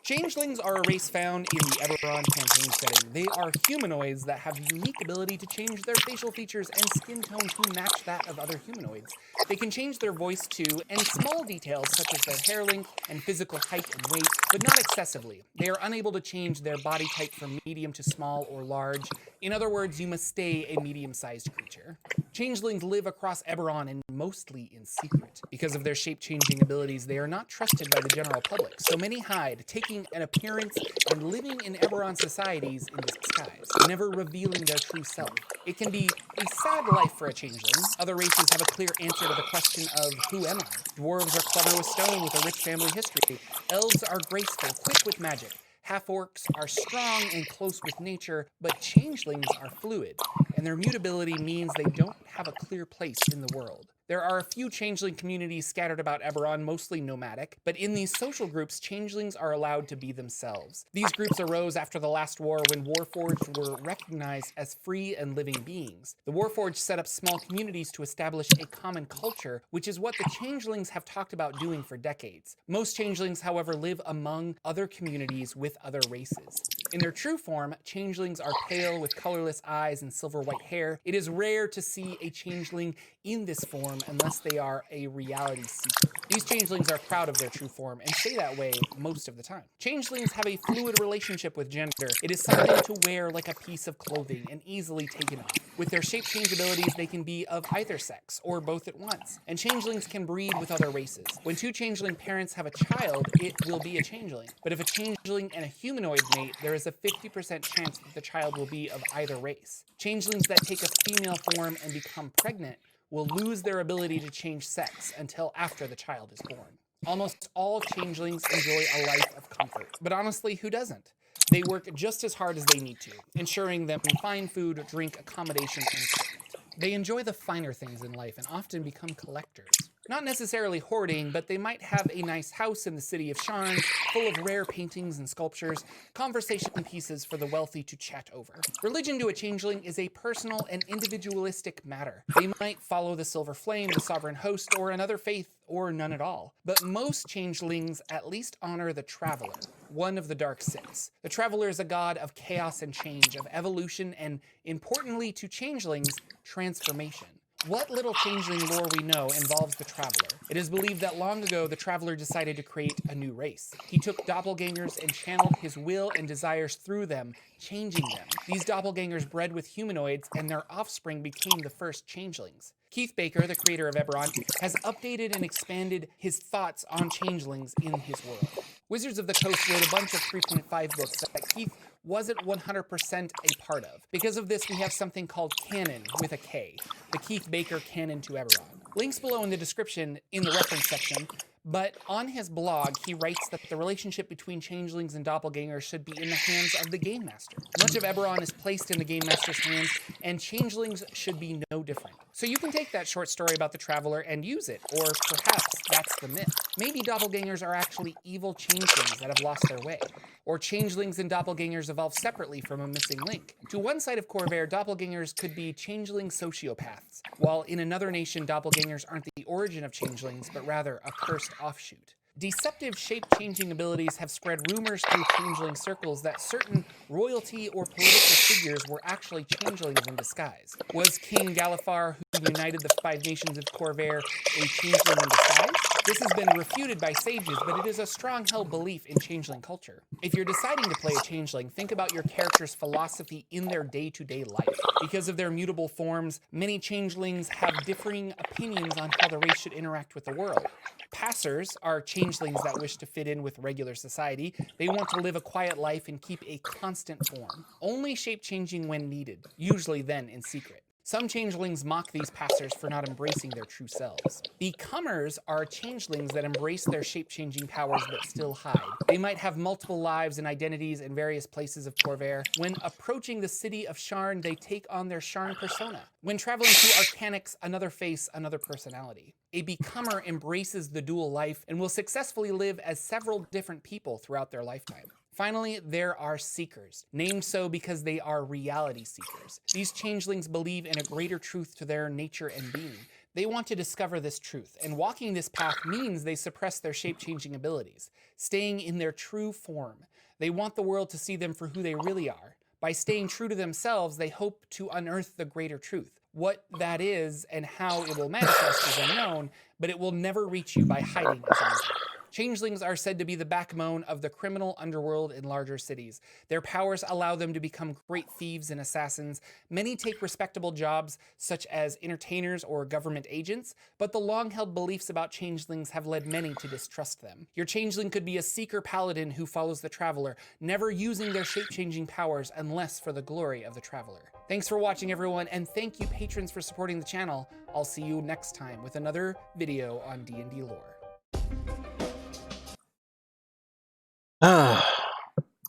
Changelings are a race found in the Eberron campaign setting. They are humanoids that have the unique ability to change their facial features and skin tone to match that of other humanoids. They can change their voice too, and small details such as their hair length and physical height and weight, but not excessively. They are unable to change their body type from medium to small or large. In other words, you must stay a medium-sized creature. Changelings live across Eberron and mostly in secret. Because of their shape-changing abilities, they are not trusted by the general public, so many hide, taking an appearance and living in Eberron societies in disguise, never revealing their true self. It can be a sad life for a changeling. Other races have a clear answer to the question of who am I? Dwarves are clever with stone with a rich family history. Elves are graceful, quick with magic. Half-orcs are strong and close with nature, but changelings are fluid, and their mutability means they don't have a clear place in the world. There are a few changeling communities scattered about Eberron, mostly nomadic, but in these social groups, changelings are allowed to be themselves. These groups arose after the last war when Warforged were recognized as free and living beings. The Warforged set up small communities to establish a common culture, which is what the changelings have talked about doing for decades. Most changelings, however, live among other communities with other races. In their true form, changelings are pale with colorless eyes and silver white hair. It is rare to see a changeling in this form unless they are a reality seeker. These changelings are proud of their true form and stay that way most of the time. Changelings have a fluid relationship with gender. It is something to wear like a piece of clothing and easily taken off. With their shape change abilities, they can be of either sex or both at once. And changelings can breed with other races. When two changeling parents have a child, it will be a changeling. But if a changeling and a humanoid mate, there is a 50% chance that the child will be of either race. Changelings that take a female form and become pregnant will lose their ability to change sex until after the child is born. Almost all changelings enjoy a life of comfort, but honestly, who doesn't? They work just as hard as they need to, ensuring them fine food, drink, accommodation, and treatment. They enjoy the finer things in life and often become collectors. Not necessarily hoarding, but they might have a nice house in the city of Sharn, full of rare paintings and sculptures, conversation pieces for the wealthy to chat over. Religion to a changeling is a personal and individualistic matter. They might follow the Silver Flame, the Sovereign Host, or another faith, or none at all. But most changelings at least honor the Traveler, one of the Dark Six. The Traveler is a god of chaos and change, of evolution, and importantly to changelings, transformation. What little changeling lore we know involves the Traveler. It is believed that long ago the Traveler decided to create a new race. He took doppelgangers and channeled his will and desires through them, changing them. These doppelgangers bred with humanoids and their offspring became the first changelings. Keith Baker, the creator of Eberron, has updated and expanded his thoughts on changelings in his world. Wizards of the Coast wrote a bunch of 3.5 books that Keith wasn't 100% a part of. Because of this, we have something called canon with a K, the Keith Baker canon to Eberron. Links below in the description in the reference section, but on his blog, he writes that the relationship between changelings and doppelgangers should be in the hands of the Game Master. Much of Eberron is placed in the Game Master's hands, and changelings should be no different. So you can take that short story about the Traveler and use it, or perhaps that's the myth. Maybe doppelgangers are actually evil changelings that have lost their way. Or changelings and doppelgangers evolve separately from a missing link. To one side of Corvair, doppelgangers could be changeling sociopaths, while in another nation, doppelgangers aren't the origin of changelings, but rather a cursed offshoot. Deceptive shape-changing abilities have spread rumors through changeling circles that certain royalty or political figures were actually changelings in disguise. Was King Galifar, who united the 5 nations of Corvair, a changeling in disguise? This has been refuted by sages, but it is a strong-held belief in changeling culture. If you're deciding to play a changeling, think about your character's philosophy in their day-to-day life. Because of their mutable forms, many changelings have differing opinions on how the race should interact with the world. Passers are changelings that wish to fit in with regular society. They want to live a quiet life and keep a constant form, only shape-changing when needed, usually then in secret. Some changelings mock these passers for not embracing their true selves. Becomers are changelings that embrace their shape-changing powers but still hide. They might have multiple lives and identities in various places of Corvair. When approaching the city of Sharn, they take on their Sharn persona. When traveling through Arcanics, another face, another personality. A Becomer embraces the dual life and will successfully live as several different people throughout their lifetime. Finally, there are Seekers, named so because they are reality seekers. These changelings believe in a greater truth to their nature and being. They want to discover this truth, and walking this path means they suppress their shape-changing abilities, staying in their true form. They want the world to see them for who they really are. By staying true to themselves, they hope to unearth the greater truth. What that is and how it will manifest is unknown, but it will never reach you by hiding as an evil. Changelings are said to be the backbone of the criminal underworld in larger cities. Their powers allow them to become great thieves and assassins. Many take respectable jobs, such as entertainers or government agents, but the long-held beliefs about changelings have led many to distrust them. Your changeling could be a seeker paladin who follows the traveler, never using their shape-changing powers unless for the glory of the traveler. Thanks for watching, everyone, and thank you patrons for supporting the channel. I'll see you next time with another video on D&D lore.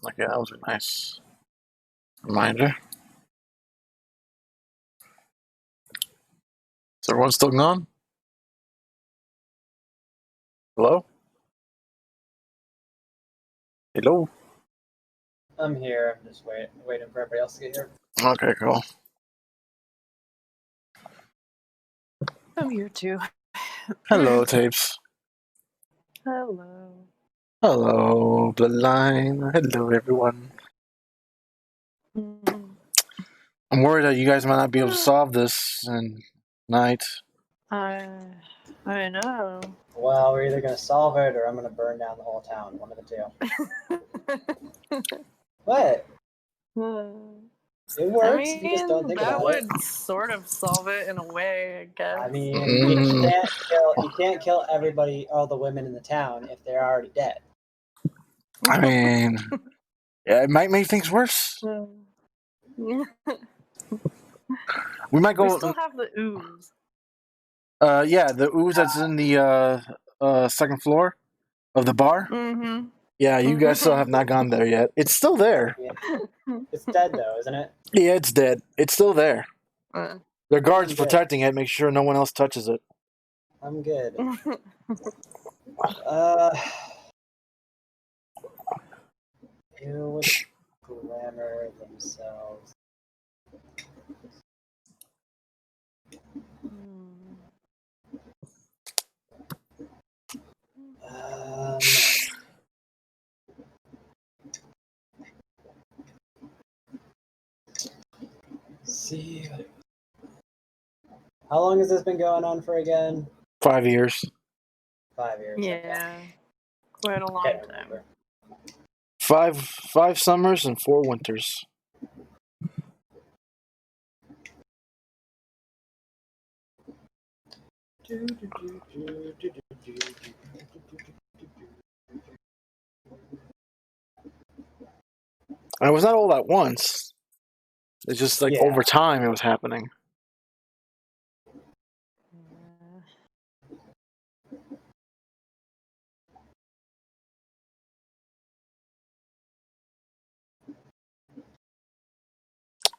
Okay, that was a nice reminder. Is everyone still gone? Hello? Hello? I'm here. I'm just waiting for everybody else to get here. Okay, cool. I'm here too. Hello, Tapes. Hello. Hello, Bloodline. Hello, everyone. Mm, I'm worried that you guys might not be able to solve this tonight. I know. Well, we're either gonna solve it or I'm gonna burn down the whole town. One of the two. What? It works. You just don't think that about would it. sort of solve it in a way, I guess. I mean, you can't kill everybody, all the women in the town, if they're already dead. I mean, yeah, it might make things worse. we We might go. still have the ooze. Yeah, the ooze that's in the second floor of the bar. Mm-hmm. Yeah, you guys still have not gone there yet. It's still there. Yeah. It's dead though, isn't it? Yeah, it's dead. It's still there. Uh, There are guards I'm good. protecting it. Make sure no one else touches it. I'm good. Who would grammar themselves? See. How long has this been going on for again? 5 years. 5 years. yeah. Quite a long Can't time. remember. Five summers and 4 winters. And it was not all at once. It's just like over time it was happening.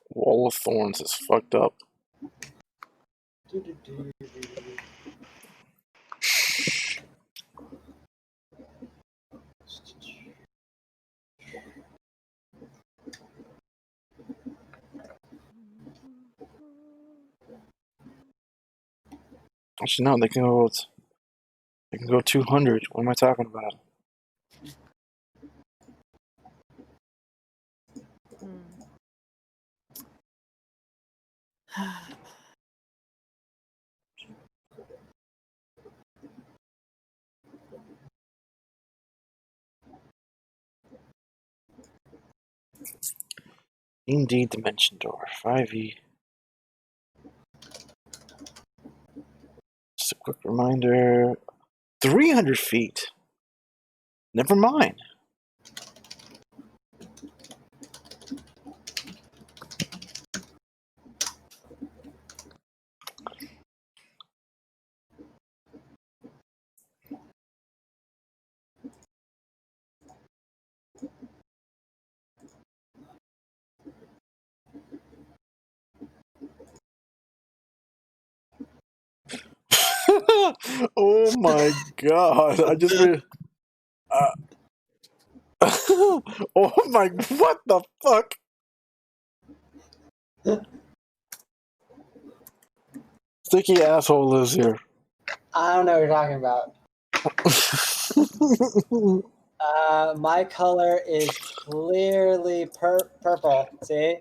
Wall of Thorns is fucked up. Actually, no, they can go 200. What am I talking about? Indeed, Dimension Door 5e. Just a quick reminder: 300 feet. Never mind. Oh my god! I just. Oh my! What the fuck? Sticky asshole lives here. I don't know what you're talking about. My color is clearly purple. See?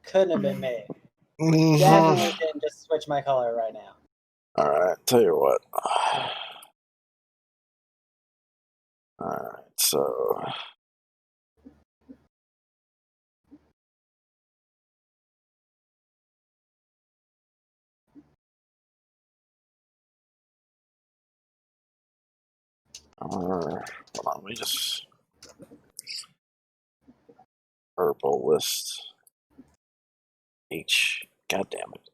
Couldn't have been me. Definitely didn't just switch my color right now. All right, tell you what. All right, so. Hold on, let me just. Purple list. H. God damn it.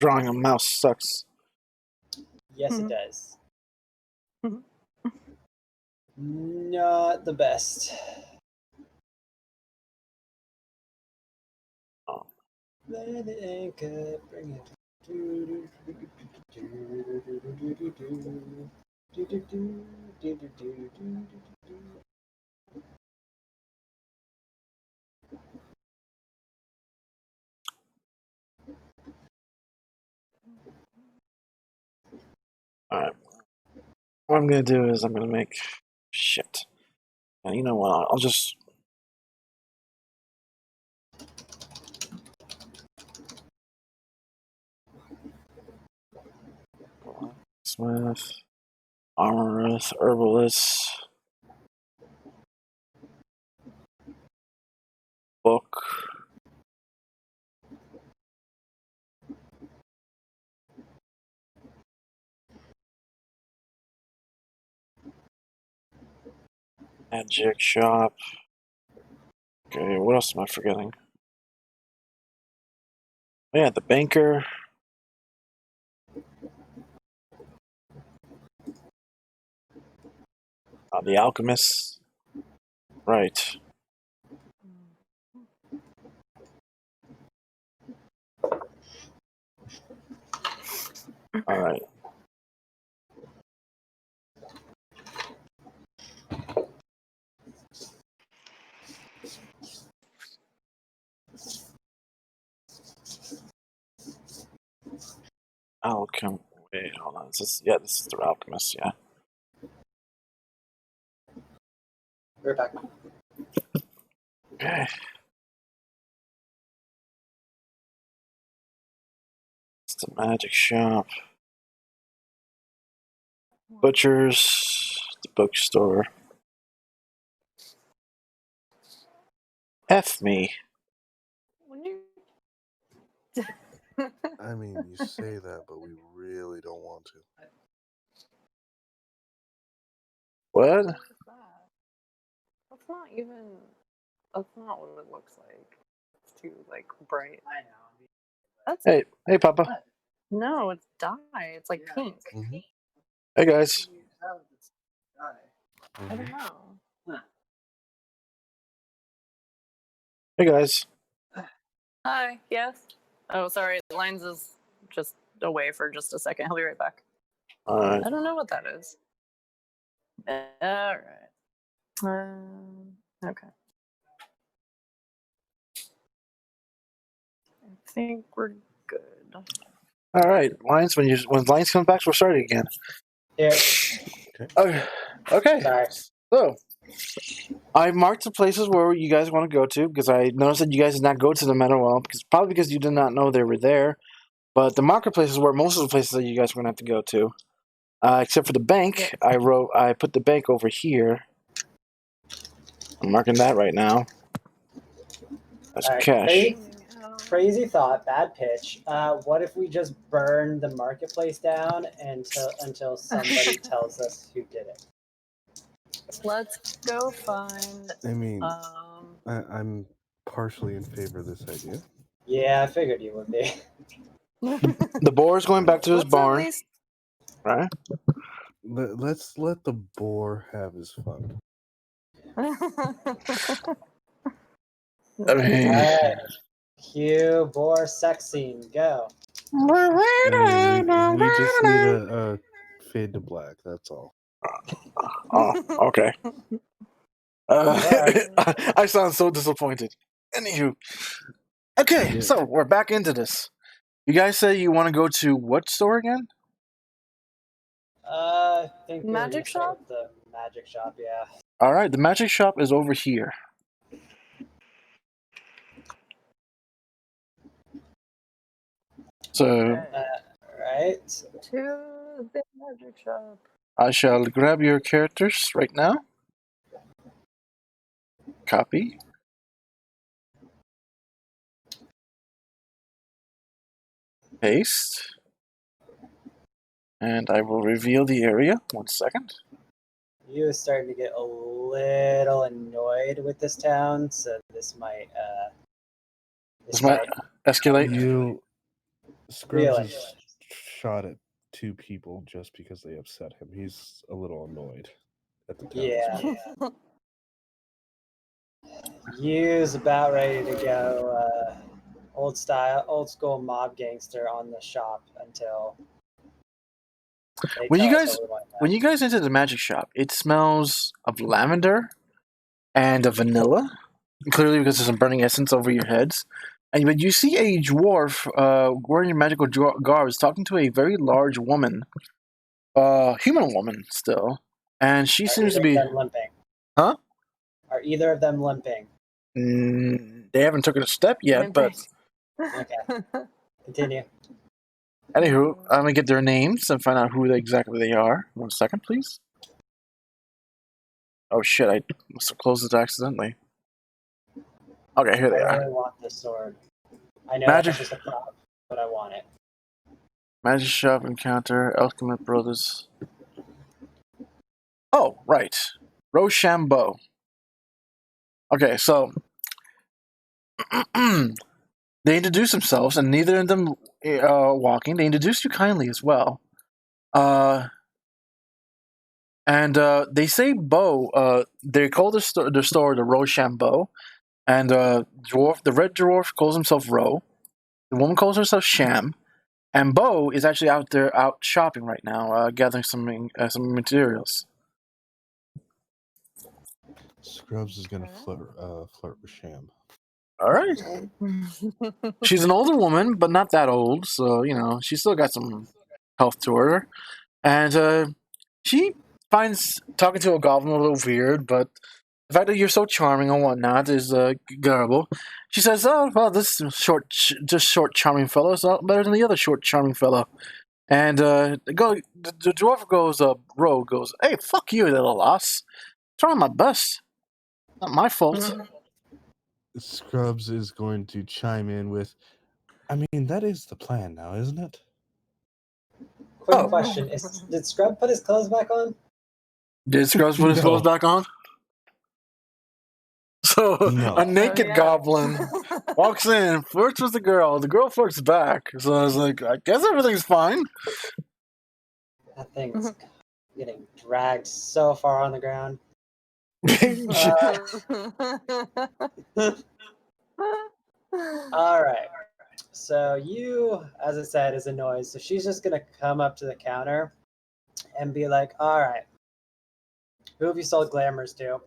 Drawing a mouse sucks. Yes, it does. Not the best. Oh. Let it anchor, bring it. Alright. What I'm gonna do is I'm gonna make shit. And you know what? I'll just. Smith, Armorist, Herbalist, Book. Magic Shop. Okay, what else am I forgetting? Yeah, the Banker. The Alchemist. Right. Alright. Alchem. Wait, hold on. This is the Alchemist, yeah. We're back. Okay. It's the Magic Shop. Butchers. The bookstore. F me. I mean, you say that, but we really don't want to. What? What is that? That's not even. That's not what it looks like. It's too like bright. I know. That's Hey, Papa. no, it's dye. It's like pink. Mm-hmm. Hey, guys. I don't know. Hey, guys. Hi. Yes. Oh, sorry. Lines is just away for just a second. He'll be right back. Alright. I don't know what that is. All right. Okay. I think we're good. Alright, Lions, when Lions comes back, we'll start it again. Here. Okay. Sorry. So, I marked the places where you guys want to go to, because I noticed that you guys did not go to them at all, probably because you did not know they were there. But the marketplace is where most of the places that you guys are going to have to go to. Except for the bank, I put the bank over here. I'm marking that right now. That's All right, cash. Crazy thought, bad pitch. What if we just burn the marketplace down until somebody tells us who did it? Let's go find. I mean, I'm partially in favor of this idea. Yeah, I figured you would be. The boar's going back to his barn. Right? Let's let the boar have his fun. I mean, All right. Cue boar sex scene. Go. We just need a fade to black. That's all. Oh, okay. I sound so disappointed. Anywho, okay, Yeah. so we're back into this. You guys say you want to go to what store again? I think we're Magic gonna start shop? with the magic shop. Yeah. All right, the magic shop is over here. So Right. To the magic shop. I shall grab your characters right now. Copy. Paste. And I will reveal the area. 1 second. You is starting to get a little annoyed with this town, so this might This might escalate. Scr'ubbs Really? has shot at 2 people just because they upset him. He's a little annoyed at the town. Yeah. You's about ready to go old school mob gangster on the shop until they When you tell us guys what we want when you guys enter the magic shop, it smells of lavender and of vanilla. Clearly because there's some burning essence over your heads. And but you see a dwarf wearing magical garbs talking to a very large woman. Human woman still. And she seems to be them limping. Huh? Are either of them limping? They haven't taken a step yet, but Okay. Continue. anywho, I'm gonna get their names and find out who exactly they are. 1 second, please. Oh shit, I must have closed it accidentally. Okay, here they I are. really want this sword. I know Magic- it's just a prop, but I want it. Magic Shop Encounter, Alchemist Brothers. Oh, right. Rochambeau. Okay, so they introduce themselves, and neither of them walking. They introduce you kindly as well. And they say Beau. They call the store the Rochambeau, and the red dwarf calls himself Ro. The woman calls herself Sham, and Beau is actually out shopping right now, gathering some materials. Scr'ubbs is gonna flirt with Sham. All right. She's an older woman, but not that old, so she's still got some health to her, and she finds talking to a goblin a little weird, but the fact that you're so charming and whatnot is adorable. She says, "Oh well, this short, charming fellow is a lot better than the other short, charming fellow." And the dwarf goes, Ro goes, "Hey, fuck you, little ass. Trying my best. Not my fault." Scr'ubbs is going to chime in with, I mean, that is the plan now, isn't it? Quick question: did Scrub put his clothes back on? Did Scrubs put his clothes back on? So No. a naked Oh, yeah. goblin walks in, flirts with the girl. The girl flirts back. So I was like, I guess everything's fine. That thing's getting dragged so far on the ground. All right. So you, as I said, is annoyed. So she's just gonna come up to the counter and be like, "All right, who have you sold glamours to?"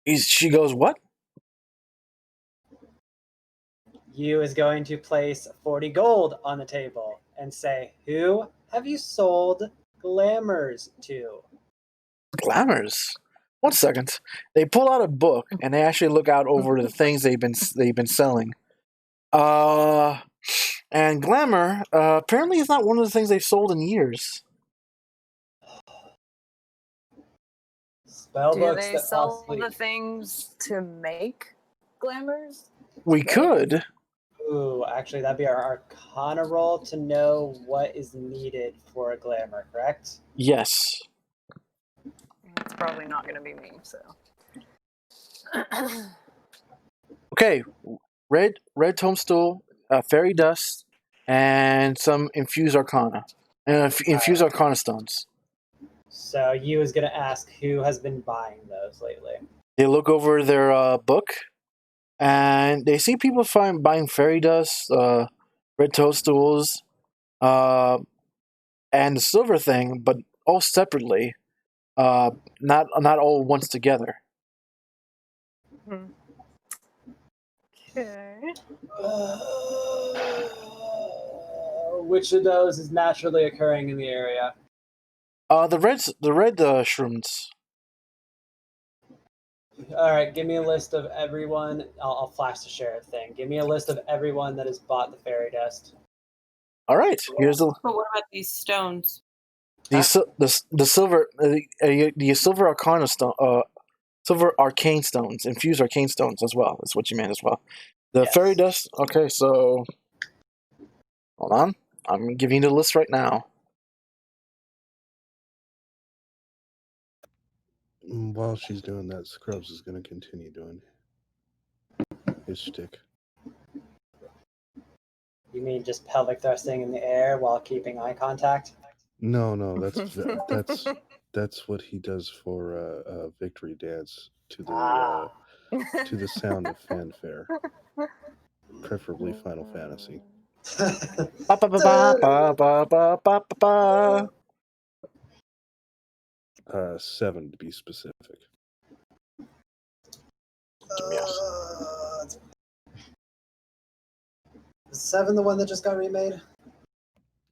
She goes, what? You is going to place 40 gold on the table and say, "Who have you sold glamours to?" Glamours. 1 second. They pull out a book and they actually look out over the things they've been selling. And glamour apparently is not one of the things they've sold in years. Spell Do books they that sell possibly. the things to make glamours? We could. Ooh, actually, that'd be our Arcana roll to know what is needed for a glamour, correct? Yes. It's probably not going to be me, so. Okay. Red toadstool, fairy dust, and some infused arcana. Infused arcana stones. So you is going to ask who has been buying those lately. They look over their book, and they see people buying fairy dust, red toadstools, and the silver thing, but all separately. Not all once together. Okay. Which of those is naturally occurring in the area? The red shrooms. All right, give me a list of everyone. I'll flash the sheriff thing. Give me a list of everyone that has bought the fairy dust. All right, here's the But what about these stones? the silver the silver arcana stone, silver arcane stones, infused arcane stones as well. That's what you meant as well. The Yes. fairy dust. Okay, so hold on. I'm giving you the list right now. While she's doing that, Scr'ubbs is going to continue doing his shtick. You mean just pelvic thrusting in the air while keeping eye contact? No, that's what he does for victory dance to the sound of fanfare, preferably Final Fantasy. Ba ba ba ba ba ba ba ba ba. 7 to be specific. Is 7 the one that just got remade? I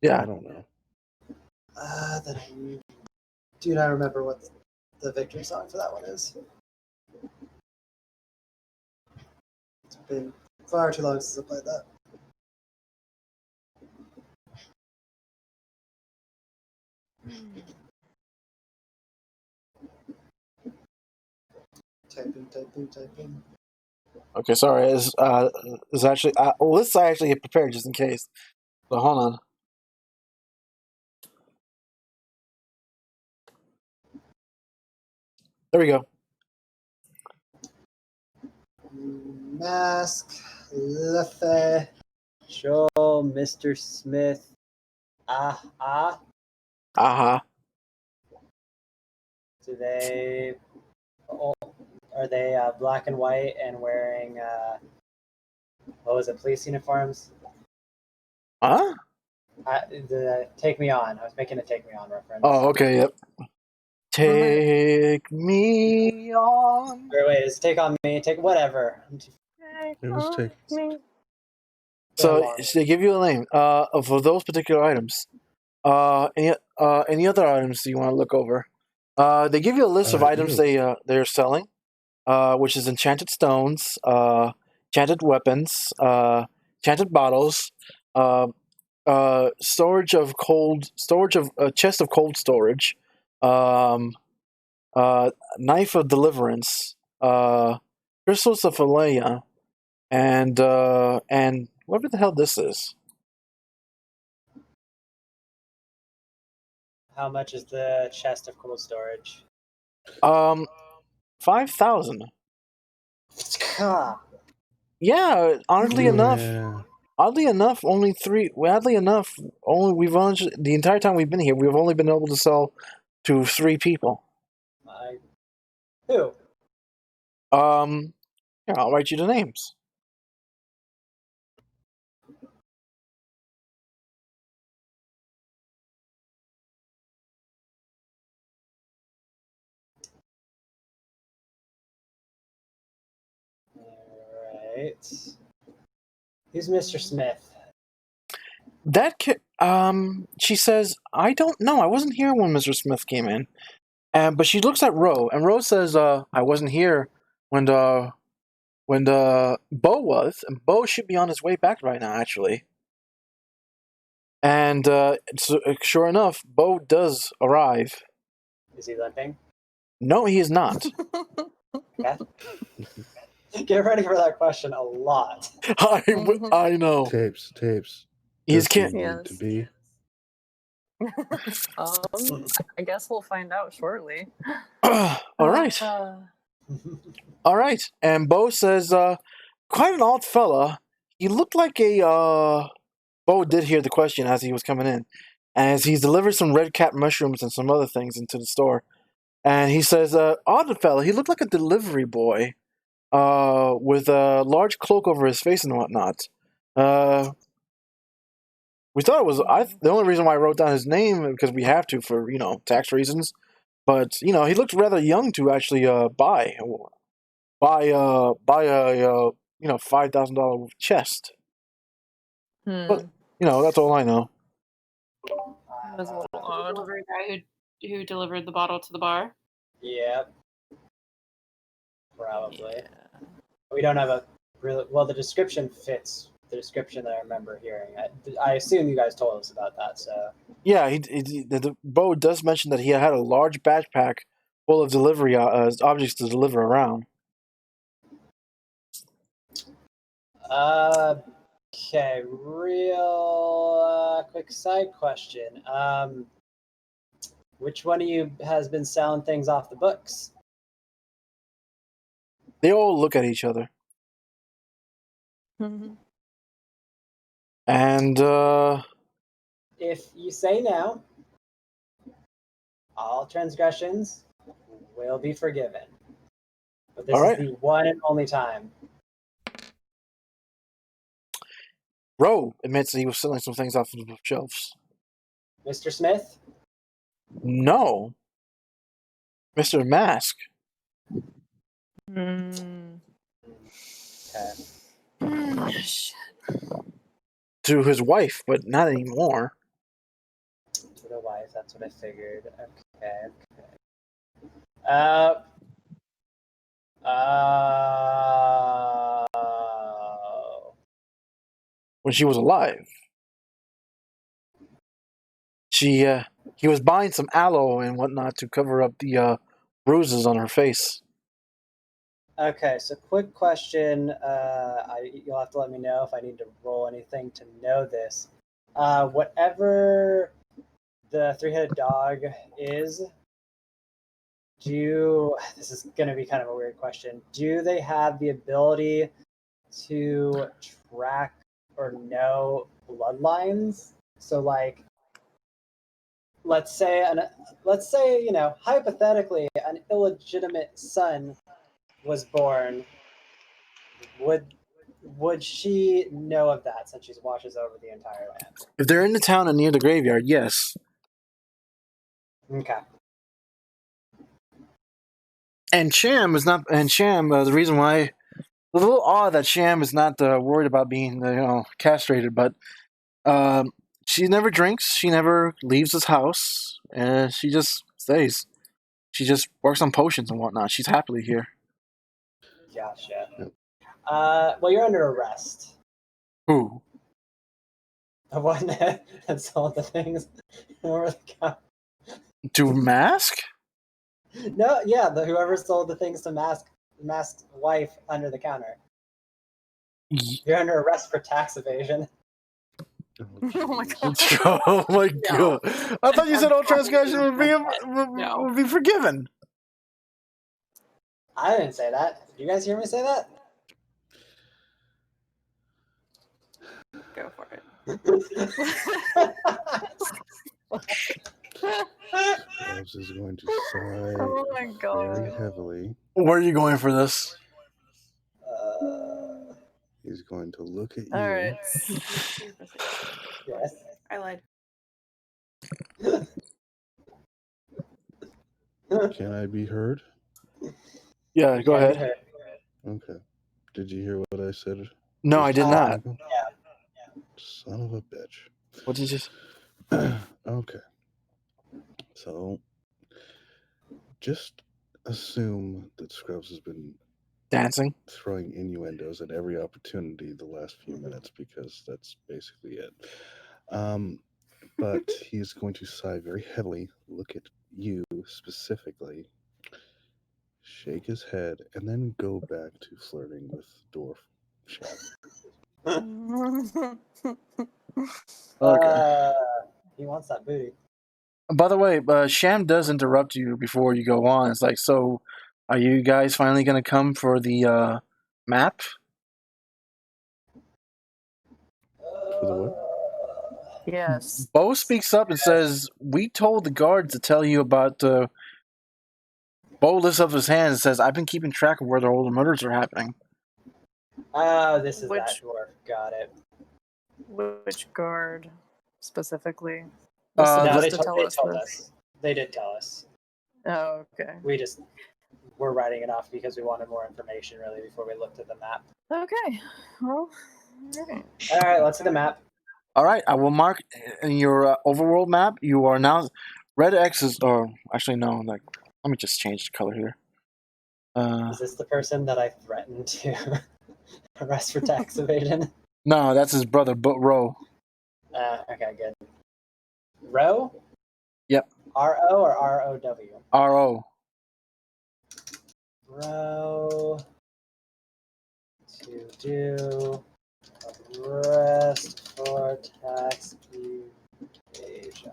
Yeah. don't know. Then I do not remember what the victory song for that one is. It's been far too long since I played that. Typing. Okay, sorry. It's actually lists I actually prepared just in case. So hold on. There we go. Mask, Leffe, Joel, Mr. Smith. Aha. Do they? Are they black and white and wearing what was it? Police uniforms? Huh? The Take Me On. I was making a Take Me On reference. Oh, okay. Yep. Take me on. Wait, is Take On Me? Take whatever. It was take. So they give you a name for those particular items. Any other items you want to look over? They give you a list of items they're selling, which is enchanted stones, enchanted weapons, enchanted bottles, storage of a chest of cold storage, knife of deliverance, crystals of Alea, and whatever the hell this is. How much is the chest of cold storage? 5,000. Yeah, oddly enough, only three. Oddly enough, the entire time we've been here, we've only been able to sell to 3 people. Who? Yeah, I'll write you the names. Alright. Who's Mr. Smith? She says, I don't know. I wasn't here when Mr. Smith came in. But she looks at Ro, and Ro says, I wasn't here when Bo was, and Bo should be on his way back right now, actually. And sure enough, Bo does arrive. Is he limping? No, he is not. Yeah. Get ready for that question a lot. I know. Tapes. He's Does he can't. need to be. I guess we'll find out shortly. All right. All right. And Bo says, quite an odd fella. He looked like a, Bo did hear the question as he was coming in. As he's delivered some red cap mushrooms and some other things into the store. And he says, odd fella, he looked like a delivery boy, with a large cloak over his face and whatnot. We thought it was. The only reason why I wrote down his name because we have to for tax reasons. But he looked rather young to actually buy a $5,000 chest. But that's all I know. That was a little odd. Delivery guy who delivered the bottle to the bar. Yep. Probably. Yeah. We don't have a really well. The description fits the description that I remember hearing. I assume you guys told us about that. So yeah, the Bo does mention that he had a large backpack full of delivery objects to deliver around. Okay, real quick side question. Which one of you has been selling things off the books? They all look at each other. And if you say no, all transgressions will be forgiven. But this is the one and only time. Ro admits that he was selling some things off the shelves. Mr. Smith? No. Mr. Mask. Okay. Shit. To his wife, but not anymore. To the wife, that's what I figured. Okay. When she was alive. He was buying some aloe and whatnot to cover up the bruises on her face. Okay, so quick question. You'll have to let me know if I need to roll anything to know this. Whatever the three-headed dog is, this is going to be kind of a weird question. Do they have the ability to track or know bloodlines? So, like, let's say, hypothetically, an illegitimate son was born. Would she know of that since she watches over the entire land? If they're in the town and near the graveyard, yes. Okay. And Sham is not. And Sham, the reason why it's a little odd that Sham is not worried about being castrated, but she never drinks. She never leaves his house, and she just stays. She just works on potions and whatnot. She's happily here. Gotcha. Well, you're under arrest. Who? The one that sold the things over the counter. To Mask? No, yeah, whoever sold the things to Mask's wife under the counter. You're under arrest for tax evasion. Oh my god. Oh my god! I thought you said all transgression would be forgiven. I didn't say that. Did you guys hear me say that? Go for it. Scr'ubbs is going to sigh Oh my god. very heavily. Where are you going for this? He's going to look at you. All right. Yes. I lied. Can I be heard? Yeah, go ahead. Okay. Did you hear what I said? No, I did not. Yeah. Son of a bitch. What did you say? Okay. So, just assume that Scr'ubbs has been Dancing? throwing innuendos at every opportunity the last few minutes because that's basically it. But he's going to sigh very heavily, look at you specifically, shake his head, and then go back to flirting with Dwarf Shad. Okay. He wants that booty. By the way, Sham does interrupt you before you go on. It's like, so, are you guys finally going to come for the map? For the what? Yes. Bo speaks up and says, we told the guards to tell you about... Bo lifts up his hand and says, I've been keeping track of where all the murders are happening. Oh, this is that Which- dwarf. Got it. Which guard? specifically? Uh, Was No, supposed they, to told, tell they us told this? us. They did tell us. Oh, okay. We're writing it off because we wanted more information, really, before we looked at the map. Okay. Well, alright. All right, let's see the map. All right, I will mark in your overworld map. You are now red X's, or actually no, like let me just change the color here. Is this the person that I threatened to arrest for tax evasion? No, that's his brother, Ro. Okay, good. Row? Yep. R-O or R-O-W? R-O. Row to do arrest for tax evasion.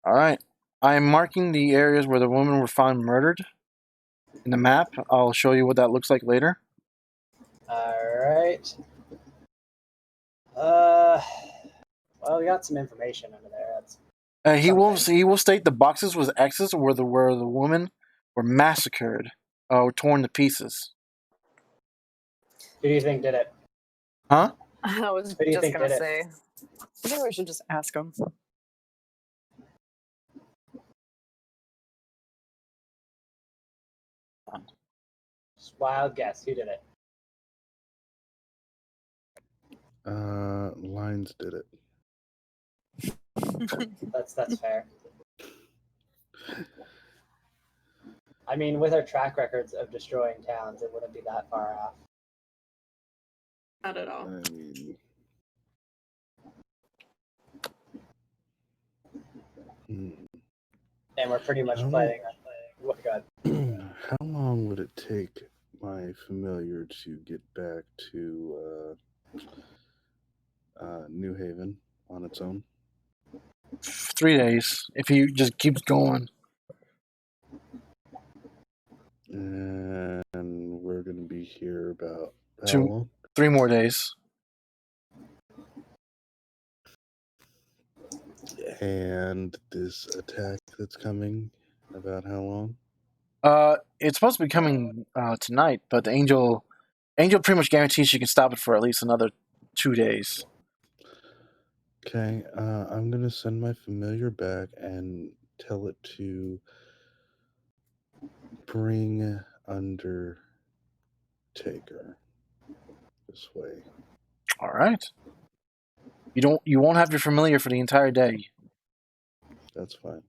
All right. I am marking the areas where the women were found murdered in the map. I'll show you what that looks like later. All right. Well, we got some information under there. That's He will state the boxes with X's where the women were massacred, or torn to pieces. Who do you think did it? Huh? I was Who do you just think gonna did it? say. I think we should just ask him. Just wild guess. Who did it? Lines did it. That's fair. I mean, with our track records of destroying towns, it wouldn't be that far off. Not at all. I mean, And we're pretty much planning on playing. What God? how long would it take my familiar to get back to New Haven on its own? 3 days if he just keeps going. And we're going to be here about how 2, long? 3 more days. And this attack that's coming, about how long? It's supposed to be coming tonight, but the Angel pretty much guarantees she can stop it for at least another 2 days. Okay, I'm going to send my familiar back and tell it to bring Undertaker this way. All right. You won't have your familiar for the entire day. That's fine.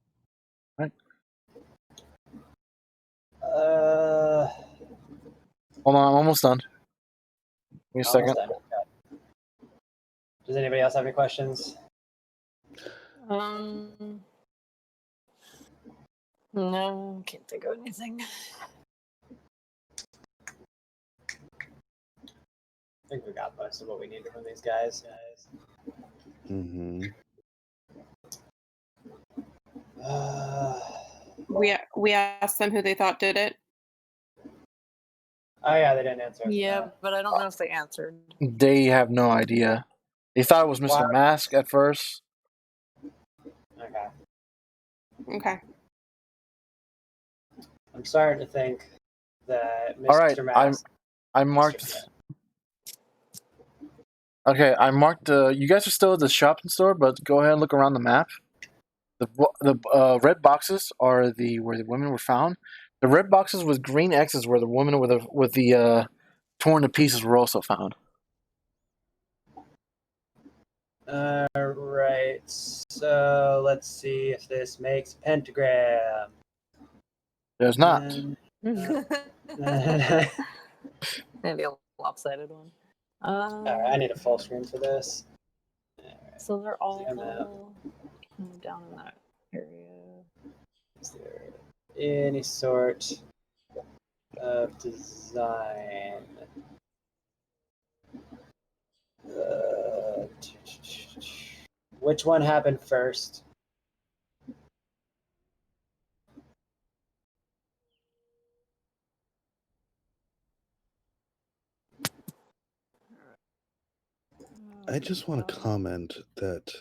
Hold on, I'm almost done. Give me a second. Done. Does anybody else have any questions? No, can't think of anything. I think we got most of what we needed from these guys. Mm-hmm. We asked them who they thought did it. Oh yeah, they didn't answer. Yeah, but I don't know if they answered. They have no idea. They thought it was Mr. Mask at first. Okay. I'm starting to think that Mr. All right, Mask. I marked. Okay, I marked. You guys are still at the shopping store, but go ahead and look around the map. The red boxes are where the women were found. The red boxes with green X's where the women with the torn to pieces were also found. Right. So let's see if this makes a pentagram. There's not. Maybe a lopsided one. All right, I need a full screen for this. So they're all down in that area. Is there any sort of design? Which one happened first? I just want to comment that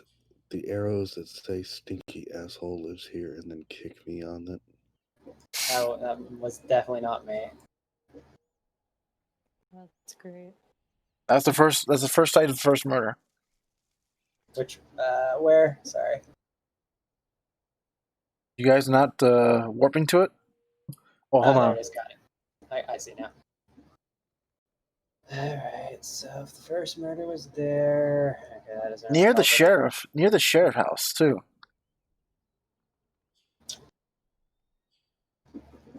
the arrows that say "stinky asshole lives here" and then kick me on it. That was definitely not me. That's great. That's the first. That's the first site of the first murder. Which, where? Sorry. You guys not warping to it? Oh, hold There on. it is. Got it. I see now. Alright, so if the first murder was there... Okay, that is Near the sheriff. Near the sheriff house, too.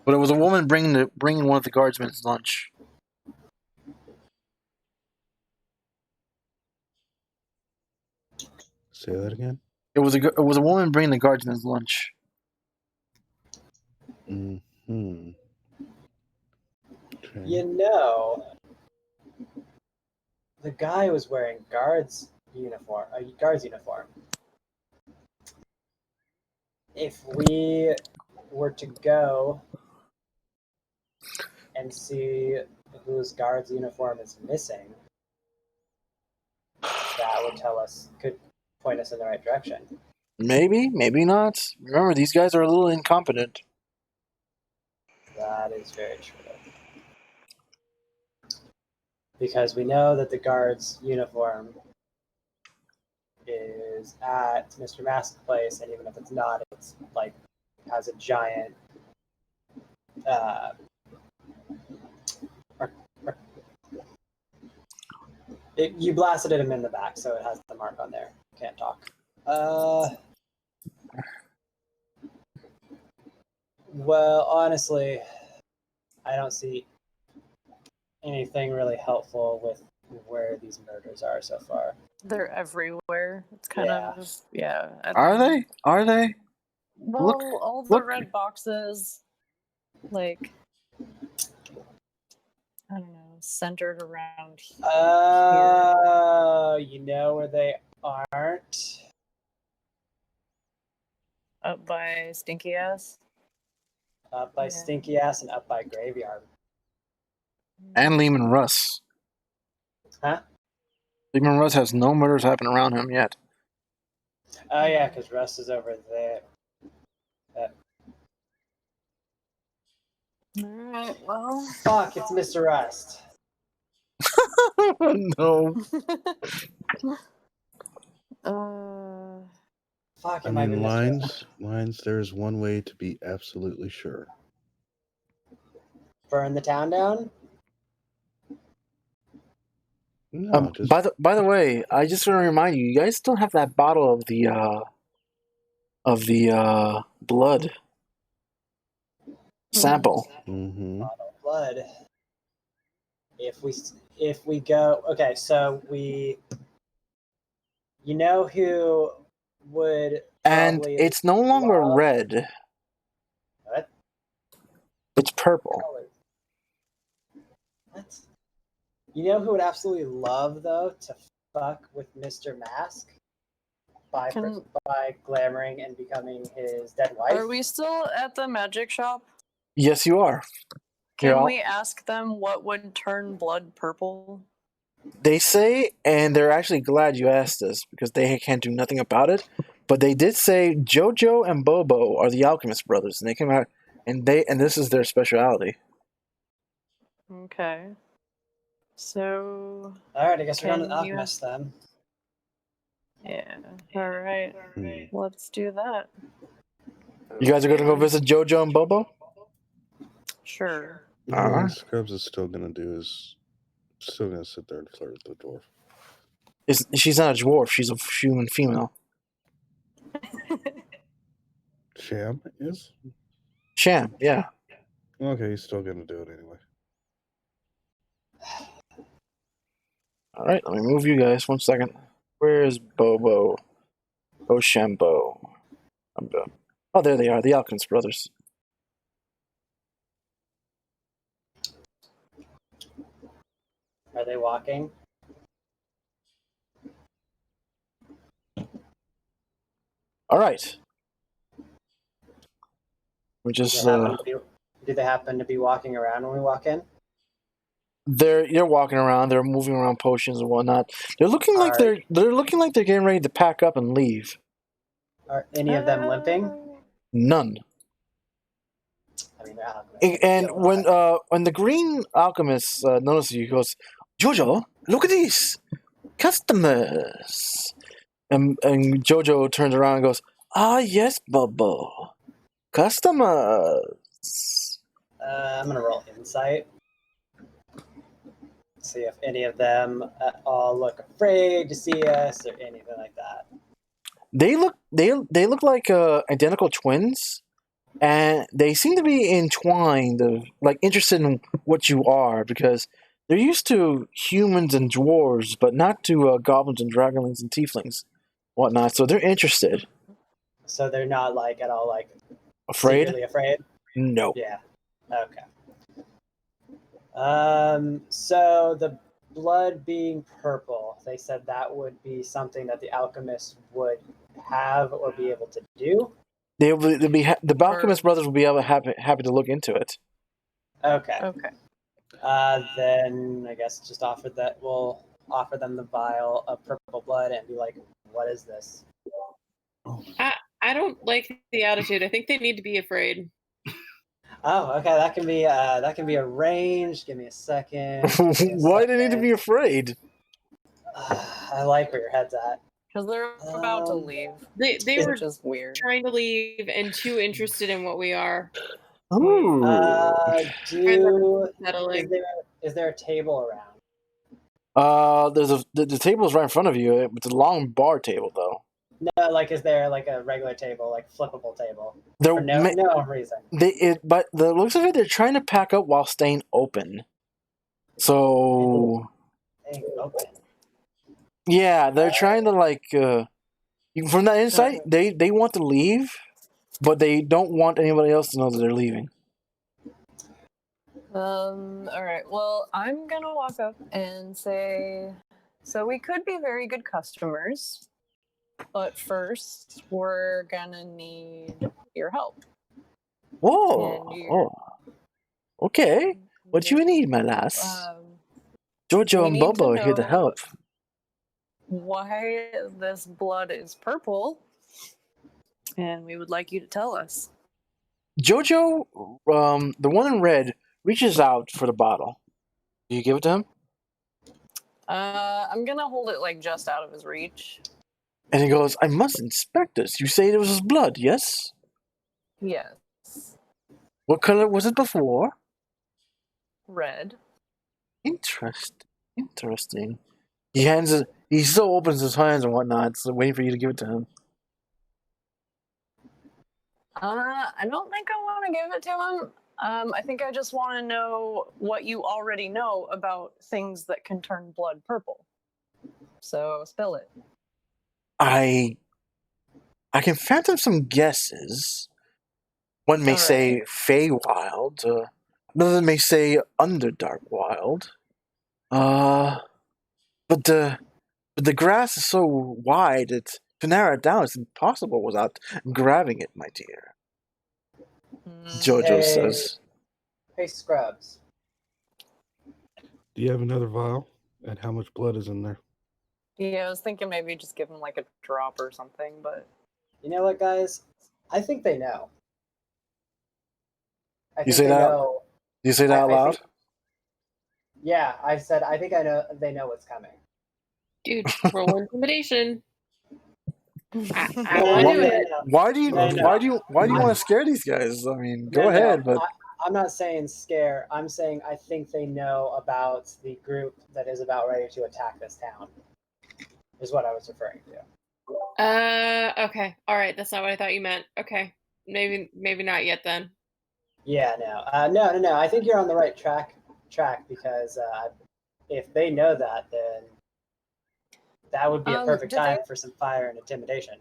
But it was a woman bringing one of the guardsmen's lunch. Say that again. It was a woman bringing the guardsmen's lunch. Mm-hmm. Okay. You know, the guy was wearing guard's uniform. If we were to go and see whose guard's uniform is missing, that would could point us in the right direction. Maybe, maybe not. Remember, these guys are a little incompetent. That is very true. Because we know that the guard's uniform is at Mr. Mask's place, and even if it's not, it's like has a giant you blasted him in the back, so it has the mark on there. Can't talk. Well, honestly, I don't see anything really helpful with where these murders are so far. They're everywhere. It's kind of Are they? Are they? Well, Look- all the look. red boxes, like I don't know, centered around here. You know where they aren't? Up by Stinky Ass. Up by Yeah. Stinky Ass and up by Graveyard. And Lehman Russ. Huh? Lehman Russ has no murders happen around him yet. Oh yeah, because Russ is over there. Alright, well. Fuck, it's Mr. Rust. No. Fuck, I it might mean, be Mr. Rust. lines. There's one way to be absolutely sure. Burn the town down? No, just By the way, I just want to remind you, you guys still have that bottle of the blood sample. mm-hmm. Bottle of blood. If we go, okay, so you know who would And probably it's no longer love- red. What? It's purple. What? You know who would absolutely love though to fuck with Mr. Mask by glamoring and becoming his dead wife? Are we still at the magic shop? Yes, you are. Can Yeah. we ask them what would turn blood purple? They say, and they're actually glad you asked this because they can't do nothing about it. But they did say JoJo and Bobo are the Alchemist brothers, and they came out and this is their speciality. Okay. So Alright, I guess we're going to Can you- Alchemist then. yeah. Alright. Let's do that. You guys are gonna go visit JoJo and Bobo? Sure. All Scr'ubbs is still gonna do is still gonna sit there and flirt with the dwarf. She's not a dwarf. She's a human female. Sham is Sham, yeah. okay. He's still gonna do it anyway. All right, let me move you guys. 1 second. Where is Bobo? Oshambo. I'm done. Oh, there they are, the Alchemist brothers. Are they walking? All right. We just Do they happen to be walking around when we walk in? they're walking around. They're moving around potions and whatnot. They're looking like Alright. they're looking like they're getting ready to pack up and leave. Are any of them limping? None. I mean, they're alchemists. And when the green alchemist notices you, he goes, Jojo, look at these customers. And Jojo turns around and goes, "Ah, yes, Bubble. Customers." I'm gonna roll insight. See if any of them all look afraid to see us or anything like that. They look like identical twins, and they seem to be entwined, like interested in what you are, because they're used to humans and dwarves, but not to goblins and dragonlings and tieflings, whatnot. So they're interested. So they're not like at all like Afraid? secretly afraid. No. Yeah. Okay. So the blood being purple, they said that would be something that the alchemist would have or be able to do. The Alchemist brothers will be able happy to look into it. Okay. Okay. Then I guess just we'll offer them the vial of purple blood and be like, "What is this?" I don't like the attitude. I think they need to be afraid. Oh, okay. That can be arranged. Give me a second. Why do they need to be afraid? I like where your head's at. Because they're about to leave. They were Which is weird. trying to leave and too interested in what we are. Ooh. Is there a table around? The table is right in front of you. It's a long bar table, though. No, like is there like a regular table, like flippable table? There, For no reason. But the looks of it, they're trying to pack up while staying open. So Hey, open. yeah, they're trying to like. From that insight, they want to leave, but they don't want anybody else to know that they're leaving. All right. Well, I'm gonna walk up and say, so we could be very good customers, but first we're gonna need your help. Whoa! Okay. What you need, my lass? Jojo and Bobo are here to help. Why this blood is purple, and we would like you to tell us. Jojo, the one in red, reaches out for the bottle. Do you give it to him? I'm gonna hold it like just out of his reach. And he goes, "I must inspect this. You say it was his blood, yes? Yes. What color was it before?" Red. Interesting. He still opens his hands and whatnot, so waiting for you to give it to him. I don't think I want to give it to him. I think I just want to know what you already know about things that can turn blood purple. So spill it. I can phantom some guesses. One may say Feywild. Another may say Underdark Wild. But the grass is so wide that to narrow it down is impossible without grabbing it, my dear. Jojo says. Hey, Scr'ubbs. Do you have another vial? And how much blood is in there? Yeah, I was thinking maybe just give him like a drop or something, but... You know what, guys? I think they know. You say that out loud? Yeah, I said I think I know. They know what's coming. Dude, roll intimidation. I want to do it. Why do you want to scare these guys? I mean, go ahead, but I'm not saying scare. I'm saying I think they know about the group that is about ready to attack this town. Is what I was referring to. Okay. All right. That's not what I thought you meant. Okay. Maybe not yet then. Yeah, no. I think you're on the right track because if they know that, then that would be a perfect time for some fire and intimidation.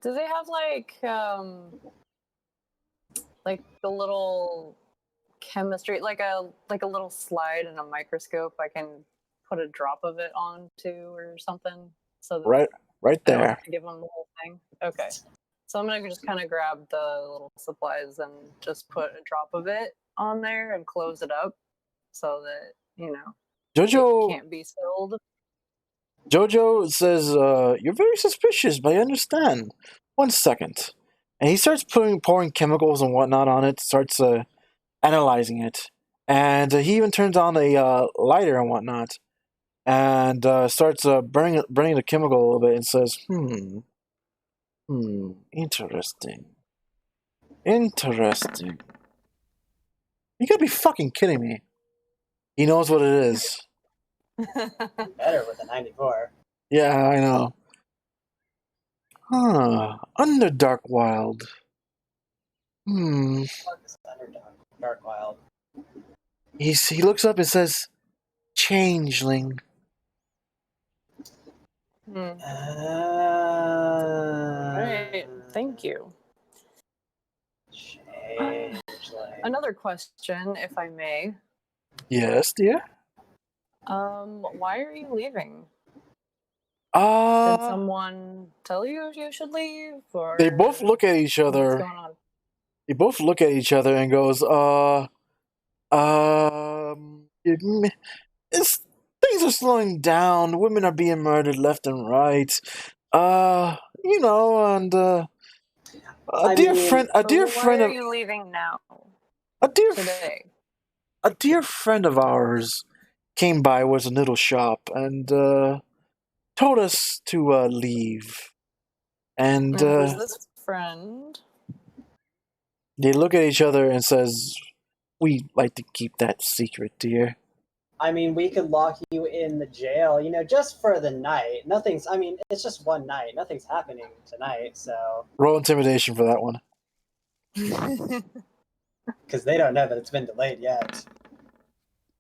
Do they have like the little chemistry, like a little slide and a microscope I can put a drop of it onto or something? So that right there. I don't have to give them the whole thing. Okay. So I'm gonna just kind of grab the little supplies and just put a drop of it on there and close it up so that Jojo it can't be spilled. Jojo says, "You're very suspicious, but I understand. 1 second." And he starts pouring chemicals and whatnot on it, starts analyzing it. and he even turns on a lighter and whatnot, and starts burning the chemical a little bit, and says, interesting. Interesting. You gotta be fucking kidding me. He knows what it is. Better with a 94. Yeah, I know. Underdark Wild. Fuck is Dark Wild. He looks up and says, Changeling. Alright, thank you. Changeling. Another question, if I may. Yes, dear? Why are you leaving? Did Uh, someone tell you should leave? Or they both look at each what's other. going on? They both look at each other and goes, things are slowing down. Women are being murdered left and right. You know, and a dear friend Why are of you leaving now? today. A dear friend of ours came by, was a little shop, and told us to leave. And who's this friend? they look at each other and says, "We'd like to keep that secret, dear." I mean, we could lock you in the jail, just for the night. It's just one night. Nothing's happening tonight, so. Roll intimidation for that one. Because they don't know that it's been delayed yet.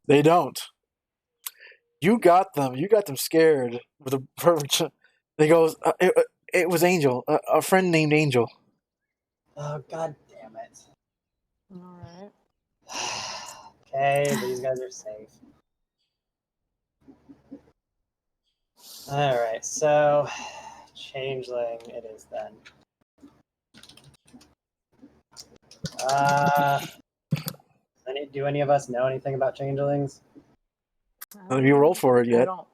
They don't. You got them. You got them scared. With a, they goes, it was Angel, a friend named Angel. Oh, god damn it. Alright. Okay, these guys are safe. Alright, so Changeling it is then. Do any of us know anything about changelings? Have you rolled for it I yet? don't.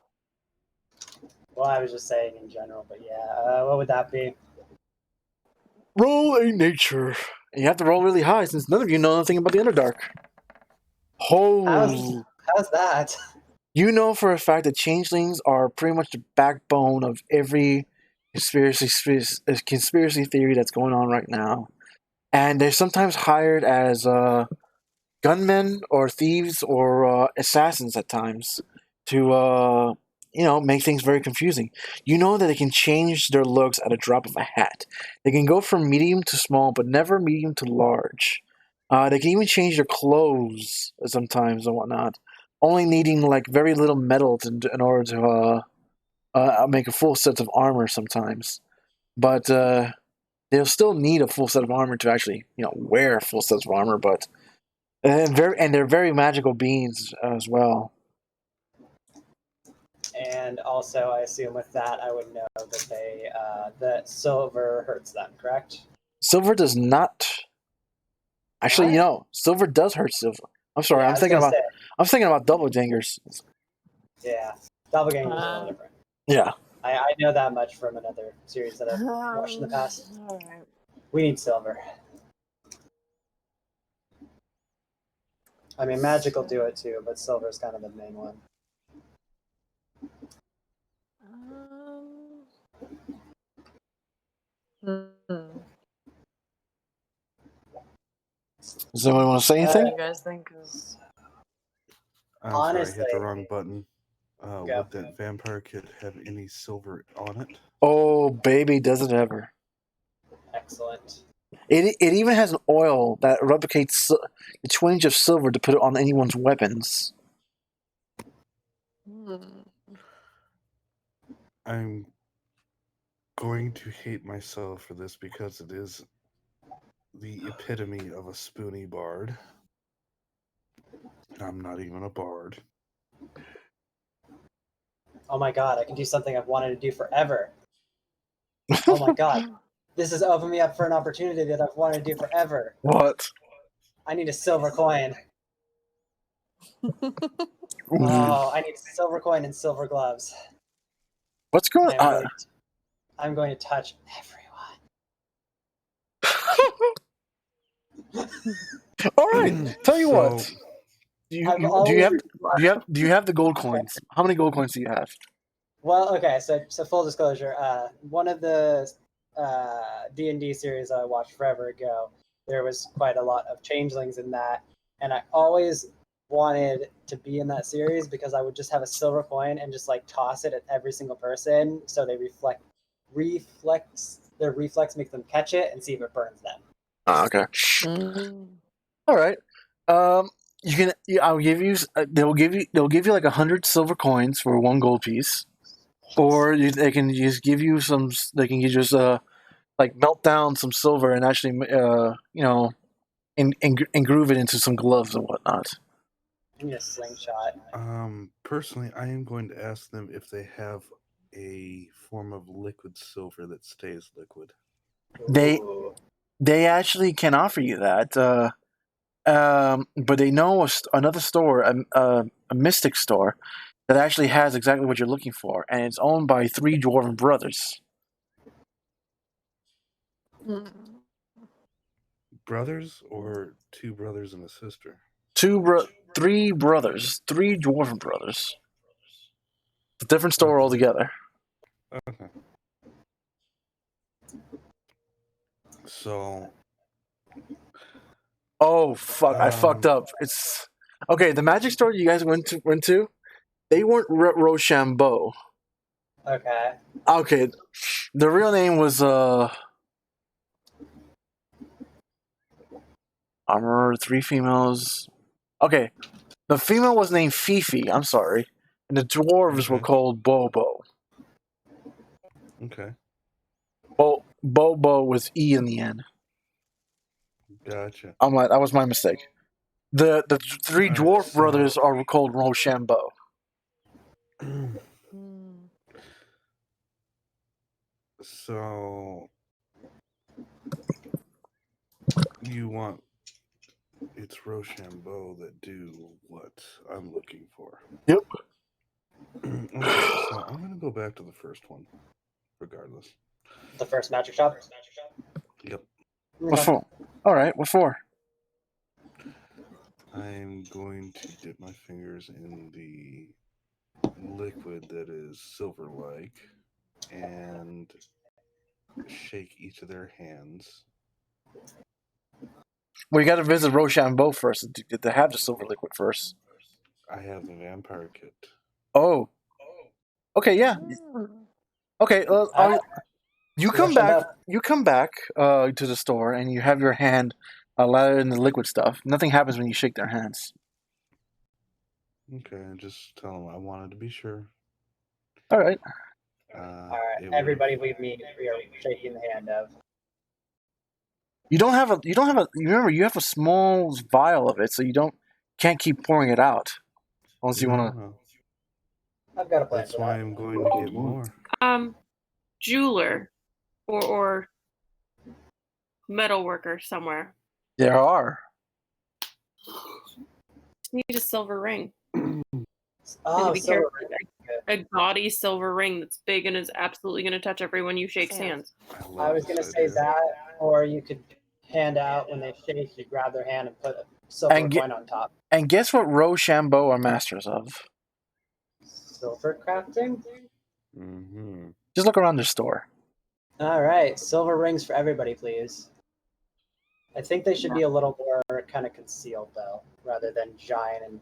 Well, I was just saying in general, but yeah, what would that be? Roll a nature. And you have to roll really high since none of you know anything about the Underdark. How's that? You know for a fact that changelings are pretty much the backbone of every conspiracy theory that's going on right now. And they're sometimes hired as gunmen or thieves or assassins at times to make things very confusing. You know that they can change their looks at a drop of a hat. They can go from medium to small, but never medium to large. They can even change their clothes sometimes and whatnot, only needing like very little metal in order to make a full set of armor sometimes. But they'll still need a full set of armor to actually wear a full set of armor. But they're very magical beings as well. And also, I assume with that, I would know that that silver hurts them, correct? Silver does not. Actually, silver does hurt silver. I'm sorry, Yeah, I'm thinking about doppelgangers. Yeah, doppelgangers are a little different. Yeah. I know that much from another series that I've watched in the past. Alright. We need silver. I mean, magic will do it too, but silver is kind of the main one. Does anyone want to say anything? What do you guys think is... I'm Honestly, sorry, I hit the wrong button. Go. Would that vampire kit have any silver on it? Oh, baby, does it ever. Excellent. It even has an oil that replicates the twinge of silver to put it on anyone's weapons. I'm going to hate myself for this because it is the epitome of a spoony bard. I'm not even a bard. Oh my god, I can do something I've wanted to do forever. Oh my god. This has opened me up for an opportunity that I've wanted to do forever. What? I need a silver coin. Oh, I need a silver coin and silver gloves. What's going on? I'm going to touch everyone. All right, tell you what. Do you, I've you always do you have the gold coins? How many gold coins do you have? Well, okay, so full disclosure, one of the D&D series I watched forever ago, there was quite a lot of changelings in that, and I always wanted to be in that series because I would just have a silver coin and just like toss it at every single person so they their reflex makes them catch it and see if it burns them. Oh, okay. All right. You can. I'll give you. They'll give you like 100 silver coins for 1 gold piece, or they can just give you some. They can just like melt down some silver and actually and groove it into some gloves and whatnot. Give me a slingshot. Personally, I am going to ask them if they have a form of liquid silver that stays liquid. Ooh. They actually can offer you that, but they know another store, a mystic store, that actually has exactly what you're looking for, and it's owned by 3 dwarven brothers. Brothers or 2 brothers and a sister? 3 brothers, 3 dwarven brothers. It's a different store altogether. Okay. So. Oh fuck! I fucked up. It's okay. The magic store you guys went to, they weren't Rochambeau. Okay. Okay, the real name was I remember 3 females. Okay, the female was named Fifi. I'm sorry, and the dwarves were called Bobo. Okay. Bobo with E in the end. Gotcha. I'm like, that was my mistake. The 3 dwarf brothers are called Rochambeau. So you want it's Rochambeau that do what I'm looking for. Yep. Okay, so I'm gonna go back to the first one, regardless. The first magic shop? Yep. What for? All right. What for? I'm going to dip my fingers in the liquid that is silver-like and shake each of their hands. Well, you got to visit Rochambeau first to have the silver liquid first. I have the vampire kit. Oh. Okay. Yeah. Okay. You come back. You come back to the store and you have your hand lathered in the liquid stuff. Nothing happens when you shake their hands. Okay, just tell them I wanted to be sure. All right. All right, everybody we meet, we are shaking the hand of. You remember, you have a small vial of it, so can't keep pouring it out unless you want to. I've got a plan. That's why I'm going to get more. Jeweler or metal worker somewhere. There are. Just need a silver ring. Oh, Be careful. A gaudy silver ring that's big and is absolutely going to touch everyone you shake hands. I was going to say that, or you could hand out when they shake, you grab their hand and put a silver coin on top. And guess what Rochambeau are masters of? Silver crafting? Mm-hmm. Just look around their store. All right, silver rings for everybody, please. I think they should be a little more kind of concealed, though, rather than giant and...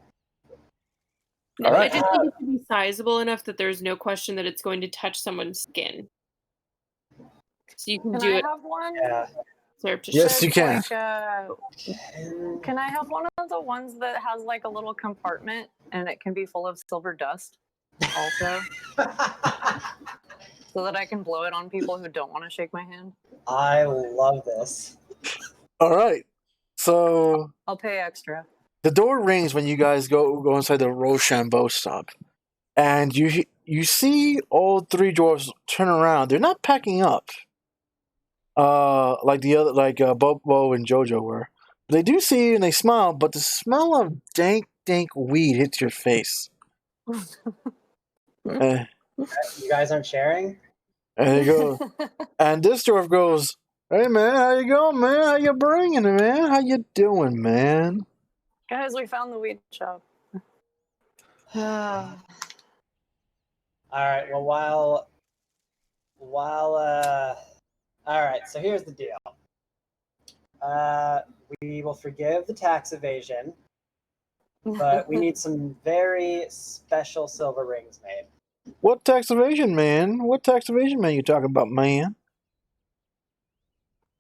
All right. I just think it should be sizable enough that there's no question that it's going to touch someone's skin. So you can do it. Can I have one? Yeah. Yes, you can. Can I have one of the ones that has like a little compartment and it can be full of silver dust also? So that I can blow it on people who don't want to shake my hand? I love this. All right. So I'll pay extra. the door rings when you guys go inside the Rochambeau shop, and you see all 3 dwarves turn around. They're not packing up, like Bobo and Jojo were. They do see you and they smile, but the smell of dank weed hits your face. You guys aren't sharing? And he goes, and this dwarf goes, "Hey man, how you going, man? How you bringing it, man? How you doing, man?" Guys, we found the weed shop. All right. Well, all right. So here's the deal. We will forgive the tax evasion, but we need some very special silver rings made. What tax evasion, man? What tax evasion, man? You talking about, man?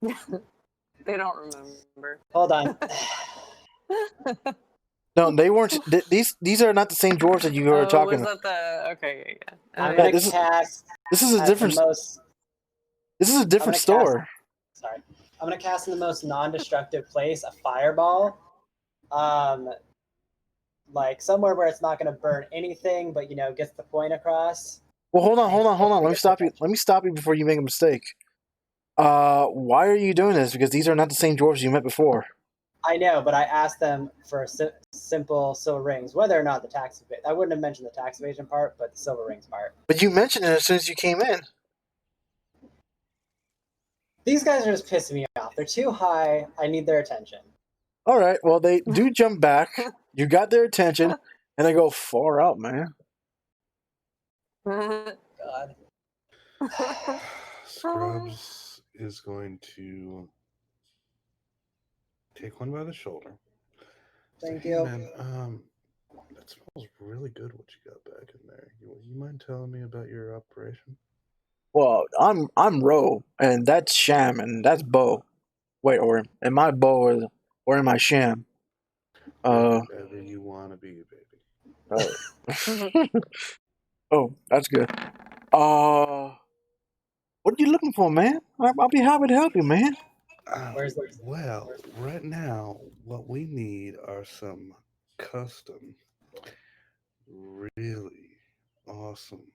They don't remember. Hold on. No, they weren't. These are not the same dwarves that you were talking. Was that the okay? Yeah. I'm Yeah, gonna this is- cast. This is a at different. The most, This is a different I'm store. sorry, I'm gonna cast in the most non-destructive place a fireball, like somewhere where it's not gonna burn anything, but gets the point across. Well, hold on. Let me stop you. Let me stop you before you make a mistake. Why are you doing this? Because these are not the same dwarves you met before. I know, but I asked them for simple silver rings, whether or not the tax evasion. I wouldn't have mentioned the tax evasion part, but the silver rings part. But you mentioned it as soon as you came in. These guys are just pissing me off. They're too high. I need their attention. All right. Well, they do jump back. You got their attention, and they go far out, man. God. Scr'ubbs is going to take one by the shoulder. Thank Say, you. "Hey, man, that smells really good. What you got back in there? You mind telling me about your operation?" Well, I'm Ro, and that's Sham, and that's Bo. Wait, or am I Bo or am I Sham? Whatever you want to be, baby. Oh, that's good. What are you looking for, man? I'll be happy to help you, man. Well, right now, what we need are some custom, really awesome,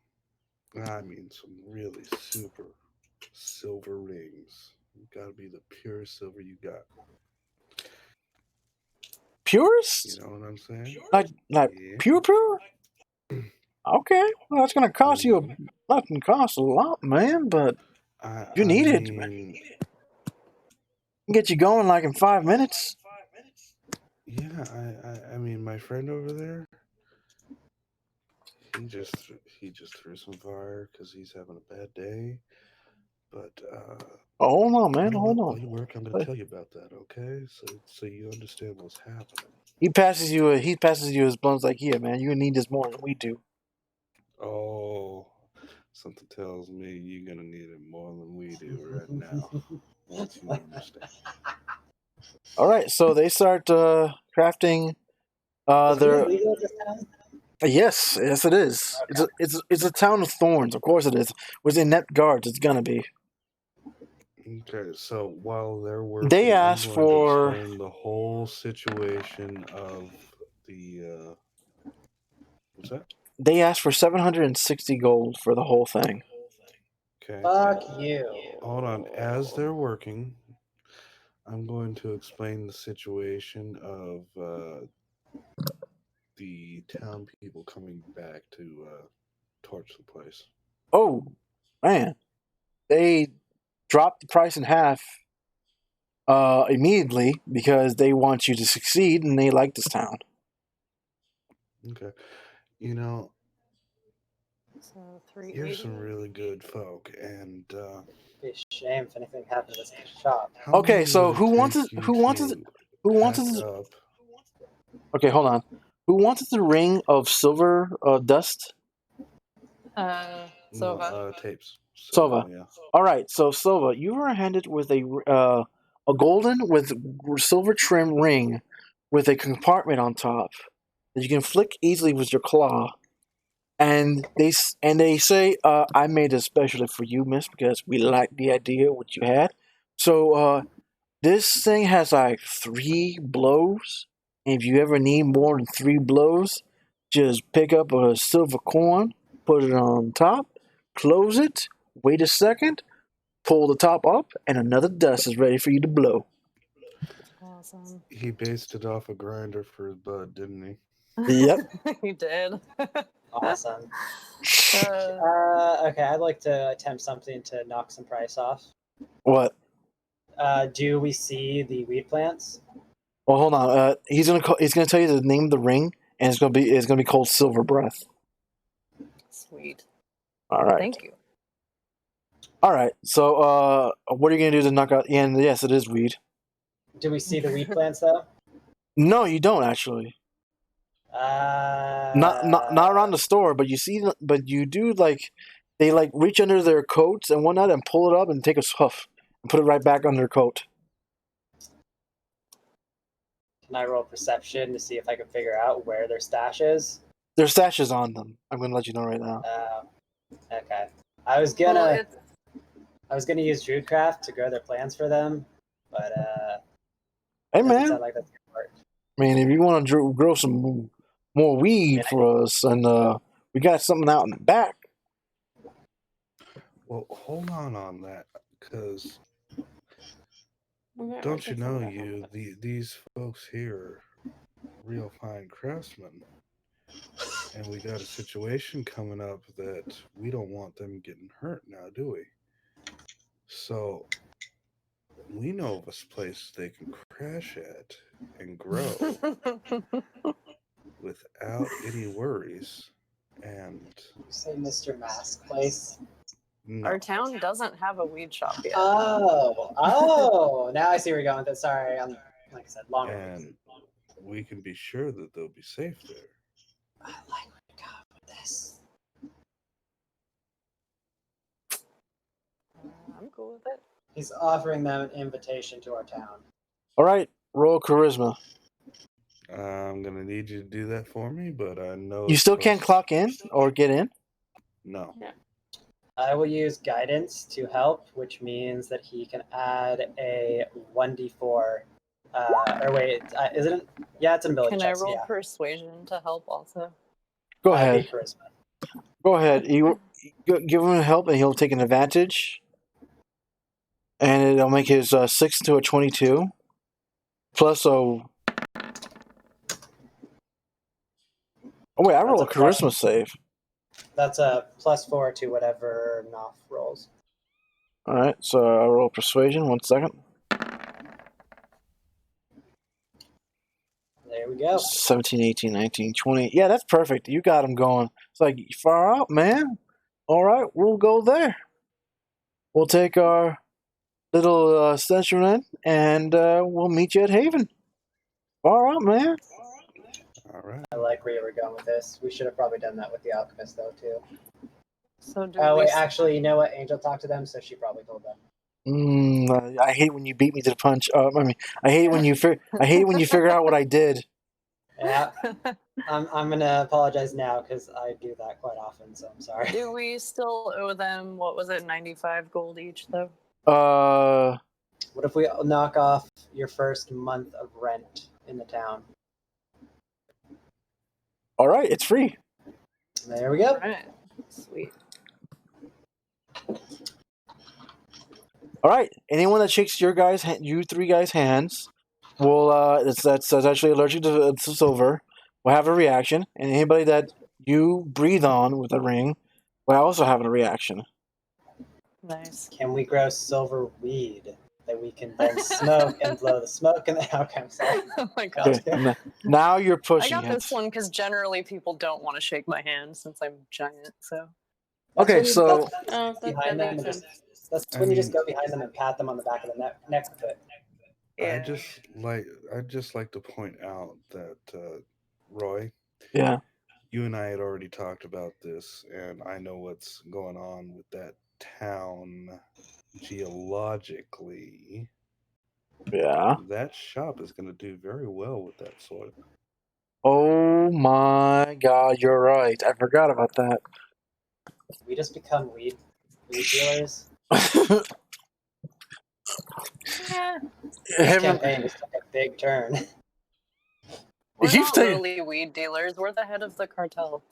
I mean, some really super silver rings. Gotta be the purest silver you got. Purest? You know what I'm saying? Like Yeah. pure? Okay, well, that's gonna cost you that can cost a lot, man. But you need it. mean, Get you going like in 5 minutes. Yeah, I mean, my friend over there, he just threw some fire because he's having a bad day. But Oh, hold on, man. you know Hold what? on. While you work, I'm gonna tell you about that, okay? So you understand what's happening. He passes you his blunts like, yeah, man. You need this more than we do. Oh, something tells me you're gonna need it more than we do right now. Once you understand. All right, so they start crafting their. Legal this time? Yes, it is. Okay. It's a town of thorns. Of course it is. With inept guards, it's gonna be. Okay, so while they're working, They I'm asked going for. to explain the whole situation of the what's that? They asked for 760 gold for the whole thing. Okay. Fuck you. Hold on. As they're working, I'm going to explain the situation of the town people coming back to torch the place. Oh, man. They dropped the price in half immediately because they want you to succeed and they like this town. Okay. You know, So you're some 380. really good folk, and Be a shame if anything happened to this shop. how Okay, long so would it who wants take it? you Who wants to it? Who wants pack it? up? Okay, hold on. Who wants the ring of silver dust? Sova. Tapes. Sova. Yeah. All right, so Sova, you were handed with a golden with silver trim ring with a compartment on top that you can flick easily with your claw. And they say, I made it especially for you, miss, because we liked the idea of what you had. So this thing has like 3 blows. And if you ever need more than 3 blows, just pick up a silver coin, put it on top, close it, wait a second, pull the top up, and another dust is ready for you to blow. Awesome. He based it off a grinder for his bud, didn't he? Yep. He did. Awesome. Uh, Okay, I'd like to attempt something to knock some price off. What? Do we see the weed plants? Well, hold on. He's gonna tell you the name of the ring, and it's gonna be called Silver Breath. Sweet. All right. Thank you. All right. So, what are you gonna do to knock out? And yes, it is weed. Do we see the weed plants though? No, you don't actually. Not around the store, but you do they reach under their coats and whatnot and pull it up and take a huff and put it right back under their coat. Can I roll perception to see if I can figure out where their stash is? Their stash is on them. I'm gonna let you know right now. Okay. I was gonna use Druidcraft to grow their plans for them, but Hey doesn't man, sound like that's gonna work. I mean, if you want to grow some more weed for us, and we got something out in the back. Well, hold on that, because don't you know these folks here are real fine craftsmen, and we got a situation coming up that we don't want them getting hurt now, do we? So we know of a place they can crash at and grow without any worries. And You say Mr. Mask place? no. Our town doesn't have a weed shop yet. Oh! Now I see where you're going with it. Sorry, I'm like I said, long ways. And we can be sure that they'll be safe there. I like where you're going with this. I'm cool with it. He's offering them an invitation to our town. All right, roll charisma. I'm gonna need you to do that for me, but I know You it's still can't supposed- clock in or get in. No. I will use guidance to help, which means that he can add a 1d4. Or wait, isn't it? Yeah, it's an ability Can I check. roll Yeah. persuasion to help also? Go 5d ahead. charisma. Go ahead. You give him help, and he'll take an advantage. And it'll make his 6 to a 22. Plus, oh wait, I roll a That's a plus. charisma save. That's a +4 to whatever Noff rolls. All right, so I roll persuasion. 1 second. There we go. 17, 18, 19, 20. Yeah, that's perfect. You got him going. It's like, far out, man. All right, we'll go there. We'll take our little station in, and we'll meet you at Haven. Far out, man. All right. I like where you were going with this. We should have probably done that with the alchemist, though, too. So do Oh, we wait, actually, you know what? Angel talked to them, so she probably told them. I hate when you beat me to the punch. I hate when you figure out what I did. Yeah, I'm gonna apologize now because I do that quite often, so I'm sorry. Do we still owe them, what was it, 95 gold each, though? What if we knock off your first month of rent in the town? All right, it's free. There we go. All right. Sweet. All right, anyone that shakes you three guys' hands will that's actually allergic to silver will have a reaction, and anybody that you breathe on with a ring will also have a reaction. Nice. Can we grow silver weed that we can then smoke and blow the smoke in the outcome? Sorry. Oh my god. Okay, now you're I pushing got it. this one because generally people don't want to shake my hand since I'm giant, so. Okay, so Oh, behind them and makes just, that's when you just go behind them and pat them on the back of the neck with it. Yeah. I'd just like to point out that Roy, yeah, you and I had already talked about this, and I know what's going on with that town geologically. yeah. That shop is going to do very well with that soil. Oh my God, you're right. I forgot about that. We just become weed dealers. Yeah. This Him- campaign just took a big turn. We're keeps not taking- really weed dealers. We're the head of the cartel.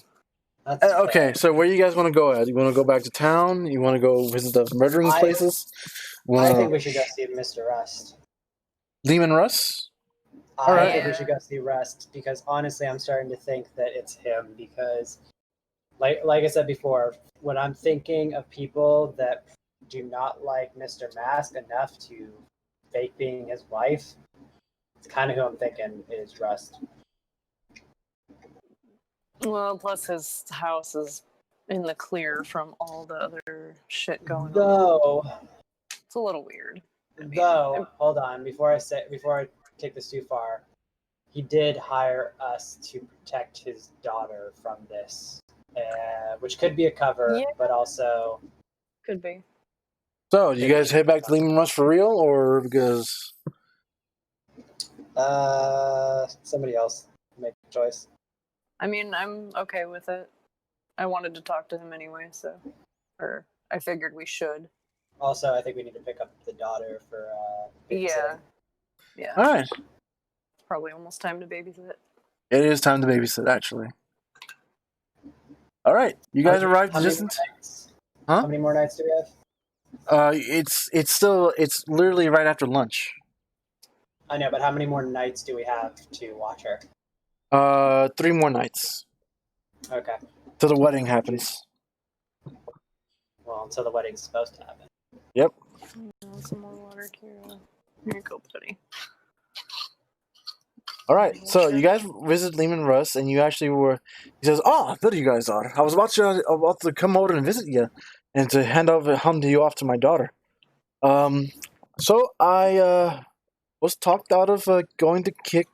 That's Okay, fair. so where you guys want to go at? You want to go back to town? You want to go visit the murdering places? I think we should go see Mr. Rust. Lehman Russ? I Alright. think we should go see Rust because honestly, I'm starting to think that it's him because, like I said before, when I'm thinking of people that do not like Mr. Mask enough to fake being his wife, It's kind of who I'm thinking is Rust. Well, plus his house is in the clear from all the other shit going on. Though, It's a little weird. hold on, before I take this too far, he did hire us to protect his daughter from this, which could be a cover, Yeah. but also Could be. So, do you guys head back to Lehman Russ for real, or because? somebody else make a choice. I mean, I'm okay with it. I wanted to talk to him anyway, or I figured we should. Also, I think we need to pick up the daughter for babysitting. Yeah. All right. It's probably almost time to babysit. It is time to babysit, actually. All right, you guys arrived just in How many more nights do we have? It's literally right after lunch. I know, but how many more nights do we have to watch her? 3 more nights Okay. till the wedding happens. Well, until the wedding's supposed to happen. Yep. Some more water, Kira. Here you go, buddy. All right, so you guys visit Lehman Russ, and you actually were. He says, "Oh, there you guys are. I was about to come over and visit you, and to hand you off to my daughter. So I was talked out of going to kick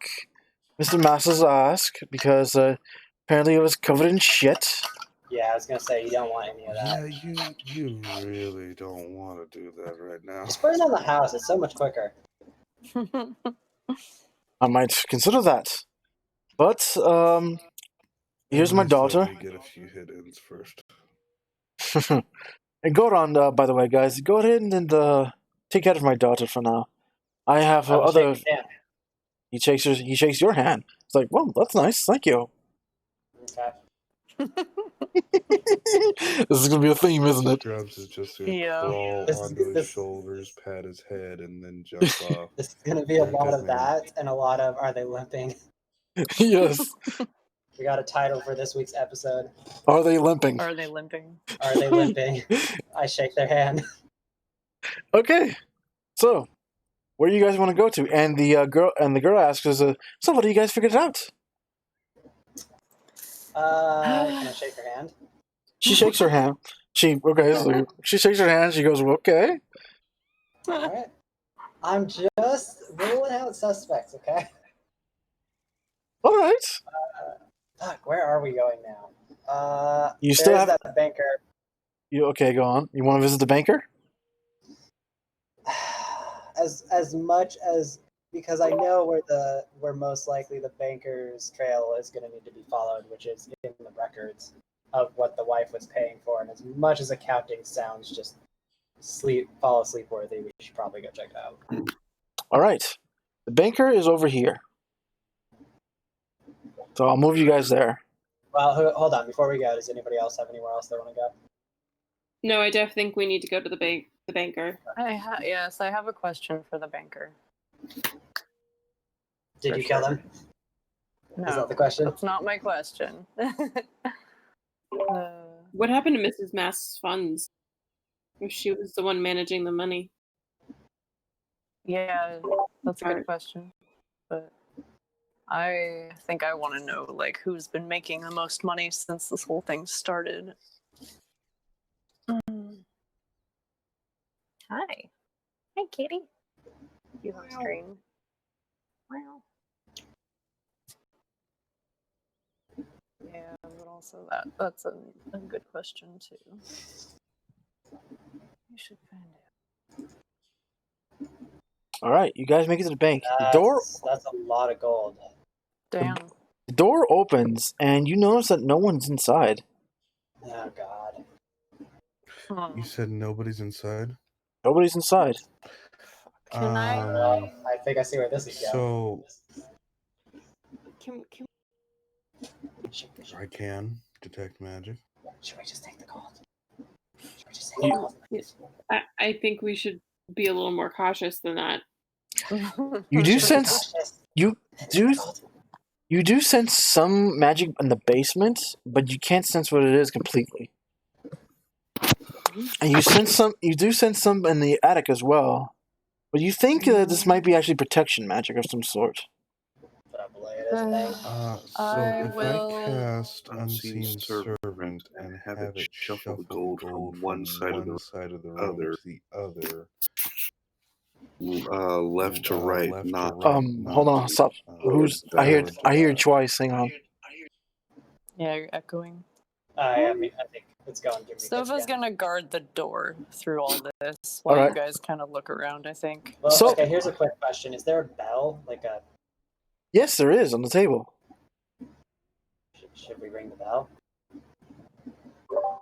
Mr. Mass's ass because apparently it was covered in shit." Yeah, I was gonna say you don't want any of that. Yeah, you really don't want to do that right now. Just burn down the house. It's so much quicker. I might consider that, but here's my daughter. Let me get a few hit-ins first. And Goran, by the way, guys, go ahead and take care of my daughter for now. I have other. He shakes your hand. It's like, well, that's nice. Thank you. Okay. This is gonna be a theme, isn't it? Scr'ubbs is just gonna Yeah. crawl onto his shoulders, pat his head, and then jump off. This is gonna be a Right, lot that of man. that and a lot of are they limping? Yes. We got a title for this week's episode. Are they limping? Are they limping? Are they limping? I shake their hand. Okay. So, where do you guys want to go to? And the girl asks us, "So, what do you guys figured out?" Can I shake her hand? She shakes her hand. She shakes her hand. She goes, "Okay." All right. I'm just ruling out suspects, okay? All right. Fuck, where are we going now? You still there's have- that banker. Okay? Go on. You want to visit the banker? As much as because I know where most likely the banker's trail is going to need to be followed, which is in the records of what the wife was paying for, and as much as accounting sounds just fall asleep worthy, we should probably go check it out. All right. The banker is over here. So I'll move you guys there. Well, hold on. Before we go, does anybody else have anywhere else they want to go? No, I definitely think we need to go to the banker. Yes, I have a question for the banker. Did For you kill sure. them? No, Is that the question? that's not my question. What happened to Mrs. Mass's funds? If she was the one managing the money. Yeah, that's a Alright. good question. But I think I want to know, like, who's been making the most money since this whole thing started. Hi. Hi, kitty. You on screen. Wow. Yeah, but also that's a good question, too. You should find out. All right. You guys make it to the bank. The That's a lot of gold. Damn. door opens, and you notice that no one's inside. Oh God. Hmm. You said nobody's inside? Nobody's inside. Can I- I think I see where this is going. So Can I can detect magic. Should we just take the gold? Should we just take the gold? I think we should be a little more cautious than that. You do Should we sense just you take do the gold? you do sense some magic in the basement, but you can't sense what it is completely. And you do sense some in the attic as well. But you think this might be actually protection magic of some sort. Probably it is, I think. So I if will- I cast Unseen Unseen Servant and have it shuffle the gold from one side of the room other, to the other, left to right, left to not right, Hold on, stop. Who's? I hear it twice. Hang on. Yeah, you're echoing. I mean, I think it's going to Mika Sova's again. gonna guard the door through all this while Alright. you guys kind of look around, I think. Well, So- okay, here's a quick question. Is there a bell? Like a... Yes, there is on the table. Should we ring the bell?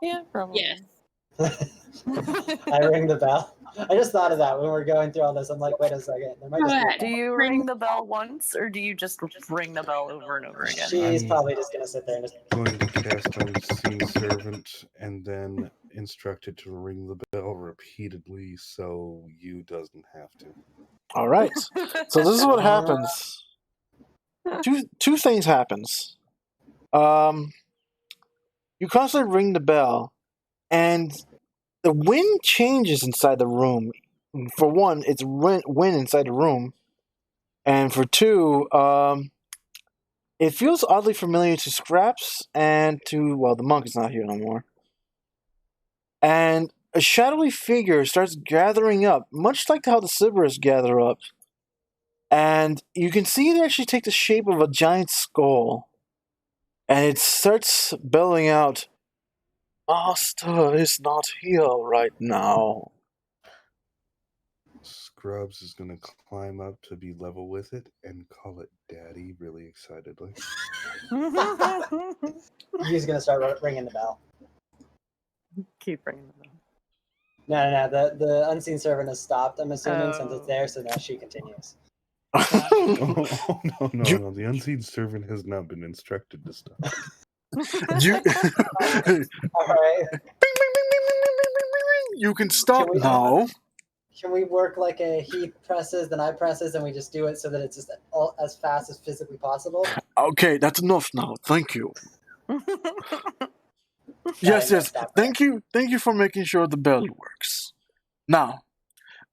Yeah, probably. Yes. I ring the bell. I just thought of that when we're going through all this. I'm like, wait a second. There might Go just be- ahead. Do you ring the bell once, or do you just ring the bell over and over again? She's I'm- probably just gonna sit there and just. going to cast Unseen Servant and then instruct it to ring the bell repeatedly so you doesn't have to. All right. So this is what happens. Two things happens. You constantly ring the bell, and the wind changes inside the room. For one, it's wind inside the room, and for two, it feels oddly familiar to Scr'ubbs and to the monk is not here no more. And a shadowy figure starts gathering up, much like how the Sybaris gather up. And you can see it actually take the shape of a giant skull. And it starts bellowing out, "Master is not here right now." Scr'ubbs is going to climb up to be level with it and call it Daddy really excitedly. He's gonna start ringing the bell. Keep ringing the bell. No. The unseen servant has stopped. I'm assuming since it's Oh. there, so now she continues. Oh, no. You- The Unseen Servant has not been instructed to stop. You, All right. you can stop Can we- now. Can we work like a he presses, then I presses, and we just do it so that it's just all as fast as physically possible? Okay, that's enough now. Thank you. Alright, Yes. stop there. Thank you for making sure the bell works. Now,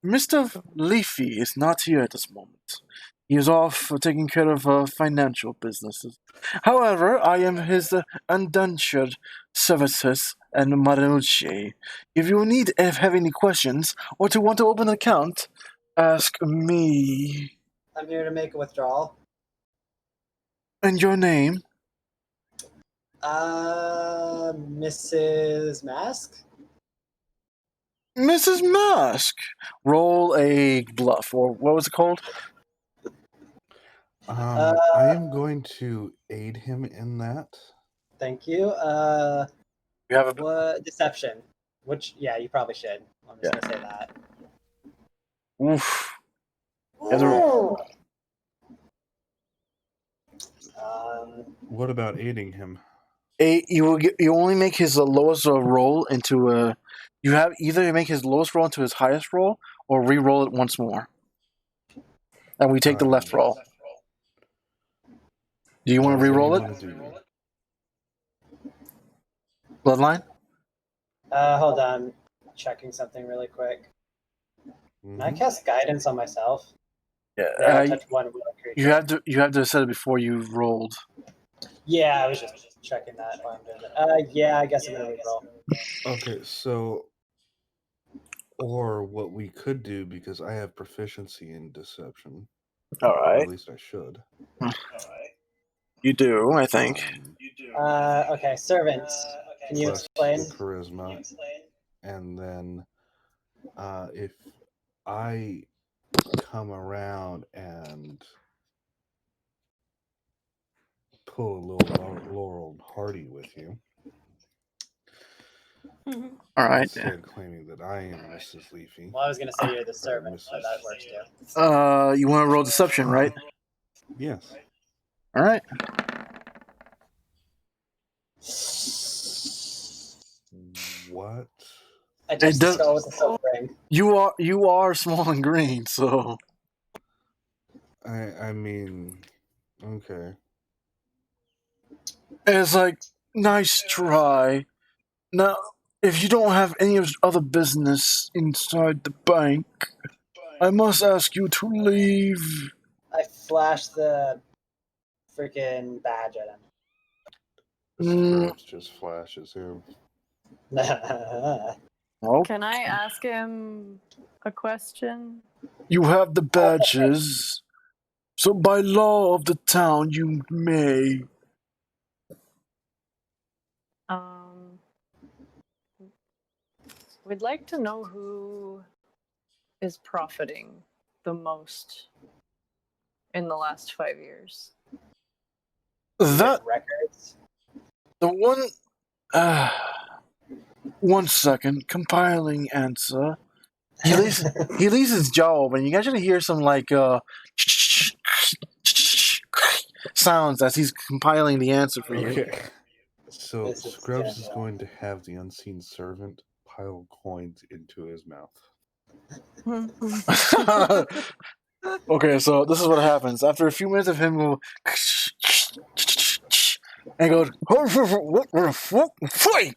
Mr. Leafy is not here at this moment. He is off taking care of financial businesses. However, I am his indentured services and Marinucci. If you need have any questions or to want to open an account, ask me. I'm here to make a withdrawal. And your name? Mrs. Mask? Mrs. Mask. Roll a bluff, or what was it called? I am going to aid him in that. Thank you. You have a What deception? Which, yeah, you probably should. I'm just gonna say that. oof. As a- What about aiding him? You only make his lowest roll into a. You have either make his lowest roll into his highest roll, or re-roll it once more. And we take the left roll. Do you want to re-roll it, Bloodline? Hold on. Checking something really quick. Can I cast guidance on myself? Yeah. Yeah, I touch one willing creature. You have to set it before you rolled. Yeah, I was just checking that while I'm doing it. Yeah, I guess I'm gonna re-roll. Okay, so, or what we could do, because I have proficiency in deception. All Or right. at least I should. You do, I think. Okay, servants. Can you Plus explain? charisma, and then if I come around and pull a little Laurel and Hardy with you, All right. instead claiming that I am Mrs. Leafy. Well, I was gonna say you're the servant, but that works too. You want to roll deception, right? Yes. All right. What? I just does- go with the silk ring. You are small and green, so I mean, okay. it's like nice try. Now, if you don't have any other business inside the bank, I must ask you to leave. I flash the freaking badge at Scr'ubbs just flashes him. him. Nope. Can I ask him a question? You have the badges. So by law of the town, you may. We'd like to know who is profiting the most in the last 5 years. That Records. the one. One second. Compiling answer. He leaves his jaw open. You can actually hear some sounds as he's compiling the answer for you. Okay. So This is Scr'ubbs is terrible. going to have the unseen servant pile coins into his mouth. Okay, so this is what happens. After a few minutes of him go and goes fight.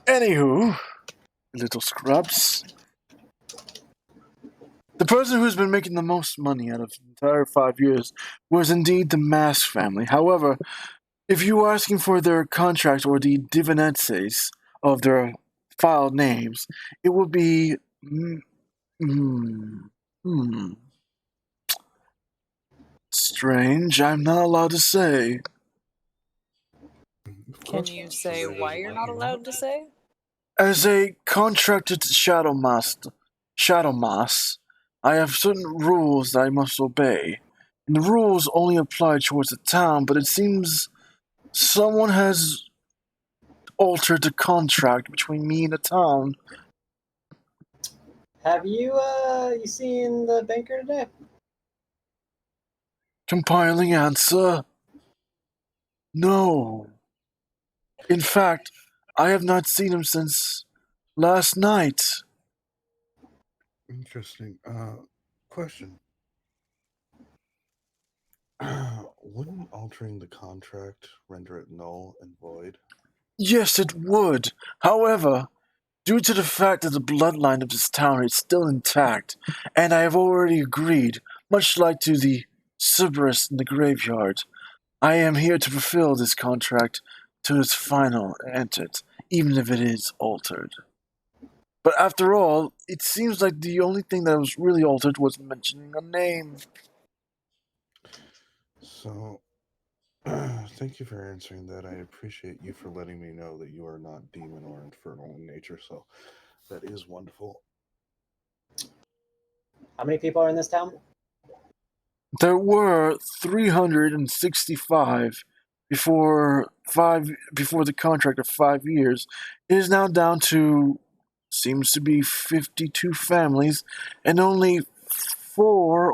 Anywho, little Scr'ubbs. The person who's been making the most money out of the entire 5 years was indeed the Mass family. However, if you are asking for their contract or the divinances of their filed names, it would be strange. I'm not allowed to say. Can you say why you're not allowed to say? As a contracted Shadow Mas, I have certain rules that I must obey. And the rules only apply towards the town, but it seems someone has altered the contract between me and the town. Have you seen the banker today? Compiling answer. No. In fact, I have not seen him since last night. Interesting. Question. Wouldn't altering the contract render it null and void? Yes, it would. However, due to the fact that the bloodline of this town is still intact, and I have already agreed, much like to the Cerberus in the graveyard, I am here to fulfill this contract to its final intent, even if it is altered. But after all, it seems like the only thing that was really altered was mentioning a name. So, thank you for answering that. I appreciate you for letting me know that you are not demon or infernal in nature, so that is wonderful. How many people are in this town? There were 365 before the contract of 5 years. It is now down to seems to be 52 families, and only four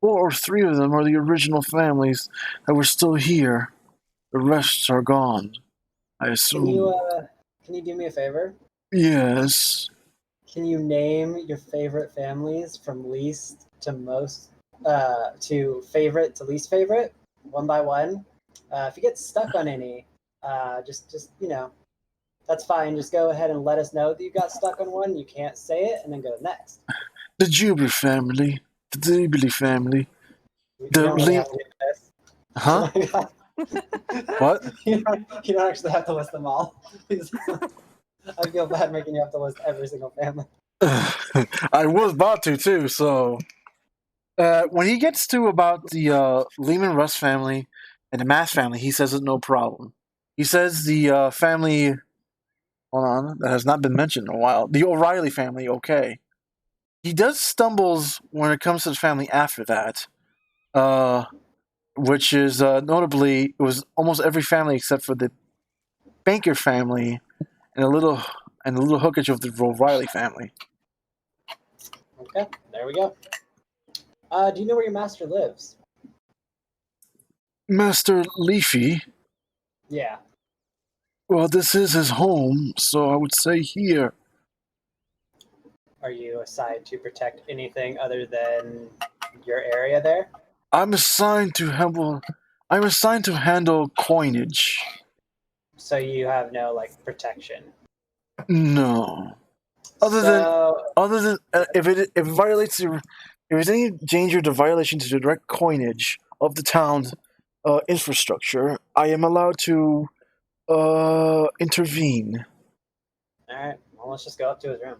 or three of them are the original families that were still here. The rest are gone, I assume. Can you do me a favor? Yes. Can you name your favorite families from least to most, to favorite to least favorite, one by one? If you get stuck on any, just that's fine. Just go ahead and let us know that you got stuck on one. You can't say it, and then go next. The Jubilee family. The Jubilee family. You don't really have to do this. Huh? What? You don't actually have to list them all. Please. I feel bad making you have to list every single family. I was about to, too, so... when he gets to about the Lehman Russ family and the Mass family, he says it's no problem. He says the family... Hold on, that has not been mentioned in a while. The O'Reilly family, okay. He does stumbles when it comes to the family after that. Which is, notably, it was almost every family except for the Banker family and a little hookage of the O'Reilly family. Okay, there we go. Do you know where your master lives? Master Leafy? Yeah. Well, this is his home, so I would say here. Are you assigned to protect anything other than your area there? I'm assigned to handle coinage. So you have no protection. No. Other than So, if it violates if there's any danger to violation to the direct coinage of the town's infrastructure, I am allowed to intervene. all right. Well, let's just go up to his room.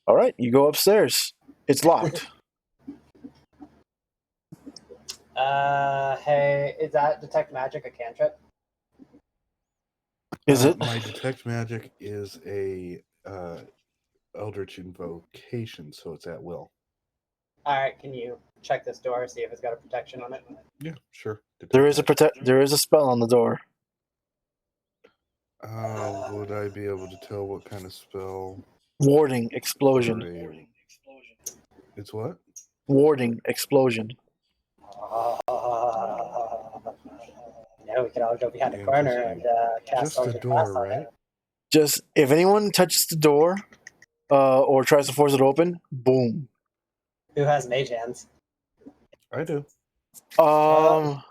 All right, you go upstairs. It's locked. Hey, is that detect magic a cantrip? Is it? My detect magic is a eldritch invocation, so it's at will. All right. Can you check this door, see if it's got a protection on it? Yeah, sure. There is a spell on the door. Would I be able to tell what kind of spell? Warding explosion. It's what? Warding explosion. No, we could all go behind the Yeah, corner just- and cast Just all the the door, class on right? it. Just if anyone touches the door, or tries to force it open, boom. Who has mage hands? I do. I'm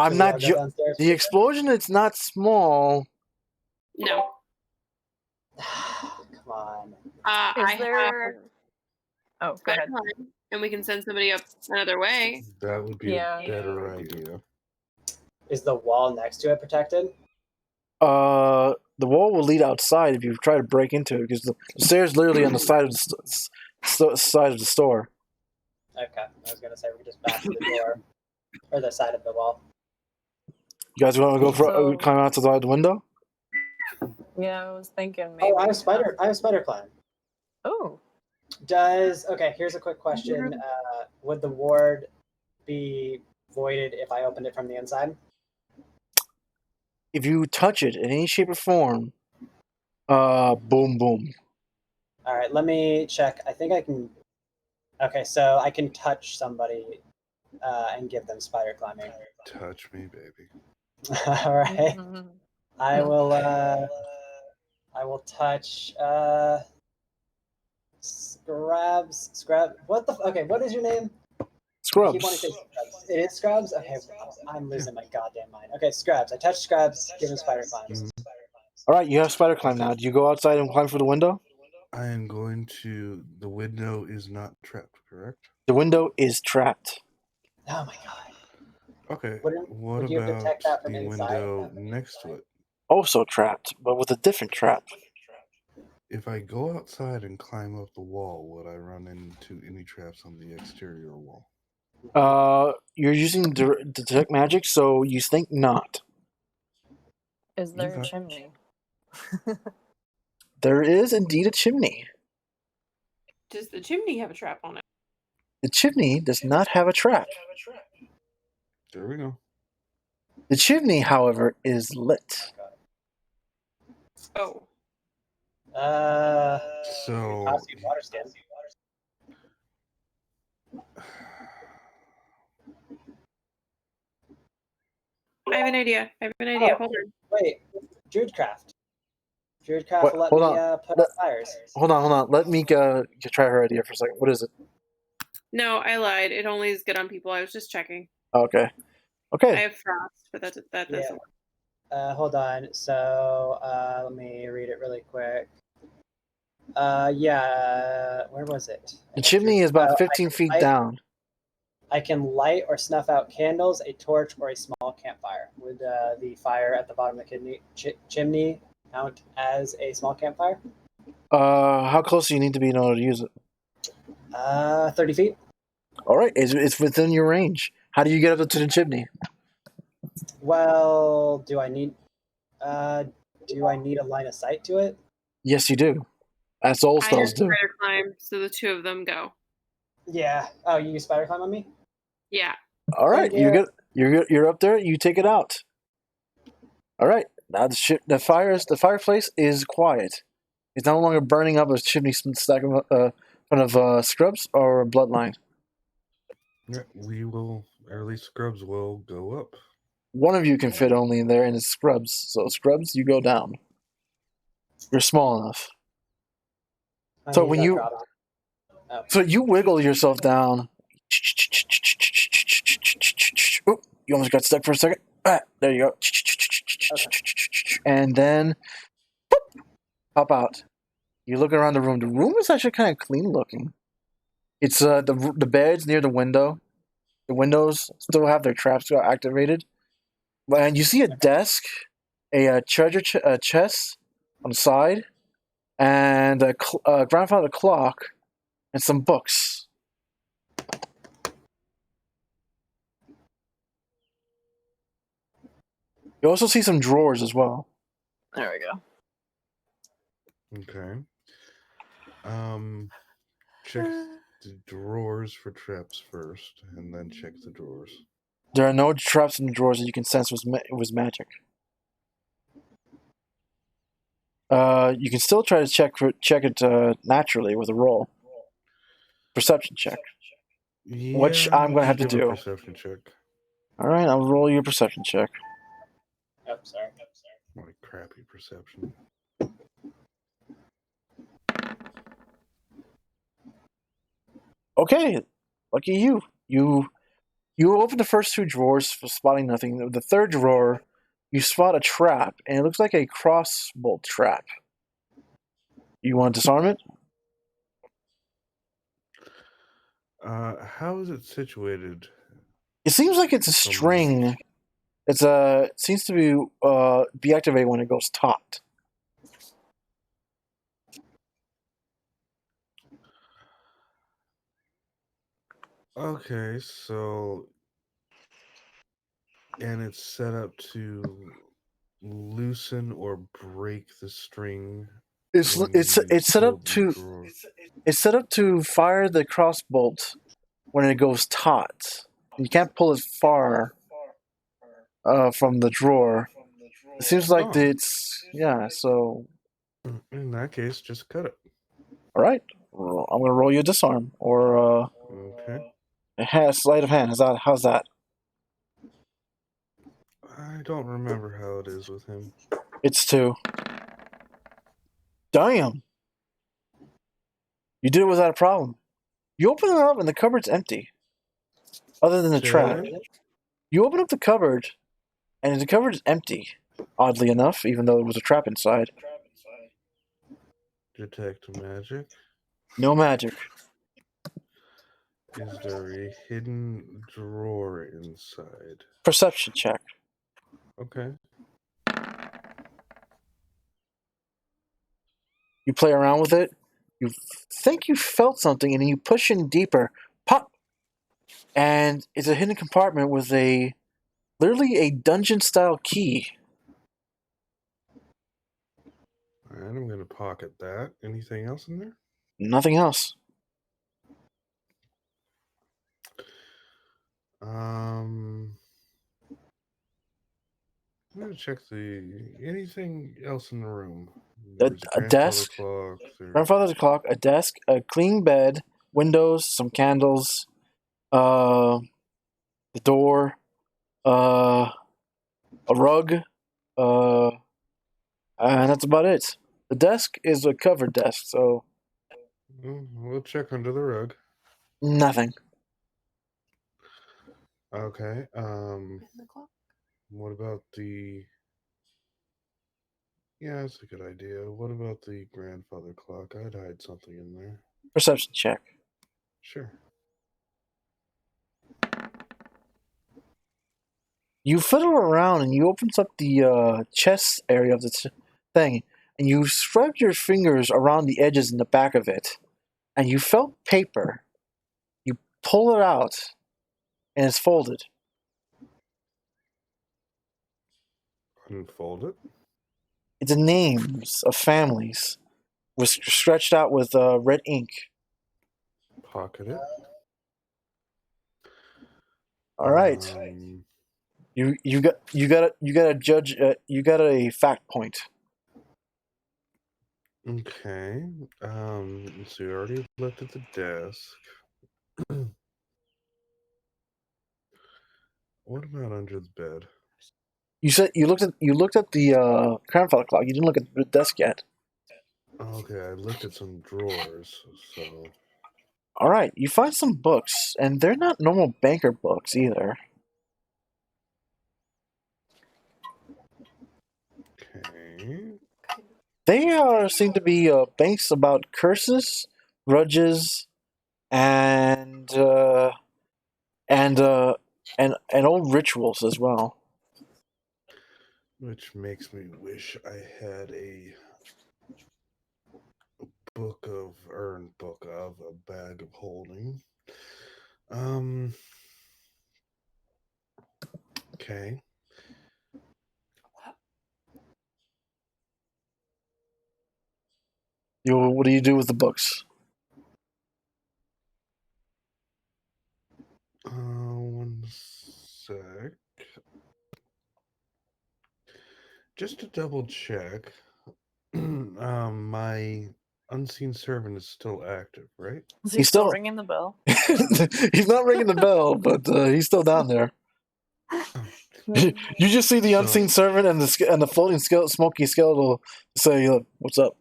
Should we not. all go downstairs? The explosion. It's not small. No. Come on. I Is there? Oh, go have ahead. time, and we can send somebody up another way. That would be Yeah. a better idea. Is the wall next to it protected? The wall will lead outside if you try to break into it, because the stairs literally on the side of the side of the store. Okay, I was gonna say we could just back to the door or the side of the wall. You guys want to go for So- climb out to the window? Yeah, I was thinking maybe. Oh, I have spider climb. Oh, Okay, here's a quick question. Would the ward be voided if I opened it from the inside? If you touch it in any shape or form, boom, boom. All right, let me check. I think I can. Okay, so I can touch somebody and give them spider climbing. Touch me, baby. All right, mhm. I will. I will touch. Scr'ubbs. What the? Okay, what is your name? I keep wanting to say Scr'ubbs. Scr'ubbs. It is Scr'ubbs. Okay, I'm losing my goddamn mind. Okay, Scr'ubbs. I touch Scr'ubbs. Give him spider climbs. All right, you have spider climb now. Do you go outside and climb through the window? I am going to. The window is not trapped, correct? The window is trapped. Oh my god. Okay. Wouldn't- What would you about detect that from the inside? window next to it? Also trapped, but with a different trap. If I go outside and climb up the wall, would I run into any traps on the exterior wall? You're using detect magic, so you think not. Is there a Okay. chimney? There is indeed a chimney. Does the chimney have a trap on it? The chimney does not have a trap. There we go. The chimney, however, is lit. Oh. So Toxic water stand. I have an idea. Hold on. Wait, Druidcraft. Druidcraft What? will let Hold me on. put out fires. Hold on. Let Mika try her idea for a second. What is it? No, I lied. It only is good on people. I was just checking. Okay. I Okay. have frost, but that Yeah. doesn't work. Hold on. So let me read it really quick. Yeah. Where was it? The chimney is about I 15 feet I- down. I can light or snuff out candles, a torch, or a small campfire. Would the fire at the bottom of the chimney count as a small campfire? How close do you need to be in order to use it? 30 feet. All right, it's within your range. How do you get up to the chimney? Well, do I need a line of sight to it? Yes, you do. That's all I have spells do. spider climb, so the two of them go. Yeah. Oh, you use spider climb on me? Yeah. All right, Yeah. you're up there. You take it out. All right, now the fireplace is quiet. It's no longer burning up a chimney stack in front of Scr'ubbs or Bloodline. yeah, we will, or at least Scr'ubbs will go up. One of you can fit only in there, and it's Scr'ubbs. So Scr'ubbs, you go down. You're small enough. I So mean, when no you- problem. So you wiggle yourself down. Oop, you almost got stuck for a second. Ah, there you go. And then pop out. You look around the room. The room is actually kind of clean looking. It's the beds near the window. The windows still have their traps activated. And you see a desk, a treasure chest on the side, and a grandfather clock, and some books. You also see some drawers as well. There we go. Okay. Check the drawers for traps first, and then check the drawers. There are no traps in the drawers that you can sense was magic. You can still try to check it naturally with a roll. Perception check. Yeah, Which I'm gonna have to give a do. Perception check. All right, I'll roll your perception check. Oh, sorry. What a crappy perception. Okay, lucky you. You open the first two drawers, spotting nothing. The third drawer, you spot a trap, and it looks like a crossbolt trap. You want to disarm it? How is it situated? It seems like it's a string. It seems to be activated when it goes taut. Okay, so and it's set up to loosen or break the string. It's set up to fire the crossbolt when it goes taut. You can't pull it far from the drawer. It seems like So in that case, just cut it. all right, well, I'm gonna roll you a disarm or Okay. a sleight of hand. How's that? I don't remember how it is with him. It's 2. Damn. You did it without a problem. You open it up and the cupboard's empty. Other than the trap. You open up the cupboard and the cupboard is empty. Oddly enough, even though there was a trap inside. Detect magic. No magic. Is there a hidden drawer inside? Perception check. Okay. You play around with it. You think you felt something, and then you push in deeper. Pop! And it's a hidden compartment with literally a dungeon-style key. Alright, I'm going to pocket that. Anything else in there? Nothing else. I'm going to check anything else in the room. A Grandfather desk. Clock, Grandfather's clock, a desk, a clean bed, windows, some candles, the door, a rug, and that's about it. The desk is a covered desk, so we'll check under the rug. nothing. Okay. What about the... Yeah, that's a good idea. What about the grandfather clock? I'd hide something in there. Perception check. Sure. You fiddle around and you opens up the chest area of the thing, and you scrub your fingers around the edges in the back of it, and you felt paper. You pull it out, and it's folded. Unfold it. It's the names of families, stretched out with red ink. Pocket it. All right. You got a judge. You got a fact point. Okay. So you already looked at the desk. What about under the bed? You said you looked at the grandfather clock. You didn't look at the desk yet. Okay, I looked at some drawers. So. All right. You find some books, and they're not normal banker books either. Okay. They seem to be based about curses, grudges, and and old rituals as well. Which makes me wish I had a bag of holding. Okay. What do you do with the books? One sec. Just to double check, my unseen servant is still active, right? Is he He's still still- ringing the bell? He's not ringing the bell, but he's still down there. You just see the So- unseen servant and the floating smoky skeletal say, "What's up?"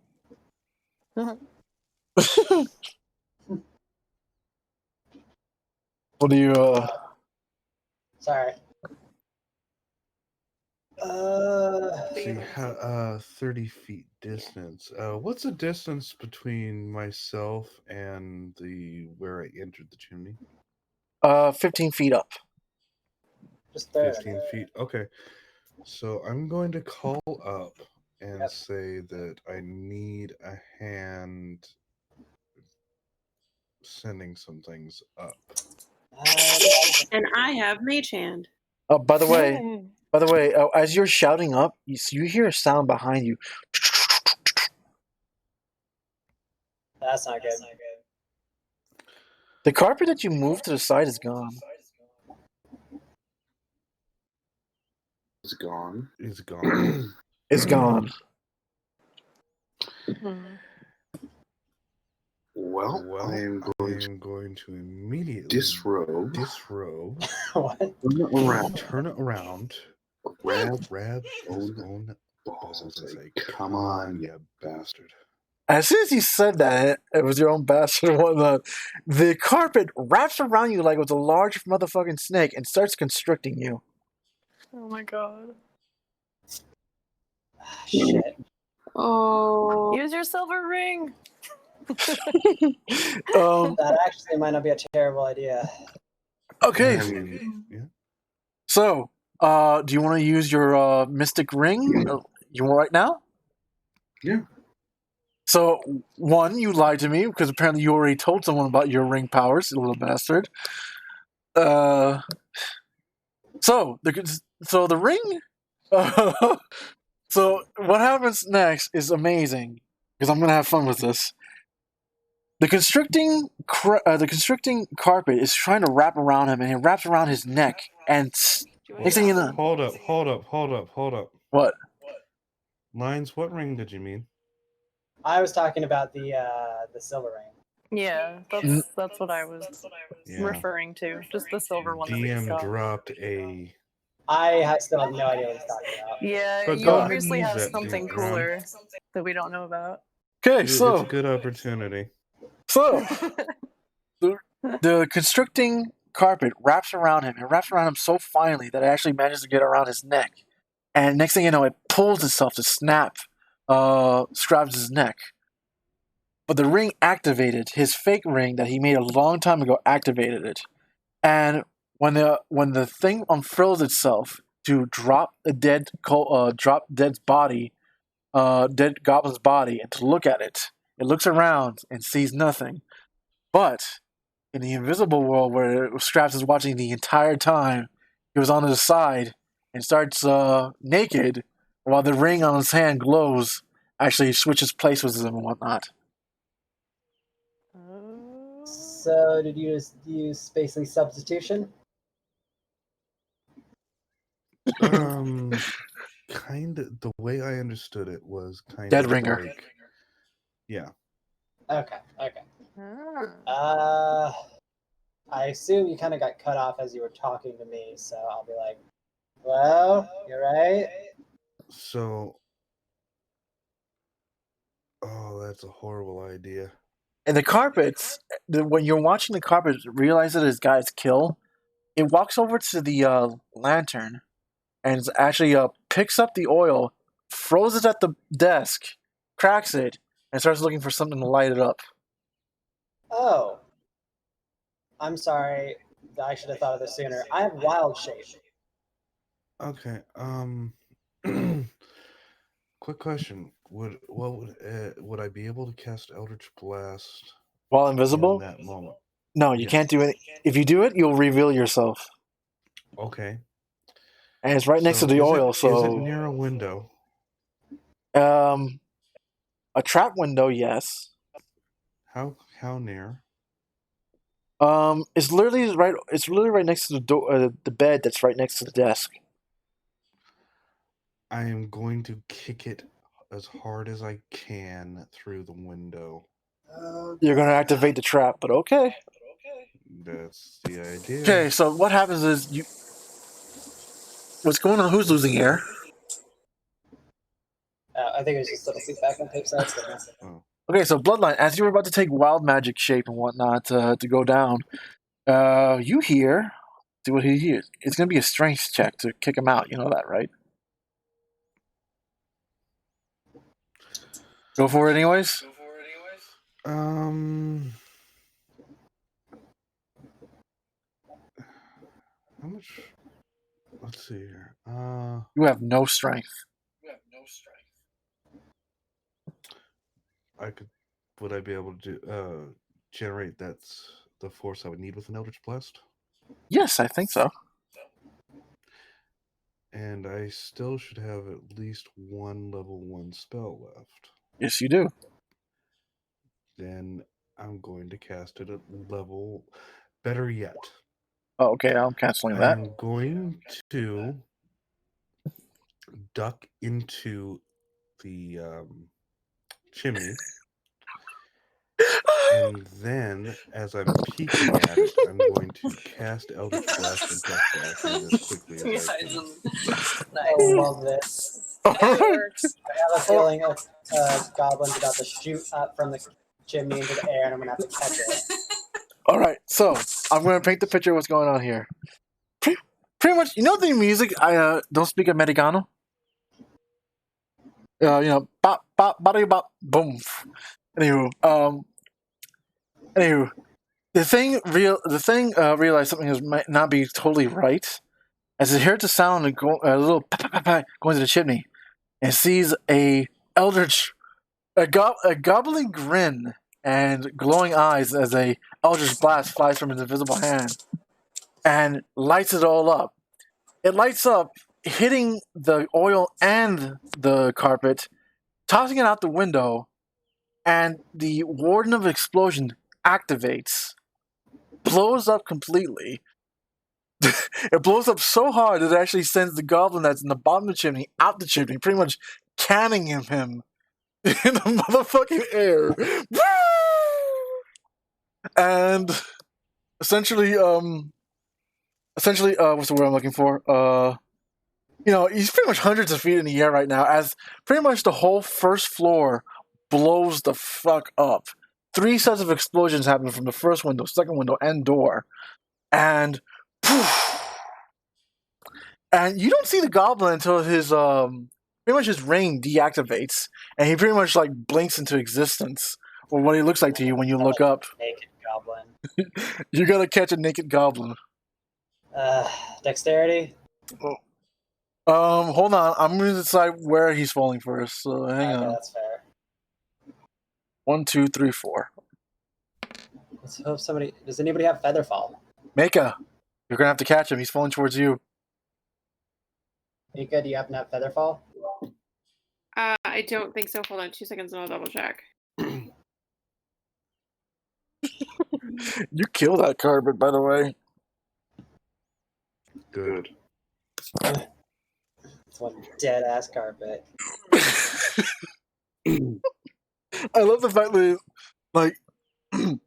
What do you? Sorry. So you have 30 feet distance. What's the distance between myself and where I entered the chimney? 15 feet up. Just there. 15 feet. Okay. So I'm going to call up and say that I need a hand sending some things up. And I have Mage Hand. Oh, by the way, as you're shouting up, you hear a sound behind you. That's not good. The carpet that you moved to the side is gone. It's gone. It's gone. It's gone. Well, I am going to immediately disrobe, What? turn it around, grab his own balls and say, "Come on, you bastard." As soon as you said that, it was your own bastard and whatnot, the carpet wraps around you like it was a large motherfucking snake and starts constricting you. Oh my god. Shit. Oh. Use your silver ring. That actually might not be a terrible idea. Okay, Yeah. so, do you want to use your mystic ring? You want right now? Yeah. So, one, you lied to me because apparently you already told someone about your ring powers, you little bastard. So the ring. So what happens next is amazing because I'm gonna have fun with this. The constricting carpet is trying to wrap around him, and it wraps around his neck. And next thing you know, Hold up. what? Lines, what ring did you mean? I was talking about the silver ring. Yeah, that's what I was Yeah. referring to. Just the silver one that we DM saw. dropped a. I still have no idea what he's talking about. Yeah, But you go ahead obviously and use have that something thing, Ron. cooler that we don't know about. Okay, It's so a good opportunity. the constricting carpet wraps around him. It wraps around him so finely that it actually manages to get around his neck. And next thing you know, it pulls itself to snap Scr'ubbs' neck. But the ring activated, his fake ring that he made a long time ago activated it. And when the thing unfurls itself to drop a dead goblin's body, and to look at it, it looks around and sees nothing. But in the invisible world where Scr'ubbs is watching the entire time, he was on his side and starts naked while the ring on his hand glows. Actually, switches places with him and whatnot. So did you just use basically substitution? Kind of. The way I understood it was kind Dead of ringer. like. Yeah. Okay. Ah. I assume you kind of got cut off as you were talking to me, so I'll be like, "Hello, you're right." So. Oh, that's a horrible idea. And the carpets, when you're watching the carpet realize that his guy's kill, it walks over to the lantern and actually picks up the oil, throws it at the desk, cracks it and starts looking for something to light it up. Oh. I'm sorry. I should have thought of this sooner. I have wild shape. Okay. Quick question: would I be able to cast Eldritch Blast While in invisible? that moment? No, you Yes. can't do it. If you do it, you'll reveal yourself. Okay. And it's right next to the oil, is it so near a window? a trap window, yes. How near? It's literally right. It's literally right next to the door, the bed that's right next to the desk. I am going to kick it as hard as I can through the window. You're gonna activate the trap, but okay. That's the idea. Okay, so what happens is you. What's going on? Who's losing air? I think it was just little feedback on tape sides. Oh. Okay, so Bloodline, as you were about to take wild magic shape and whatnot to go down, you hear. See what he hears. It's gonna be a strength check to kick him out. You know that, right? Go for it, anyways. How much? Let's see here. You have no strength. Would I be able to generate that's the force I would need with an Eldritch Blast? Yes, I think so. And I still should have at least one level 1 spell left. Yes, you do. Then I'm going to cast it at level. Better yet. Oh, okay, I'm canceling that. I'm going to duck into the chimney. And then, as I'm peeking at it, I'm going to cast Eldritch Blast and duck back in as quickly as I can. I love this. It works. I have a feeling a goblin's about to shoot up from the chimney into the air, and I'm gonna have to catch it. All right, so I'm gonna paint the picture of what's going on here. Pretty much, you know the music. I don't speak Americano. Bop bop bada bop boom. Anywho, the thing realized something might not be totally right, as it heard the sound and a little going to the chimney, and sees a gobbling grin and glowing eyes as a eldritch blast flies from his invisible hand and lights it all up. It lights up, hitting the oil and the carpet, tossing it out the window, and the Warden of Explosion activates, blows up completely. It blows up so hard that it actually sends the goblin that's in the bottom of the chimney out the chimney, pretty much canning him in the motherfucking air. And essentially, what's the word I'm looking for? He's pretty much hundreds of feet in the air right now, as pretty much the whole first floor blows the fuck up. 3 sets of explosions happen from the first window, second window, and door. And poof, and you don't see the goblin until his pretty much his ring deactivates, and he pretty much like blinks into existence, or what he looks like to you when you look up. Naked goblin. You gotta catch a naked goblin. Dexterity. Hold on. I'm gonna decide where he's falling first. So hang on. That's fair. 1, 2, 3, 4. Let's hope somebody. Does anybody have Featherfall? Mika, you're gonna have to catch him. He's falling towards you. Mika, do you happen to have Featherfall? I don't think so. Hold on 2 seconds and I'll double check. You killed that carpet, by the way. Good. It's one dead ass carpet. I love the fact that, like, I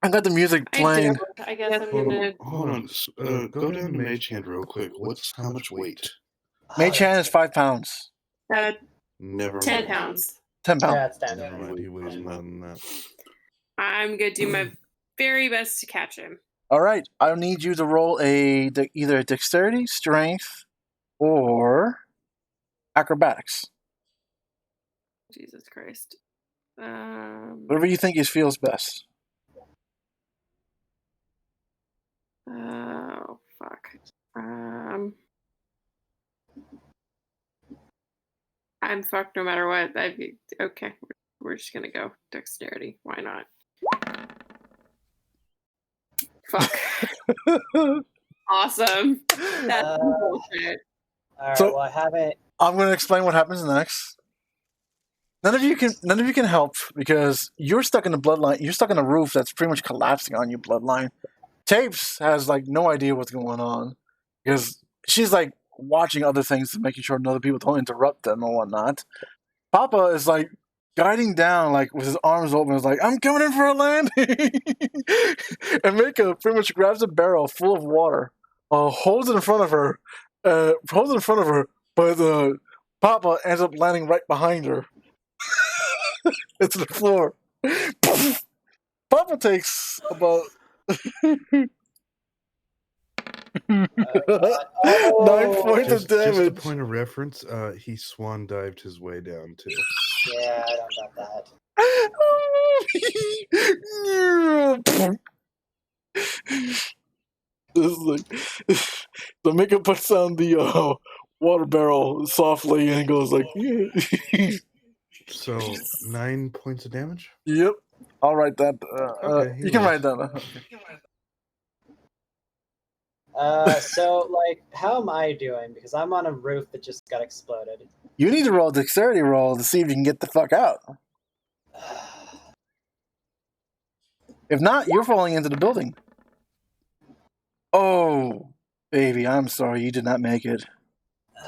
got the music playing. I guess I'm gonna. Hold on. Go down to Mage Hand real quick. How much weight? Mage Hand is 5 pounds. Never 10 mind. pounds. 10 pounds. Yeah, it's down. Never mind, he weighs more than that. I'm gonna do my very best to catch him. All right. I'll need you to roll either a dexterity, strength, or acrobatics. Jesus Christ. Whatever you think feels best. Oh, fuck. I'm fucked no matter what. Okay, we're just gonna go dexterity. Why not? Fuck. Awesome. That's bullshit. All right. So- well, I haven't. I'm going to explain what happens next. None of you can help because you're stuck in the bloodline. You're stuck in a roof that's pretty much collapsing on you, bloodline. Tapes has like no idea what's going on because she's like watching other things and making sure other people don't interrupt them or whatnot. Papa is like guiding down like with his arms open, is like, I'm coming in for a landing. And Mika pretty much grabs a barrel full of water, holds it in front of her, but Papa ends up landing right behind her. It's the floor. Papa takes about 9 points of Just a damage. point of reference, he swan dived his way down too. Yeah, I don't got that. This is like the Mika puts down the water barrel softly and goes like, So 9 points of damage. Yep. I'll write that. Okay, You can write that. So like, how am I doing? Because I'm on a roof that just got exploded. You need to roll a dexterity roll to see if you can get the fuck out. If not, you're falling into the building. Oh, baby, I'm sorry, you did not make it.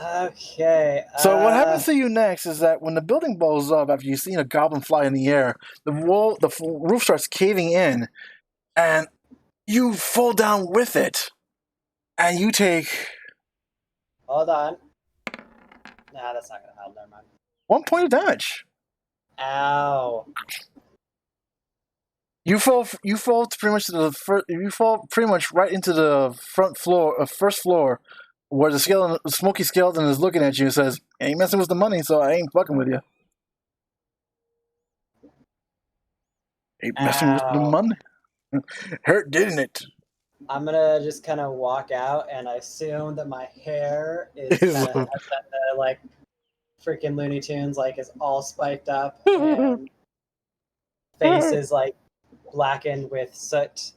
Okay. So what happens to you next is that when the building blows up after you've seen a goblin fly in the air, the roof starts caving in, and you fall down with it, and you take... Hold on. Nah, that's not gonna help. Never mind. 1 point of damage. Ow. You fall pretty much right into the first floor, where the smoky skeleton is looking at you and says, "Ain't messing with the money, so I ain't fucking with you." Ain't messing with the money. Hurt, didn't it? I'm gonna just kind of walk out, and I assume that my hair is kind of like freaking Looney Tunes, like is all spiked up, and face is like blackened with soot.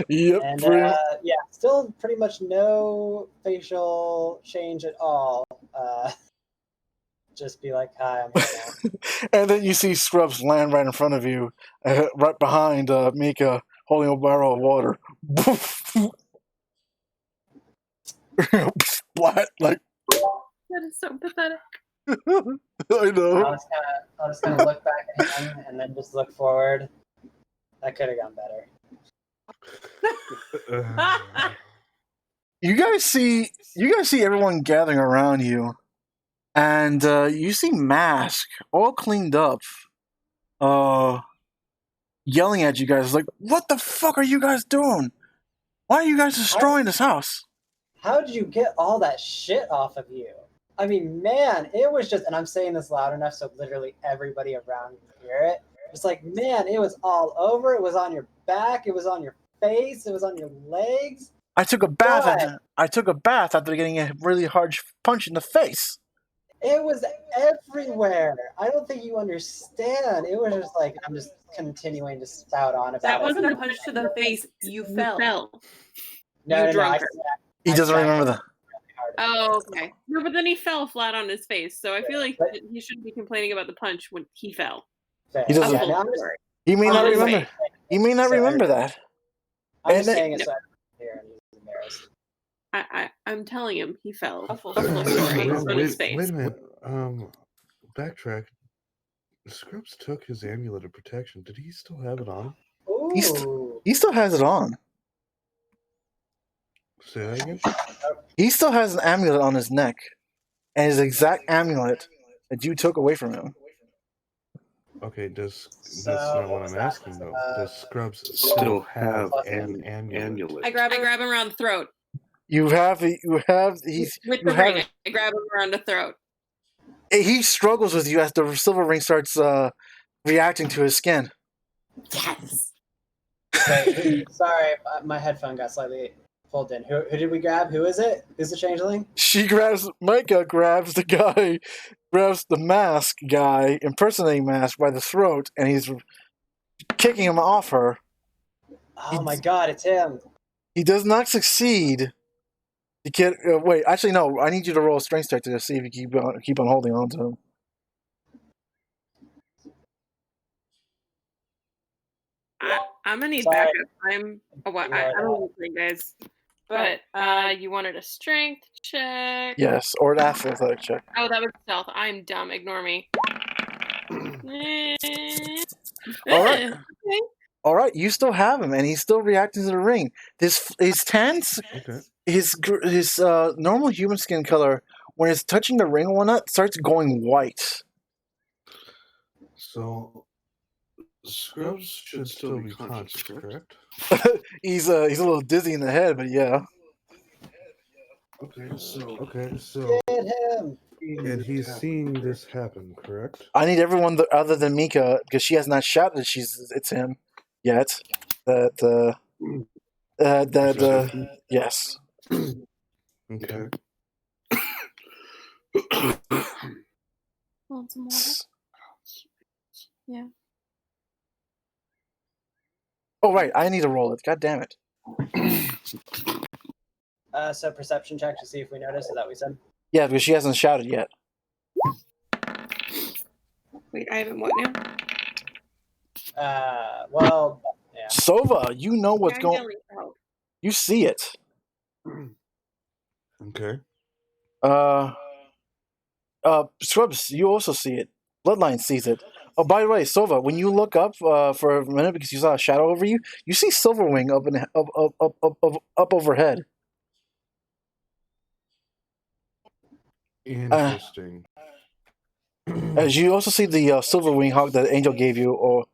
Yep. And yeah, still pretty much no facial change at all. Just be like, "Hi, I'm here now." And then you see Scr'ubbs land right in front of you, right behind Mika, holding a barrel of water. Splat, like. That is so pathetic. I know. I'll just kind of look back at him and then just look forward. That could have gone better. You guys see everyone gathering around you, and you see Mask all cleaned up, yelling at you guys like, "What the fuck are you guys doing? Why are you guys destroying this house?" How did you get all that shit off of you? I mean, man, it was just, and I'm saying this loud enough so literally everybody around can hear it. It's like, man, it was all over. It was on your back. It was on your face. It was on your legs. I took a bath. God. I took a bath after getting a really hard punch in the face. It was everywhere. I don't think you understand. It was just like, I'm just continuing to spout on about That it. wasn't a punch to the face. You fell. No, you drunk her. He doesn't remember that. Oh, okay. No, but then he fell flat on his face, so I feel like he shouldn't be complaining about the punch when he fell. He doesn't. Yeah, no, I'm just, He may not Honestly. remember. He may not remember that. I'm And just then- saying it so I don't hear and he's embarrassed. I'm telling him he fell. A full Full story. story on his face. Wait a minute. Backtrack. Scr'ubbs took his amulet of protection. Did he still have it on? Ooh. He still has it on. Say that again. He still has an amulet on his neck, and his exact amulet that you took away from him. Okay, that's not what I'm asking though. Does Scr'ubbs Still have an an amulet? amulet. I grab him around the throat. He's With you the have ring. I grab him around the throat. He struggles with you as the silver ring starts reacting to his skin. Yes. Wait, sorry, my headphone got slightly pulled in. Who did we grab? Who is it? Who's the changeling? Mika grabs the mask guy, impersonating mask, by the throat, and he's kicking him off her. Oh my god, it's him. He does not succeed. The kid. Wait, actually, no. I need you to roll a strength check to see if you keep on holding on to him. I'm gonna need Sorry. backup. I don't know anything, guys. But you wanted a strength check. Yes, or an athletic check. Oh, that was stealth. I'm dumb. Ignore me. All right. Okay. All right, you still have him, and he's still reacting to the ring. His tan's Okay. his normal human skin color, when it's touching the ring or whatnot, starts going white. So, Scr'ubbs should still be conscious, correct? He's a little dizzy in the head, but yeah. Okay, so Get him. and he's seeing this happen, correct? I need everyone other than Mika, because she has not shouted it's him yet. Yes. Okay. Want some water? Yeah. Oh right, I need to roll it. God damn it. So perception check to see if we notice. Is that what we said? Yeah, because she hasn't shouted yet. Wait, I haven't what now? Well, yeah. Sova, you know what's I'm going. yelling for help. You see it. Okay. Scr'ubbs, you also see it. Bloodline sees it. Oh, by the way, Sova, when you look up for a minute because you saw a shadow over you, you see Silverwing up overhead. Interesting. As you also see the Silverwing hawk that Angel gave you, or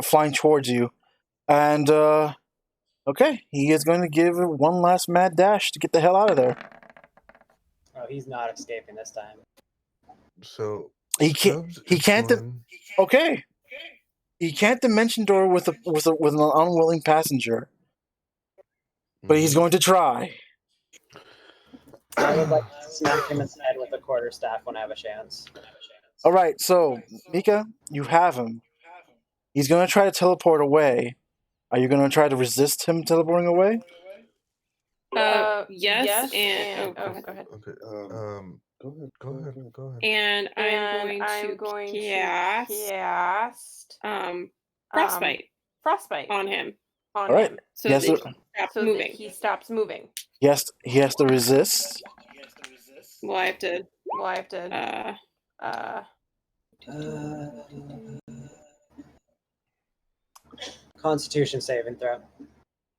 flying towards you, and okay, he is going to give it one last mad dash to get the hell out of there. Oh, he's not escaping this time. So He can't. He can't. Okay. He can't dimension door with an unwilling passenger, but he's going to try. I would like to smack him in the head with a quarterstaff when I have a chance. All right, so Mika, you have him. He's going to try to teleport away. Are you going to try to resist him teleporting away? Yes, and go ahead. Okay. Go ahead. And I'm going to cast frostbite on him. All right. So that he stops moving. Yes, he has to resist. Well, I have to. Constitution saving throw.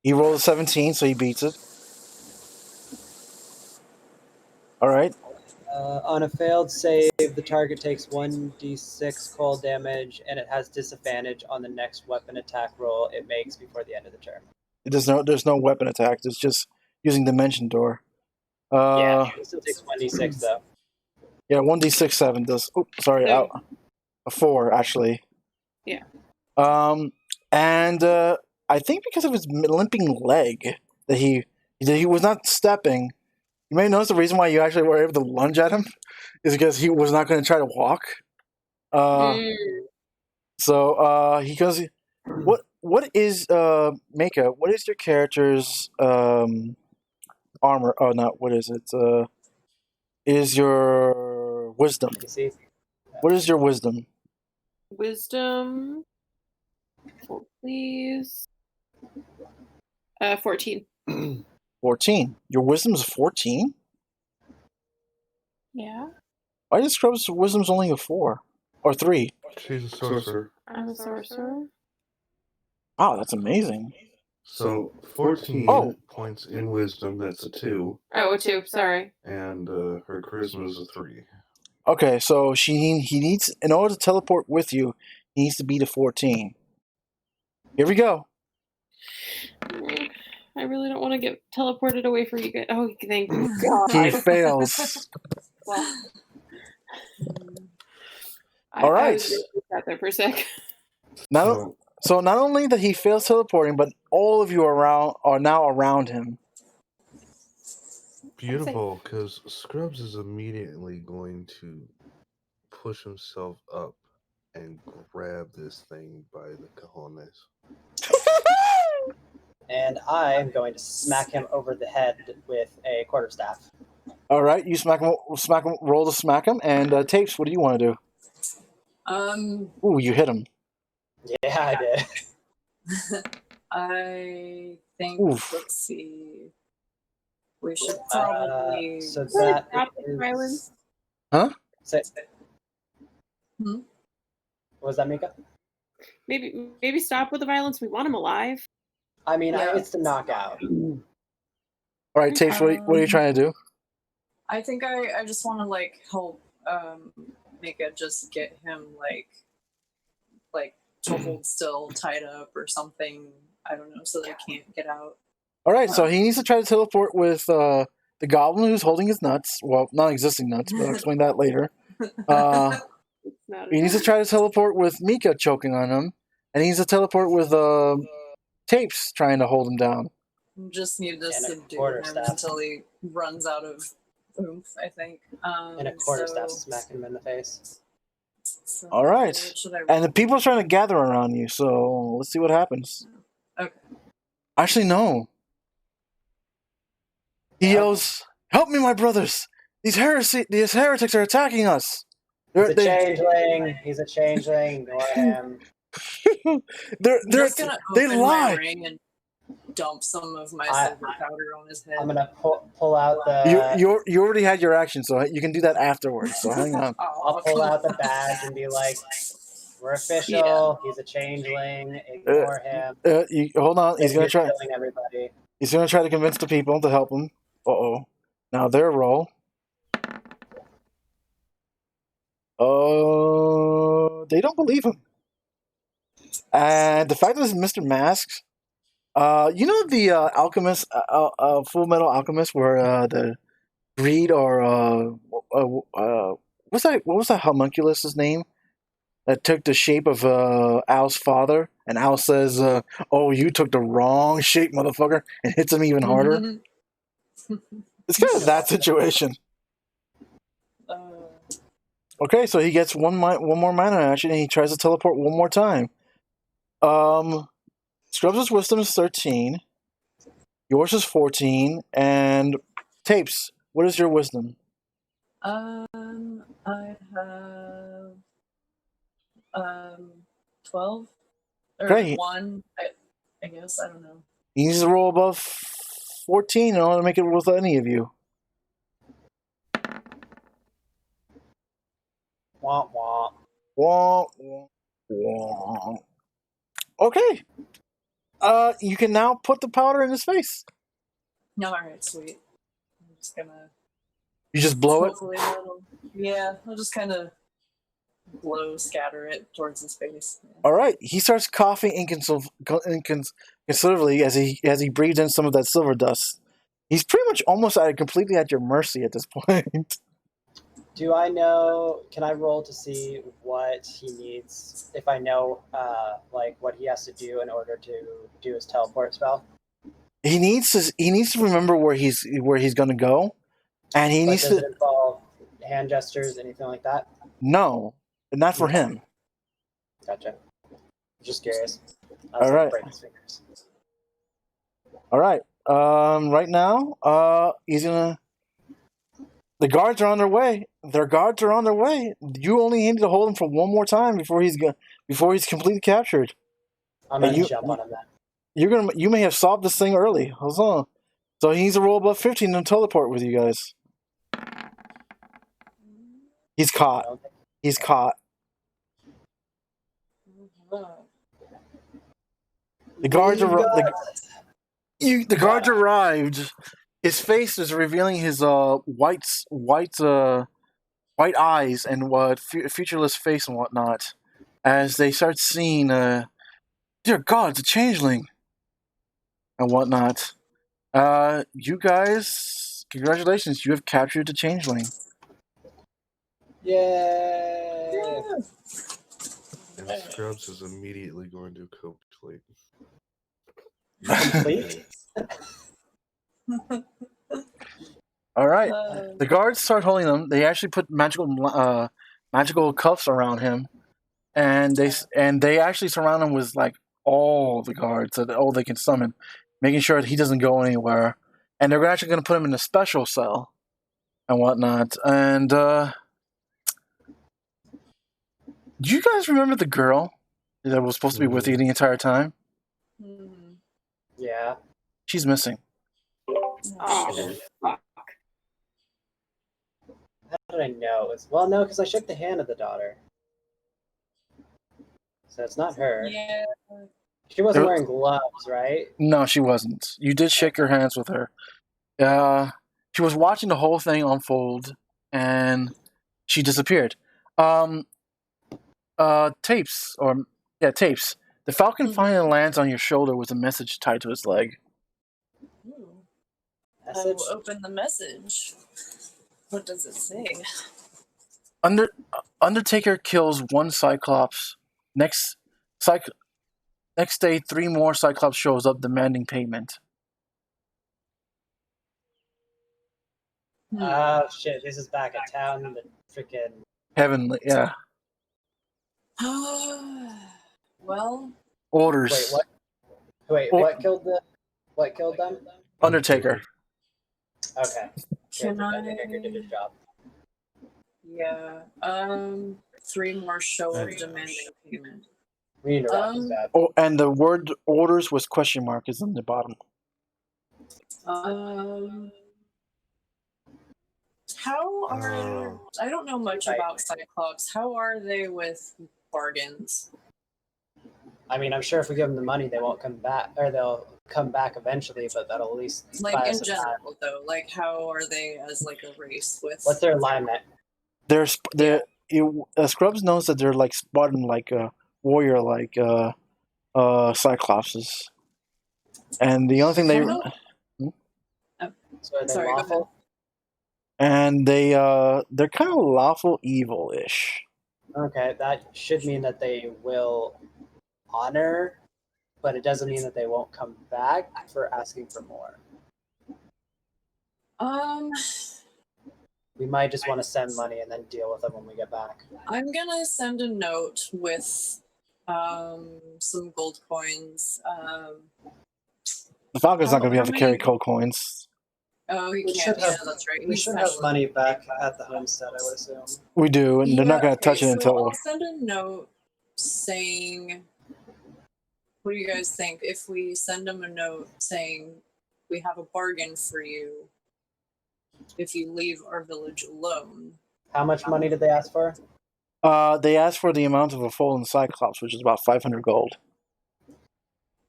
He rolled a 17, so he beats it. All right. On a failed save, the target takes 1d6 cold damage, and it has disadvantage on the next weapon attack roll it makes before the end of the turn. There's no weapon attack. It's just using dimension door. Yeah, it still takes 1d6 though. Yeah, 1d6 7 does. Oh, sorry, No. a 4 actually. Yeah. And I think because of his limping leg that he was not stepping. You may notice the reason why you actually were able to lunge at him is because he was not going to try to walk. So he goes. What is Mika? What is your character's armor? Oh, not what is it? Is your wisdom? What is your wisdom? Wisdom. Please. 14. 14. Your wisdom is 14? Yeah. Why does Scr'ubbs' wisdom's only a 4? Or 3? She's a sorcerer. I'm a sorcerer. Wow, that's amazing. So 14 points in wisdom, that's a 2. Oh, a 2, sorry. And her charisma is a 3. Okay, so he needs, in order to teleport with you, he needs to beat a 14. Here we go. I really don't want to get teleported away from you guys. Oh, thank God. He fails. Well, All I right. was really sat there for a sec. So not only that he fails teleporting, but all of you are now around him. Beautiful, because Scr'ubbs is immediately going to push himself up and grab this thing by the cojones. And I am going to smack him over the head with a quarterstaff. All right, you smack him. Roll to smack him. And Tapes, what do you want to do? Ooh, you hit him. Yeah, I did. I think, Oof. let's see. We should probably. So that Stop the is... violence. Huh? What was that, Mika? Maybe stop with the violence. We want him alive. I mean, Yeah. it's the knockout. All right, Tapes, what are you trying to do? I think I just want to like help Mika just get him like to hold still, tied up or something. I don't know, so they can't get out. All right, so he needs to try to teleport with the goblin who's holding his nuts. Well, non-existing nuts, but I'll explain that later. He needs to try to teleport with Mika choking on him, and he needs to teleport with Tapes trying to hold him down. Just need to And a subdue him quarterstaff. until he runs out of oomph, I think. And a quarterstaff smacking him in the face. So All right, what should I and the roll? people are trying to gather around you, so let's see what happens. Okay. Actually, no. He yells, "Help me, my brothers! These heretics are attacking us!" He's a changeling. He's a changeling. Ignore him. I'm just gonna they open lie. my ring and dump some of my I- silver powder on his head. I'm gonna pull out the. You already had your action, so you can do that afterwards. So hang on. I'll pull out the badge and be like, "We're official. He's a changeling. Ignore him. Hold on. He's gonna try. Killing everybody." He's gonna try to convince the people to help him. Now their roll. They don't believe him. And the fact that it's Mr. Masks, you know the Alchemist, Full Metal Alchemist, where the greed or what's that? What was that homunculus's name? That took the shape of Al's father, and Al says, "Oh, you took the wrong shape, motherfucker," and hits him even harder. It's kind of that situation. Okay, so he gets one more minor action, and he tries to teleport one more time. Scr'ubbs' wisdom is 13. Yours is 14. And Tapes, what is your wisdom? I have 12 or Great. 1. I guess I don't know. He needs to roll above 14 in order to make it with any of you. Womp womp. Wah, wah, wah. Okay. You can now put the powder in his face. No, all right, sweet. I'm just gonna. You just blow it. Hopefully I'll just kind of scatter it towards his face. Yeah. All right. He starts coughing inconsiderably as he breathes in some of that silver dust. He's pretty much almost completely at your mercy at this point. Do I know? Can I roll to see what he needs? If I know, like what he has to do in order to do his teleport spell. He needs to remember where he's going to go, and he needs Does to. it involve hand gestures, anything like that? No, not for him. Gotcha. Just curious. All right. Break his fingers. All right. Right now, he's gonna. The guards are on their way. Their guards are on their way. You only need to hold him for one more time before he's completely captured. I'm gonna jump on him then. You may have solved this thing early. Hold on. So he needs to roll above 15 and teleport with you guys. He's caught. He's caught. The guards the guards arrived. His face is revealing his white eyes and featureless face and whatnot. As they start seeing, dear God, it's a changeling and whatnot. You guys, congratulations! You have captured the changeling. Yay! And Scr'ubbs is immediately going to complete. Complete? All right. The guards start holding them. They actually put magical cuffs around him, and they actually surround him with like all the guards that all they can summon, making sure that he doesn't go anywhere. And they're actually going to put him in a special cell and whatnot. And do you guys remember the girl that was supposed to be with you the entire time? Yeah. She's missing. Oh, fuck. How did I know? It was, well, no, because I shook the hand of the daughter. So it's not her. Yeah. She wasn't wearing gloves, right? No, she wasn't. You did shake your hands with her. She was watching the whole thing unfold, and she disappeared. Tapes. The falcon finally lands on your shoulder with a message tied to his leg. I will open the message. What does it say? Undertaker kills one Cyclops. Next day, 3 more Cyclops shows up demanding payment. Oh shit! This is back at town. The freaking Heavenly, yeah. Well. Orders. Wait, what? Wait, what killed them? Undertaker. Okay. Can I? Undertaker did his job. Yeah. 3 more show up demanding payment. We need to wrap this up. Oh, and the word orders was question mark is on the bottom. How are I don't know much about Cyclops. How are they with bargains? I mean, I'm sure if we give them the money, they won't come back, or they'll come back eventually. But that'll at least buy Like us in some time. general, though. Like, how are they as like a race with? What's their alignment? Scr'ubbs knows that they're like Spartan, like warrior, like Cyclopses, and the only thing they. So are they lawful? And they're kind of lawful evil-ish. Okay, that should mean that they will honor, but it doesn't mean that they won't come back for asking for more. We might just want to send money and then deal with them when we get back. I'm gonna send a note with some gold coins. The Falcon's not going to be able to carry gold coins. Oh, he We can't. should have- Yeah, that's right. We He's should have special. money back at the homestead, I would assume. We do, and they're not going to touch it so until. I'll send a note saying, what do you guys think? If we send them a note saying, we have a bargain for you if you leave our village alone. How much money did they ask for? They asked for the amount of a fallen Cyclops, which is about 500 gold.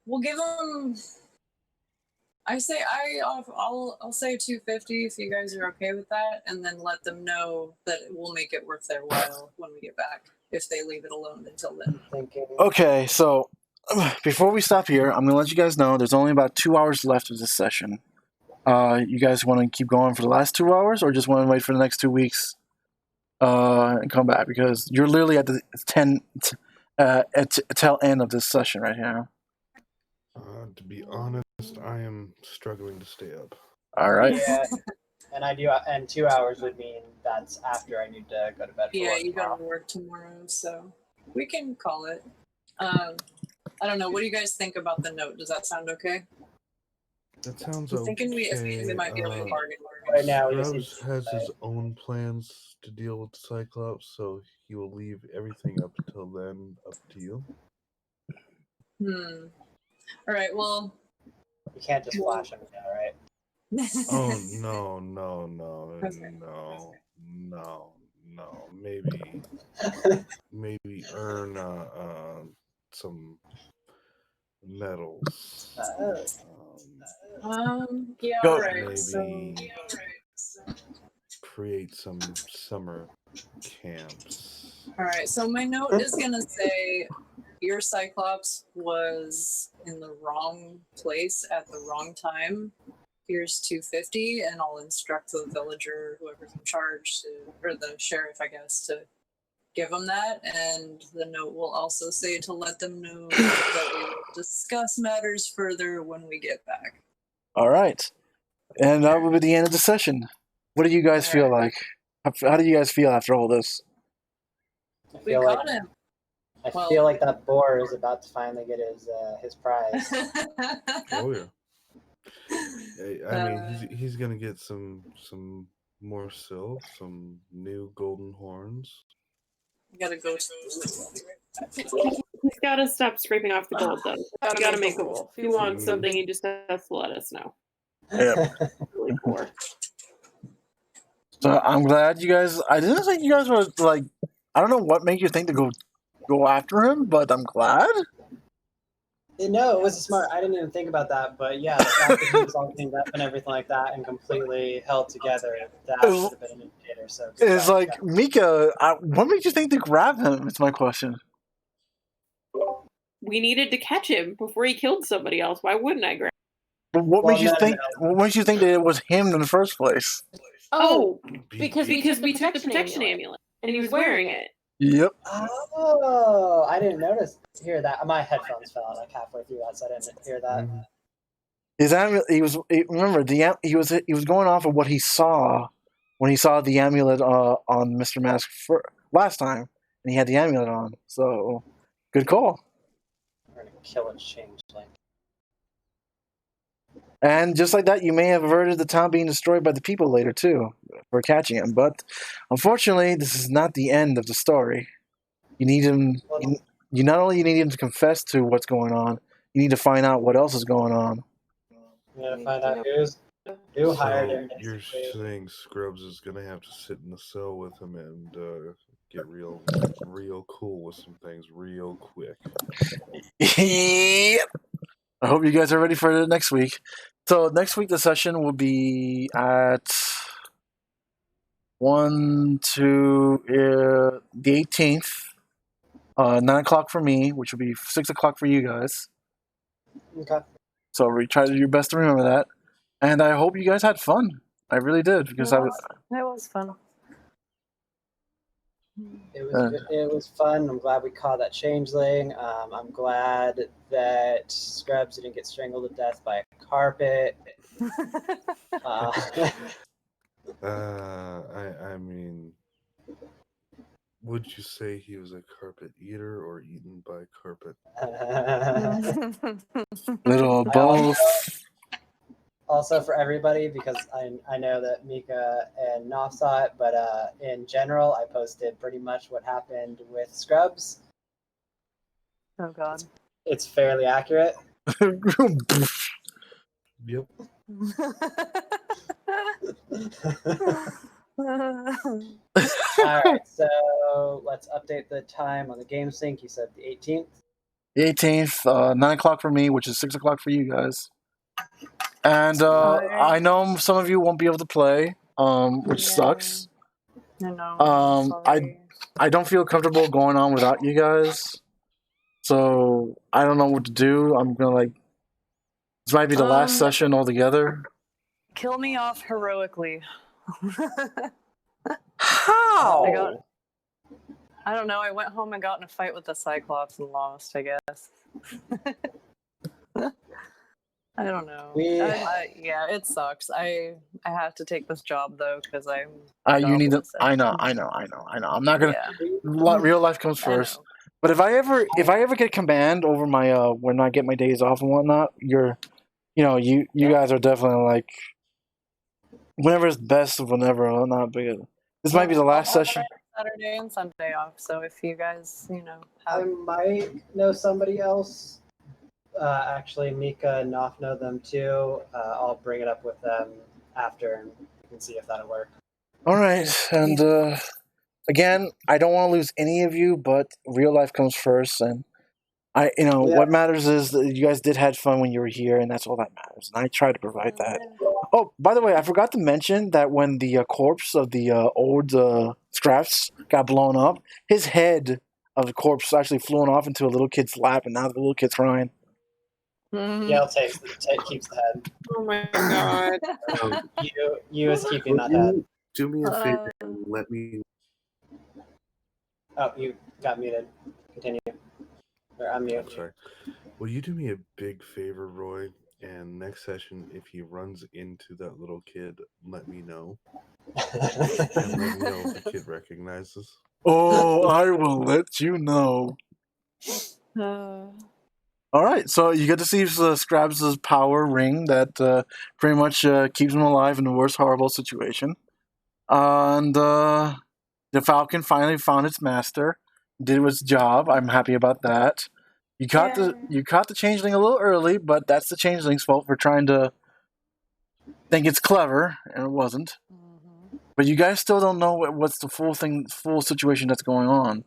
We'll give them. I'll say 250 if you guys are okay with that, and then let them know that we'll make it worth their while when we get back if they leave it alone until then. Okay, so before we stop here, I'm going to let you guys know there's only about 2 hours left of this session. You guys want to keep going for the last 2 hours, or just want to wait for the next 2 weeks and come back? Because you're literally at the tail end of this session right here. To be honest, I am struggling to stay up. All right. Yeah, and I do, and 2 hours would mean that's after I need to go to bed. Yeah, you gotta work tomorrow, so we can call it. I don't know. What do you guys think about the note? Does that sound okay? That sounds I'm okay. thinking we might be able to bargain. Right now, we just need Scr'ubbs has his own plans to deal with the Cyclops, so he will leave everything up until then up to you. All right, well... You can't just flash him now, right? Oh, no. Maybe earn some medals. Yeah, Go. alright. Maybe create some summer camps. Alright, so my note is gonna say your Cyclops was in the wrong place at the wrong time. here's 250, and I'll instruct the villager, whoever's in charge, or the sheriff, I guess, to give them that. And the note will also say to let them know that we will discuss matters further when we get back. All right. And that will be the end of the session. What do you guys feel like? How do you guys feel after all this? I We feel like caught him. I feel like that boar is about to finally get his prize. Oh yeah. I mean, he's gonna get some more silk, some new golden horns. You gotta go to He's got to stop scraping off the gold, though. You got to make a wolf. If you want something, he just has to let us know. Yeah. Really poor. So I'm glad you guys. I didn't think you guys were like. I don't know what made you think to go after him, but I'm glad. No, it was smart. I didn't even think about that, but yeah, the fact that he was all cleaned up and everything like that, and completely held together, that should have been an indicator. So It's like Mika. What made you think to grab him? It's my question. We needed to catch him before he killed somebody else. Why wouldn't I grab? But what Well, made you no, think? no. What made you think that it was him in the first place? Oh, because we took the protection amulet, and he was wearing it. Yep. Oh, I didn't hear that. My headphones fell out like halfway through that, so I didn't hear that. Mhm. His amulet. Remember he was going off of what he saw when he saw the amulet on Mr. Mask last time, and he had the amulet on. So, good call. We're gonna kill and change like. And just like that, you may have averted the town being destroyed by the people later, too, for catching him. But unfortunately, this is not the end of the story. You need him. You not only need him to confess to what's going on, you need to find out what else is going on. I'm gonna find out who hired him. You're basically. saying Scr'ubbs is gonna have to sit in the cell with him and get real cool with some things real quick. Yep. I hope you guys are ready for it next week. So next week the session will be at the 18th, 9:00 for me, which will be 6:00 for you guys. Okay. So try to do your best to remember that, and I hope you guys had fun. I really did because It was fun. It was fun. I'm glad we caught that changeling. I'm glad that Scr'ubbs didn't get strangled to death by a carpet. I mean, would you say he was a carpet eater or eaten by carpet? Little both. Also for everybody, because I know that Mika and Noff saw it, but in general, I posted pretty much what happened with Scr'ubbs. Oh God. It's fairly accurate. Yep. All right, so let's update the time on the game sync. You said the 18th. The 18th, 9:00 for me, which is 6:00 for you guys. And I know some of you won't be able to play, which sucks. I know. I don't feel comfortable going on without you guys, so I don't know what to do. I'm gonna this might be the last session altogether. Kill me off heroically. How? I don't know. I went home and got in a fight with the Cyclops and lost, I guess. I don't know. Yeah, it sucks. I have to take this job though because I'm. You need to. I know. I'm not gonna. Yeah. Real life comes first. But if I ever get command over my when I get my days off and whatnot, you guys are definitely whenever it's best of whenever or not. But this might be the last session. Saturday and Sunday off. So if you guys, I might know somebody else. Actually, Mika and Noff know them too. I'll bring it up with them after and we can see if that'll work. All right, and again, I don't want to lose any of you, but real life comes first, and what matters is that you guys did have fun when you were here, and that's all that matters. And I try to provide that. Oh, by the way, I forgot to mention that when the corpse of the old Scr'ubbs got blown up, his head of the corpse actually flew off into a little kid's lap, and now the little kid's crying. Gail keeps the head. Oh my god. You is keeping that head. Do me a favor and let me. Oh, you got muted. Continue. Or unmute. I'm sorry. Will you do me a big favor, Roy? And next session, if he runs into that little kid, let me know. And let me know if the kid recognizes. Oh, I will let you know. All right, so you get to see Scr'ubbs' power ring that pretty much keeps him alive in the worst horrible situation. And the Falcon finally found its master, did its job. I'm happy about that. You caught the changeling a little early, but that's the changeling's fault for trying to think it's clever, and it wasn't. But you guys still don't know what's the full situation that's going on.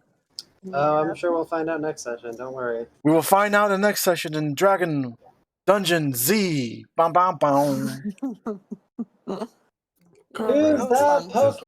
I'm sure we'll find out next session. Don't worry. We will find out in the next session in Dragon Dungeon Z. Bam, bam, bam. Who's that